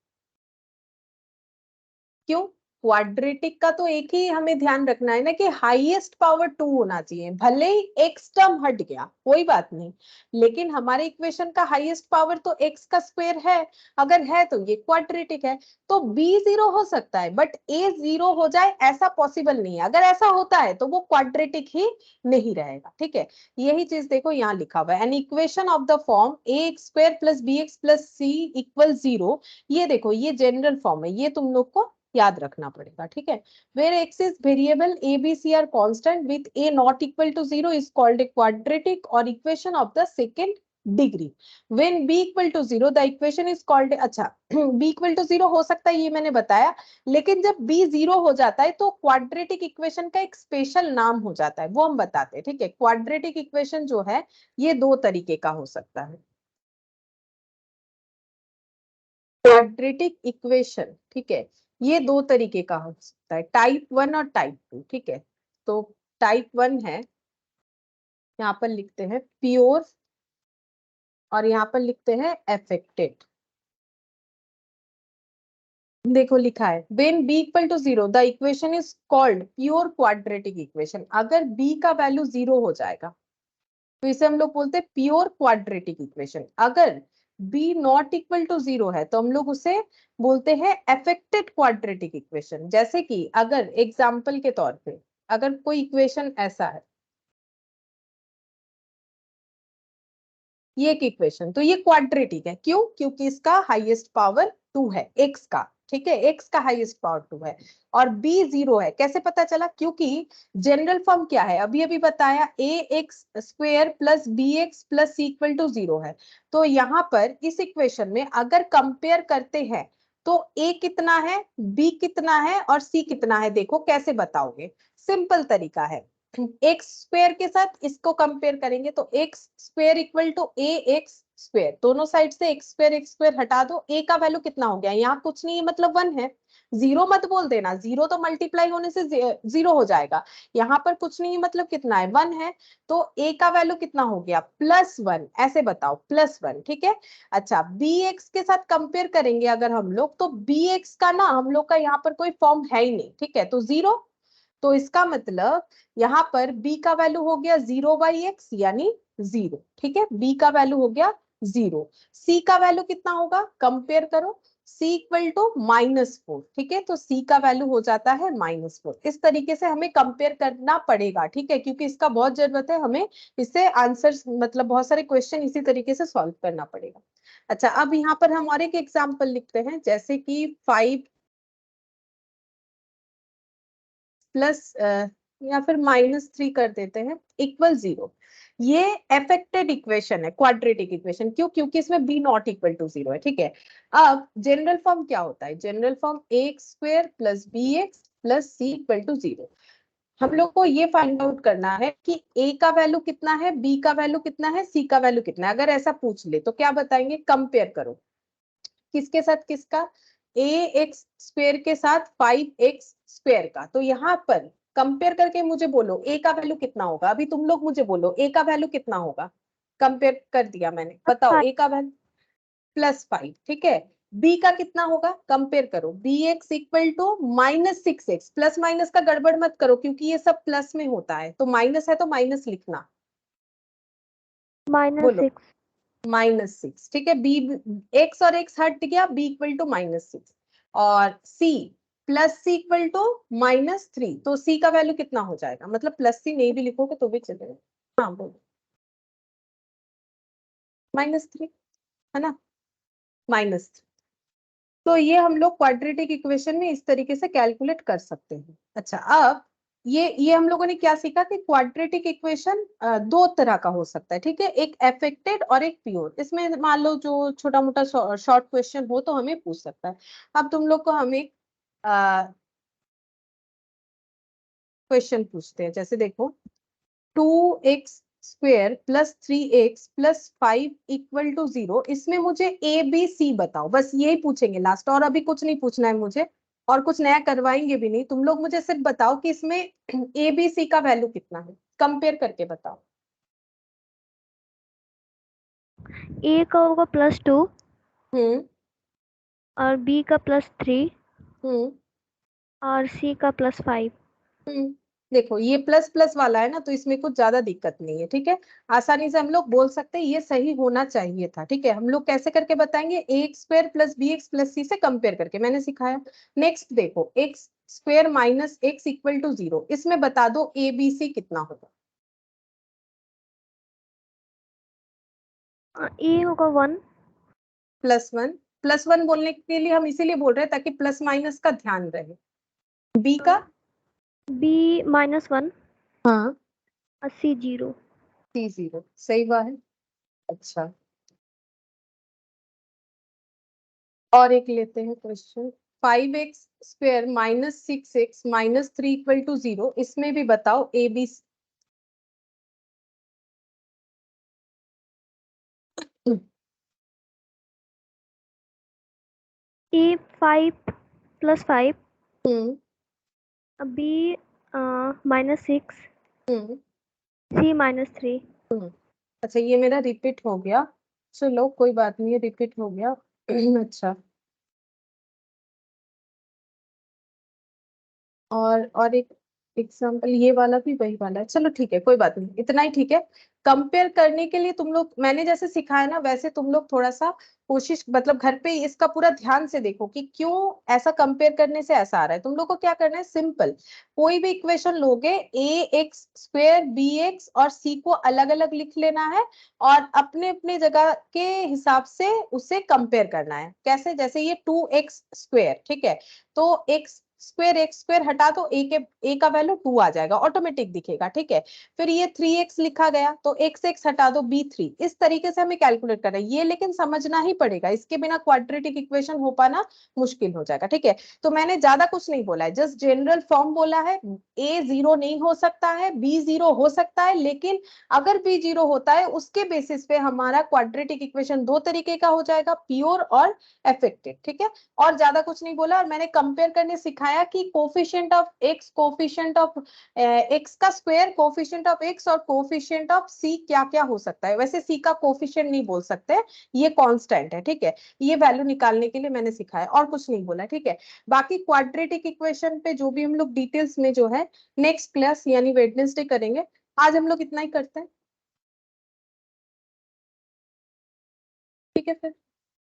S6: क्यों? क्वाड्रेटिक का तो एक ही हमें ध्यान रखना है ना कि हाईएस्ट पावर 2 होना चाहिए। भले ही एक्स टर्म हट गया कोई बात नहीं, लेकिन हमारे इक्वेशन का हाईएस्ट पावर तो एक्स का स्क्वायर है, अगर है तो ये क्वाड्रेटिक है। तो बी 0 हो सकता है बट ए 0 हो जाए ऐसा पॉसिबल नहीं है। अगर ऐसा होता है तो वो क्वाड्रेटिक ही नहीं रहेगा, ठीक है। यही चीज देखो यहाँ लिखा हुआ है, an equation of the form a x square plus b x plus c equal 0। ये देखो, ये जनरल फॉर्म है, ये तुम लोग को याद रखना पड़ेगा, ठीक है। Where x is variable a b c are constant with a not equal to 0 is called a quadratic और equation of the second degree. When b equal to 0 the equation is called, अच्छा b equal to 0 हो सकता है ये मैंने बताया, लेकिन जब b 0 हो जाता है तो क्वाड्रेटिक इक्वेशन का एक स्पेशल नाम हो जाता है, वो हम बताते हैं, ठीक है। क्वाड्रेटिक इक्वेशन जो है ये दो तरीके का हो सकता है। क्वाड्रेटिक इक्वेशन, ठीक है, ये दो तरीके का हो सकता है, टाइप 1 और टाइप 2, ठीक है। तो टाइप 1 है यहाँ पर लिखते हैं प्योर और यहाँ पर लिखते हैं अफेक्टेड। देखो लिखा है when b equal to 0 the equation is called pure quadratic equation। अगर b का वैल्यू 0 हो जाएगा तो इसे हम लोग बोलते हैं प्योर क्वाड्रेटिक इक्वेशन। अगर b नॉट इक्वल टू 0 है तो हम लोग उसे बोलते हैं अफेक्टेड क्वाड्रेटिक इक्वेशन। जैसे कि अगर एग्जाम्पल के तौर पे अगर कोई इक्वेशन ऐसा है, ये एक इक्वेशन, तो ये क्वाड्रेटिक है। क्यों? क्योंकि इसका हाईएस्ट पावर 2 है x का, ठीक है, x का हाईएस्ट पावर 2 है और b 0 है। कैसे पता चला? क्योंकि जनरल फॉर्म क्या है, अभी अभी बताया, ax square plus bx plus c equal to 0 है। तो यहाँ पर इस इक्वेशन में अगर कंपेयर करते हैं तो a कितना है, b कितना है और c कितना है, देखो कैसे बताओगे। सिंपल तरीका है, एक्स स्क्वायर के साथ इसको कंपेयर करेंगे तो x square equal to a x square, दोनों साइड से एक्स स्क्वायर हटा दो, ए का वैल्यू कितना हो गया, यहाँ कुछ नहीं है मतलब 1 है। जीरो मत बोल देना, जीरो तो मल्टीप्लाई होने से जीरो हो जाएगा। यहाँ पर कुछ नहीं है मतलब कितना है, 1 है। तो ए का वैल्यू कितना हो गया, +1, ऐसे बताओ +1, ठीक है। अच्छा बी एक्स के साथ कंपेयर करेंगे अगर हम लोग, तो बी एक्स का ना हम लोग का यहाँ पर कोई फॉर्म है ही नहीं, ठीक है, तो 0। तो इसका मतलब यहाँ पर b का वैल्यू हो गया 0/x यानी 0, ठीक है, b का वैल्यू हो गया 0। c का वैल्यू कितना होगा, कंपेयर करो, c इक्वल टू -4, ठीक है, तो c का वैल्यू हो जाता है -4। इस तरीके से हमें कंपेयर करना पड़ेगा, ठीक है, क्योंकि इसका बहुत जरूरत है हमें, इससे आंसर मतलब बहुत सारे क्वेश्चन इसी तरीके से सॉल्व करना पड़ेगा। अच्छा अब यहाँ पर हम और एक एग्जाम्पल लिखते हैं, जैसे कि 5 प्लस या फिर -3 कर देते हैं इक्वल 0। ये अफेक्टेड इक्वेशन है, क्वाड्रेटिक इक्वेशन। क्यों? क्योंकि इसमें b नॉट इक्वल टू 0 है, ठीक है। अब जनरल फॉर्म क्या होता है, general form x square plus b x plus c equal to 0। हम लोग को ये फाइंड आउट करना है कि a का वैल्यू कितना है, b का वैल्यू कितना है, c का वैल्यू कितना है। अगर ऐसा पूछ ले तो क्या बताएंगे, कंपेयर करो, किसके साथ किसका, ए एक्स स्क्वेयर के साथ 5x स्क्वेयर का। तो यहाँ पर कंपेयर करके मुझे बोलो ए का वैल्यू कितना होगा, अभी तुम लोग मुझे बोलो ए का वैल्यू कितना होगा। कंपेयर कर दिया मैंने, बताओ ए का वैल्यू +5, ठीक है। बी का कितना होगा, कंपेयर करो, b x equal to -6x, plus minus का गड़बड़ मत करो क्योंकि ये सब प्लस में होता है, तो माइनस है तो माइनस लिखना, बोलो
S5: -6।
S6: -6, ठीक है। बी एक्स और एक्स हट गया, बी इक्वल टू -6 और सी +c इक्वल टू -3, तो सी का वैल्यू कितना हो जाएगा, मतलब +c नहीं भी लिखोगे तो भी चलेगा। हाँ बोलो, -3 है ना, -3। तो ये हम लोग क्वाड्रेटिक इक्वेशन में इस तरीके से कैलकुलेट कर सकते हैं। अच्छा अब ये हम लोगों ने क्या सीखा कि क्वाड्रेटिक इक्वेशन दो तरह का हो सकता है, ठीक है, एक अफेक्टेड और एक प्योर। इसमें मान लो जो छोटा मोटा शॉर्ट क्वेश्चन हो तो हमें पूछ सकता है। अब तुम लोग को हम एक क्वेश्चन पूछते हैं, जैसे देखो 2x square plus 3x plus 5 equal to 0। इसमें मुझे ए बी सी बताओ, बस यही पूछेंगे लास्ट, और अभी कुछ नहीं पूछना है मुझे, और कुछ नया करवाएंगे भी नहीं। तुम लोग मुझे सिर्फ बताओ कि इसमें ए बी सी का वैल्यू कितना है, कंपेयर करके बताओ।
S5: ए का होगा +2
S6: हम्म
S5: और बी का +3
S6: हम्म
S5: और सी का +5।
S6: हम्म देखो ये प्लस प्लस वाला है ना, तो इसमें कुछ ज्यादा दिक्कत नहीं है, ठीक है, आसानी से हम लोग बोल सकते हैं ये सही होना चाहिए था, ठीक है। हम लोग कैसे करके बताएंगे, a x square plus b x plus c से कंपेयर करके, मैंने सिखाया। नेक्स्ट देखो x square minus x equal to 0, इसमें बता दो ए बी सी कितना होगा।
S5: ए होगा 1।
S6: +1 बोलने के लिए हम इसीलिए बोल रहे हैं ताकि प्लस माइनस का ध्यान रहे। बी का,
S5: बी -1
S6: हाँ,
S5: और सी 0।
S6: सी 0, सही बात है। अच्छा और एक लेते हैं question, 5x square minus 6x minus 3 equal to 0। इसमें भी बताओ a b c.
S5: A 5 + 5,
S6: hmm
S5: b -6,
S6: hmm
S5: C minus 3.
S6: अच्छा ये मेरा रिपीट हो गया, चलो कोई बात नहीं, रिपीट हो गया। अच्छा और एक एग्जाम्पल ये वाला भी वही वाला है, चलो ठीक है कोई बात नहीं, इतना ही ठीक है। कंपेयर करने के लिए तुम लोग, मैंने जैसे सिखाया ना वैसे तुम लोग थोड़ा सा कोशिश, मतलब घर पे इसका पूरा ध्यान से देखो कि क्यों ऐसा कंपेयर करने से ऐसा आ रहा है। तुम लोग को क्या करना है, सिंपल कोई भी इक्वेशन लोगे, ए एक्स स्क्वेयर बी एक्स और सी को अलग अलग लिख लेना है और अपने अपने जगह के हिसाब से उसे कंपेयर करना है। कैसे, जैसे ये 2x स्क्वेयर, ठीक है, तो एक्स स्क्वेयर हटा दो, ए का वैल्यू 2 आ जाएगा, ऑटोमेटिक दिखेगा, ठीक है। फिर ये 3x लिखा गया तो x हटा दो, b3। इस तरीके से हमें कैलकुलेट करना है ये, लेकिन समझना ही पड़ेगा, इसके बिना क्वाड्रेटिक इक्वेशन हो पाना मुश्किल हो जाएगा, ठीक है। तो मैंने ज्यादा कुछ नहीं बोला है, जस्ट जनरल फॉर्म बोला है। a 0 नहीं हो सकता है, b 0 हो सकता है, लेकिन अगर b 0 होता है उसके बेसिस पे हमारा क्वाड्रेटिक इक्वेशन दो तरीके का हो जाएगा, प्योर और अफेक्टेड, ठीक है। और ज्यादा कुछ नहीं बोला, और मैंने कंपेयर करने सिखाया कि coefficient of x, coefficient of x का स्क्वायर, कोफिशिएंट ऑफ एक्स और कोफिशिएंट ऑफ सी क्या क्या हो सकता है। वैसे सी का कोफिशिएंट नहीं बोल सकते, ये कांस्टेंट है, ठीक है। ये वैल्यू निकालने के लिए मैंने सिखाया, और कुछ नहीं बोला, ठीक है। बाकी क्वाड्रेटिक इक्वेशन पे जो भी हम लोग डिटेल्स में जो है नेक्स्ट क्लास यानी वेडनेसडे करेंगे। आज हम लोग इतना ही करते हैं, ठीक है फिर।